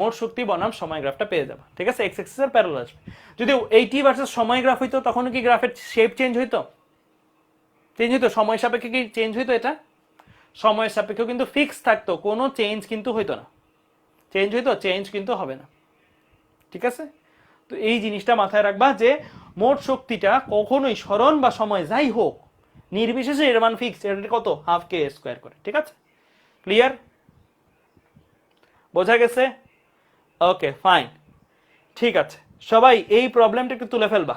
মোট শক্তি বনাম সময় গ্রাফটা পেয়ে যাবে, ঠিক আছে? এক্স এক্সিস এর প্যারালাল আসবে। যদি এইটি ভার্সেস সময় গ্রাফ হইতো তখন কি গ্রাফের শেপ চেঞ্জ হইতো? সময় সাপেক্ষে কি চেঞ্জ হইতো? এটা সময়ের সাপেক্ষে কিন্তু ফিক্স থাকতো, কোনো চেঞ্জ কিন্তু হইতো না। চেঞ্জ কিন্তু হবে না, ঠিক আছে? তো এই জিনিসটা মাথায় রাখবা যে মোট শক্তিটা কখনোই সরণ বা সময় যাই হোক নির্বিশেষে এর মান ফিক্স। এটা কত? হাফ কে স্কোয়ার করে, ঠিক আছে? ক্লিয়ার? বোঝা গেছে? ওকে ফাইন, ঠিক আছে। সবাই এই প্রবলেমটা একটু তুলে ফেলবা।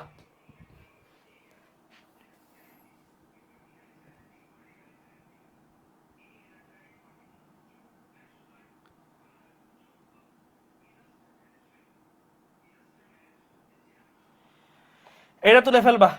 এটা তুলে ফেলবা।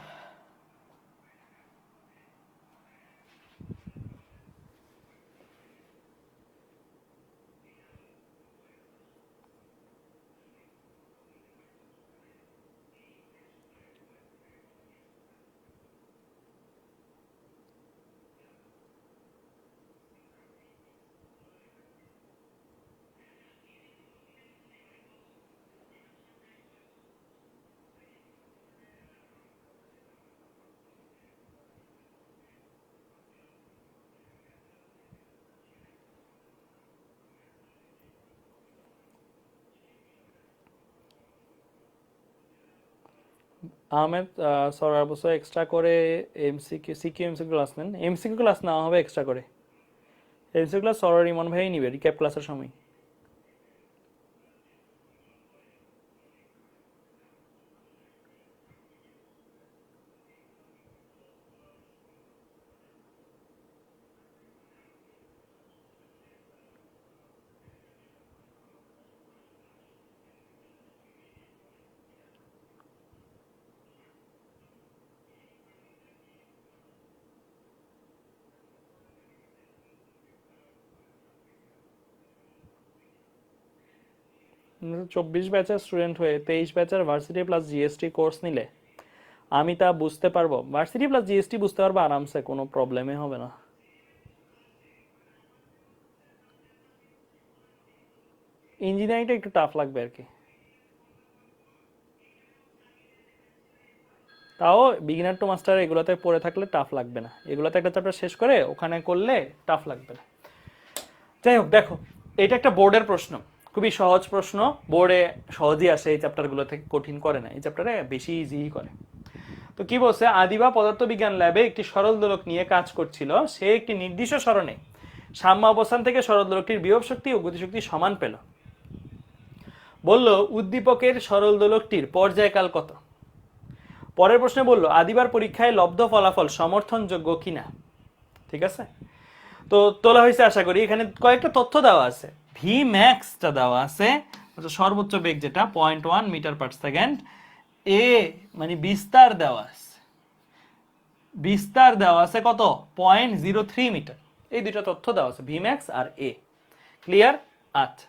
আহমেদ স্যার আর বছর এক্সট্রা করে এমসিকিউ সিকিউ এমসিকিউ ক্লাস নেন। এমসিকিউ ক্লাস নেওয়া হবে এক্সট্রা করে, এমসিকিউ ক্লাস স্যার ইমন ভাই নিবে রিক্যাপ ক্লাসের সময়। চব্বিশ ব্যাচের স্টুডেন্ট হয়ে 23 ব্যাচের ভার্সিটি প্লাস জিএসটি কোর্স নিলে আমি তা বুঝতে পারবো। ভার্সিটি প্লাস জিএসটি বুঝতে পারবো আরামসে, কোনো প্রবলেমই হবে না। ইঞ্জিনিয়ারিংটা একটু টাফ লাগবে আর কি, তাও বিগিনার টু মাস্টার এগুলোতে পড়ে থাকলে টাফ লাগবে না, এগুলোতে একটা চ্যাপ্টার শেষ করে ওখানে করলে টাফ লাগবে না। যাই হোক, দেখো এটা একটা বোর্ডের প্রশ্ন, খুবই সহজ প্রশ্ন, বোর্ডে সহজেই আসে, এই চ্যাপ্টারগুলো থেকে কঠিন করে না, এই চ্যাপ্টারে বেশি ইজি করে। তো কি বলছে, আদিবা পদার্থবিজ্ঞান ল্যাবে একটি সরল দোলক নিয়ে কাজ করছিল। সে একটি নির্দিষ্ট সরণে সাম্য অবস্থান থেকে সরল দোলকটির বিভব শক্তি ও গতিশক্তি সমান পেল। বলল উদ্দীপকের সরল দোলকটির পর্যায়কাল কত। পরের প্রশ্নে বলল আদিবার পরীক্ষায় লব্ধ ফলাফল সমর্থনযোগ্য কিনা। ঠিক আছে, তো তোলা হয়েছে আশা করি। এখানে কয়েকটা তথ্য দেওয়া আছে, ভি ম্যাক্সটা দেওয়া আছে, সর্বোচ্চ বেগ যেটা 0.1 মিটার পার সেকেন্ড, এ মানে বিস্তার দেওয়া আছে, বিস্তার দেওয়া আছে কত 0.03 মিটার, এই দুটো তথ্য দেওয়া আছে, ভি ম্যাক্স আর এ। ক্লিয়ার? আচ্ছা,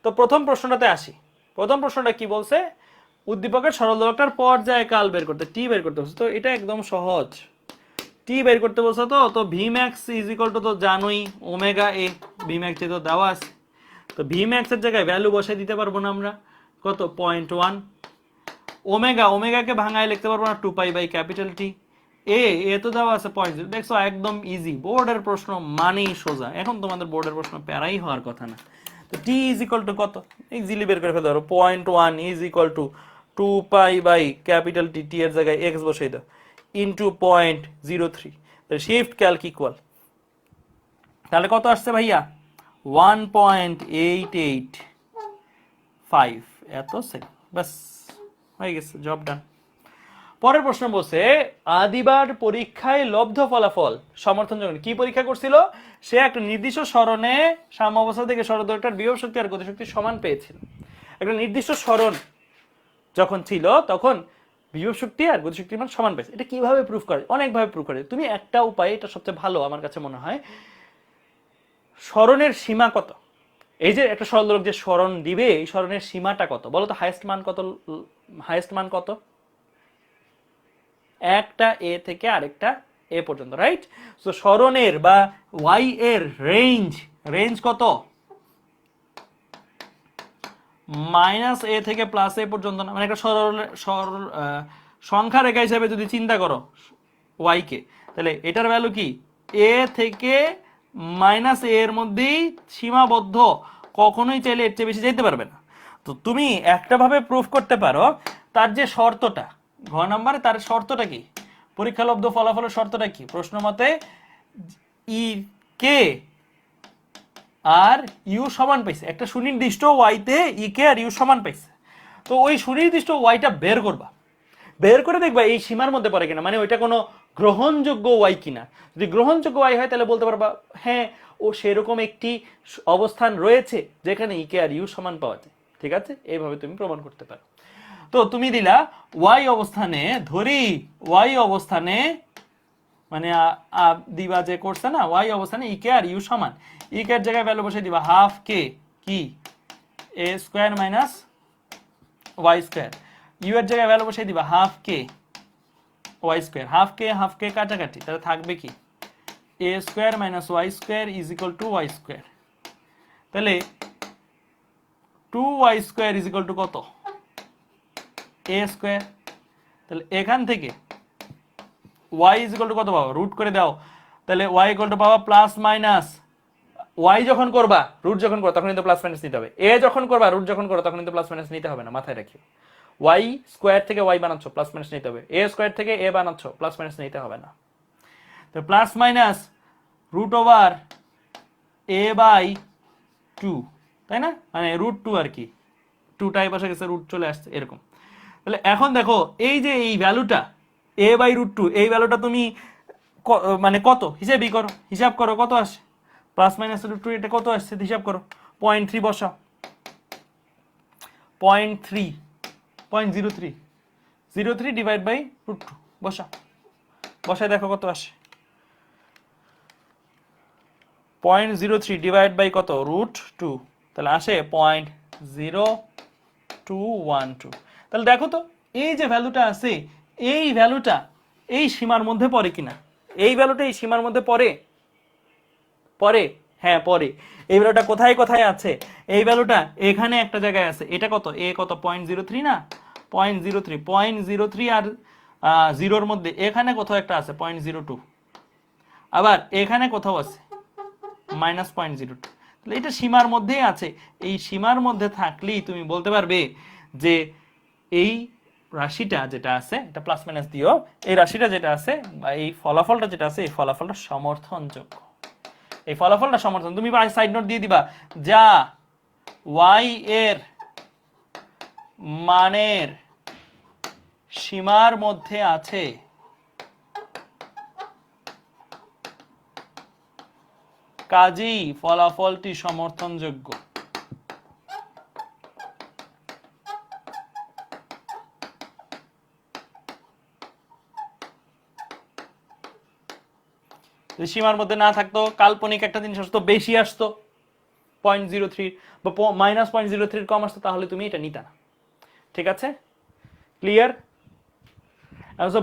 তো প্রথম প্রশ্নটাতে আসি। প্রথম প্রশ্নটা কি বলছে, উদ্দীপকের সরল দোলকটার পর্যায়কাল বের করতে, টি বের করতে বলছে। তো এটা একদম সহজ, টি বের করতে বলছে। তো V max is equal two তো জানোই ওমেগা এ, ভি ম্যাক্স তো দেওয়া আছে, তো ভি ম্যাক্স এর জায়গায় ভ্যালু বসাই দিতে পারবো না আমরা, কত 0.1। ওমেগা, ওমেগাকে ভাঙায় লিখতে পারবো না 2 পাই বাই ক্যাপিটাল টি। এ তো দেওয়া আছে 0.0। দেখছো একদম ইজি, বোর্ডের প্রশ্ন মানেই সোজা, এখন তোমাদের বোর্ডের প্রশ্ন প্যারাই হওয়ার কথা না। তো টি ইজ ইকুয়াল টু কত, ইজিলি বের করে ফেলতে পারো, 0.1 is equal to 2 pi by capital T, T এর জায়গায় এক্স বসাই দাও, ইন্টু 0.03, তাহলে শিফট ক্যালক ইকুয়াল, তাহলে কত আসছে ভাইয়া 1.885, এত সেকেন্ড, বাস হয়ে গেছে, জব ডান। পরের প্রশ্ন বলছে আদিবার পরীক্ষায় লব্ধ ফলাফল সমর্থনযোগ্য। কি পরীক্ষা করছিল, সে একটা নির্দিষ্ট সরণে সাম্য অবস্থা থেকে সরল দোলকটার বিভব শক্তি আর গতিশক্তি সমান পেয়েছিল। একটা নির্দিষ্ট সরণ যখন ছিল তখন বিভব শক্তি আর গতিশক্তির মান সমান পেয়েছে। এটা কিভাবে প্রুফ করে, অনেকভাবে প্রুফ করে। তুমি একটা উপায়, এটা সবচেয়ে ভালো আমার কাছে মনে হয়, সরণের সীমা কত, এই যে একটা সরল দোলক যে সরণ দিবে, এই সরণের সীমাটা কত বলো তো, হাইয়েস্ট মান কত, হাইয়েস্ট মান কত, একটা এ থেকে আরেকটা এ পর্যন্ত, রাইট? সো সরণের বা ওয়াই এর রেঞ্জ, রেঞ্জ কত, মাইনাস এ থেকে প্লাস এ পর্যন্ত না, মানে একটা সরল সংখ্যা রেখা হিসেবে যদি চিন্তা করো ওয়াই কে, তাহলে এটার ভ্যালু কি এ থেকে মাইনাস এ এর মধ্যেই সীমাবদ্ধ, কখনোই চাইলে এর চেয়ে বেশি যেতে পারবে না। তো তুমি একটা ভাবে প্রুফ করতে পারো, তার যে শর্তটা ঘ নাম্বারে, তার শর্তটা কি, পরীক্ষালব্ধ ফলাফলের শর্তটা কি, প্রশ্ন মতে ই কে আর ইউ সমান পাইছে, একটা সুনির্দিষ্ট ওয়াইতে ই কে আর ইউ সমান পাইছে। তো ওই সুনির্দিষ্ট ওয়াইটা বের করবা, বের করে দেখবা এই সীমার মধ্যে পড়ে কিনা, মানে ওইটা কোনো গ্রহণযোগ্য ওয়াই কিনা। যদি গ্রহণযোগ্য ওয়াই হয় তাহলে বলতে পারবা হ্যাঁ ও সেরকম একটি অবস্থান রয়েছে যেখানে ই কে আর ইউ সমান পাওয়া যায়। ঠিক আছে, এইভাবে তুমি প্রমাণ করতে পারো। তো তুমি দিলা ওয়াই অবস্থানে, ধরি ওয়াই অবস্থানে মানে দিবা যে করছে না, ওয়াই অবস্থানে ই কে আর ইউ সমান, ই কে এর জায়গায় ভ্যালু বসে দিবা হাফ কে কি a square minus y square, U এর জায়গায় ভ্যালু বসে দিবা half k y square, half k কাটাকাটি, তাহলে থাকবে কি a square minus y square is equal to y square. তাহলে 2y square is equal to কত, এ স্কোয়ার। তাহলে এখান থেকে y ইজ ইকুয়াল টু কত পাবো, রুট করে দাও, তাহলে y ইকুয়াল টু পাবা প্লাস মাইনাস, y যখন করবা রুট যখন করবা তখন কিন্তু প্লাস মাইনাস নিতে হবে, এ যখন করবা রুট যখন করবা তখন কিন্তু প্লাস মাইনাস নিতে হবে না, মাথায় রাখিও। ওয়াই স্কোয়ার থেকে ওয়াই বানাচ্ছ, প্লাস মাইনাস নিতে হবে। এ স্কোয়ার থেকে এ বানাচ্ছ, প্লাস মাইনাস নিতে হবে না। তো plus minus root over a by 2, তাই না, মানে রুট 2 আর কি, 2টা এই পাশে গেছে, রুট চলে আসছে এরকম। তাহলে এখন দেখো এই যে এই ভ্যালুটা এ বাই রুট 2, এই ভ্যালুটা তুমি মানে কত হিসাব করো কত আসে, প্লাস মাইনাস রুট 2 এটা কত আসছে হিসাব করো, 0.3 বসাও, 0.03 ডিভাইড বাই রুট 2 বসায় দেখো কত আসে, 0.03 ডিভাইড বাই কত রুট 2, তাহলে আসে 0.0212। তাহলে দেখো তো এই যে ভ্যালুটা আছে, এই ভ্যালুটা এই সীমার মধ্যে পড়ে কিনা, এই ভ্যালুটা এই সীমার মধ্যে পড়ে, হ্যাঁ পড়ে। এই ভ্যালুটা কোথায় কোথায় আছে, এই ভ্যালুটা এখানে একটা জায়গায় আছে, এটা কত এ কত 0.03 না, 0.03 আর 0-র মধ্যে এখানে কোথাও একটা আছে 0.02, আবার এখানে কোথাও আছে -0.02, তাহলে এটা সীমার মধ্যেই আছে। এই সীমার মধ্যে থাকলেই তুমি বলতে পারবে যে এই রাশিটা যেটা আছে, এটা প্লাস মাইনাস দিও, এই রাশিটা যেটা আছে বা এই ফলাফলটা যেটা আছে, এই ফলাফলটা সমর্থনযোগ্য, এই ফলাফলটা সমর্থন। তুমি সাইড নোট দিয়ে দিবা, যা ওয়াই এর মানের সীমার মধ্যে আছে কাজেই ফলাফলটি সমর্থনযোগ্য। সীমার মধ্যে না থাকতো, কাল্পনিক একটা জিনিস আসতো, বেশি আসতো 0.03 বা -0.03 কম আসতো, তাহলে তুমি এটা নিতা না। ঠিক আছে, ক্লিয়ার?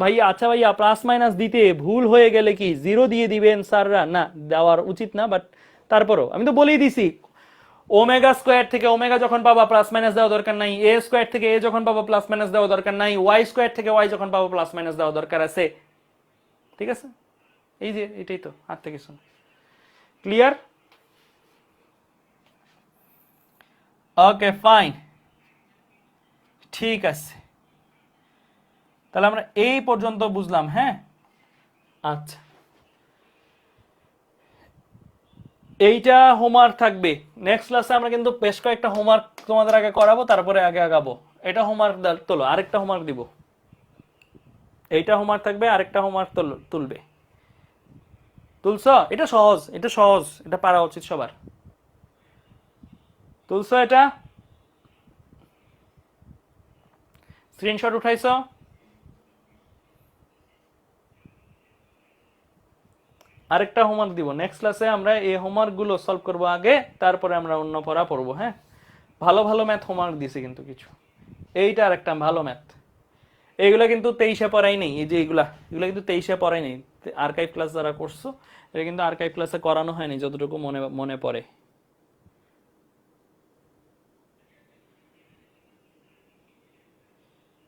ভাইয়া আচ্ছা ভাইয়া প্লাস মাইনাস দিতে ভুল হয়ে গেলে কি 0 দিয়ে দিবেন স্যাররা? না, দেওয়ার উচিত না, বাট তারপরও আমি তো বলেই দিছি, ওমেগা স্কোয়ার থেকে ওমেগা যখন পাবা প্লাস মাইনাস দেওয়া দরকার নাই, এ স্কোয়ার থেকে এ যখন পাবা প্লাস মাইনাস দেওয়া দরকার নাই, ওয়াই স্কোয়ার থেকে ওয়াই যখন পাবা প্লাস মাইনাস দেওয়া দরকার আছে। ঠিক আছে, এই যে এটাই তো, আর থেকে কিছু না। ক্লিয়ার? ওকে ফাইন, ঠিক আছে, তাহলে আমরা এই পর্যন্ত বুঝলাম। হ্যাঁ, আচ্ছা, এইটা হোমওয়ার্ক থাকবে। নেক্সট ক্লাসে আমরা কিন্তু বেশ কয়েকটা হোমওয়ার্ক তোমাদের আগে করাবো, তারপরে আগে আগাবো। এটা হোমওয়ার্ক তোলো, আরেকটা হোমওয়ার্ক দিব, এইটা হোমওয়ার্ক থাকবে, আরেকটা হোমওয়ার্ক তুলবে। তুলছ? এটা সহজ, এটা পারা উচিত সবার। তুলছ? এটা স্ক্রিনশট উঠাইছ? আরেকটা হোমওয়ার্ক দিব, নেক্সট ক্লাসে আমরা এই হোমওয়ার্ক গুলো সলভ করবো আগে, তারপরে আমরা অন্য পড়া পড়বো। হ্যাঁ, ভালো ভালো ম্যাথ হোমওয়ার্ক দিছে কিন্তু কিছু, এইটা আরেকটা ভালো ম্যাথ। এইগুলা কিন্তু 23-এ পড়াই নেই, এই যে এগুলা কিন্তু 23-এ পড়াই নেই, আর্কাইভ ক্লাস যারা করছো এটা কিন্তু আর্কাইভ ক্লাসে করানো হয়নি যতটুকু মনে পড়ে।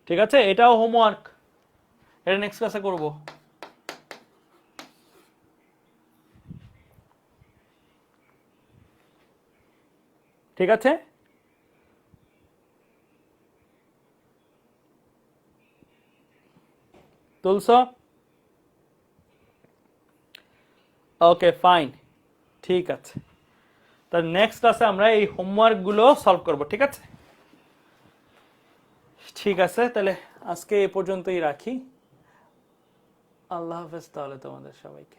ঠিক আছে, এটাও হোমওয়ার্ক, এটা নেক্সট ক্লাসে করব। ঠিক আছে, তুলছ? ওকে ফাইন, ঠিক আছে, তাহলে নেক্সট ক্লাসে আমরা এই হোমওয়ার্ক গুলো সলভ করব। ঠিক আছে, ঠিক আছে, তাহলে আজকে এ পর্যন্তই রাখি। আল্লাহ হাফেজ তাহলে তোমাদের সবাইকে।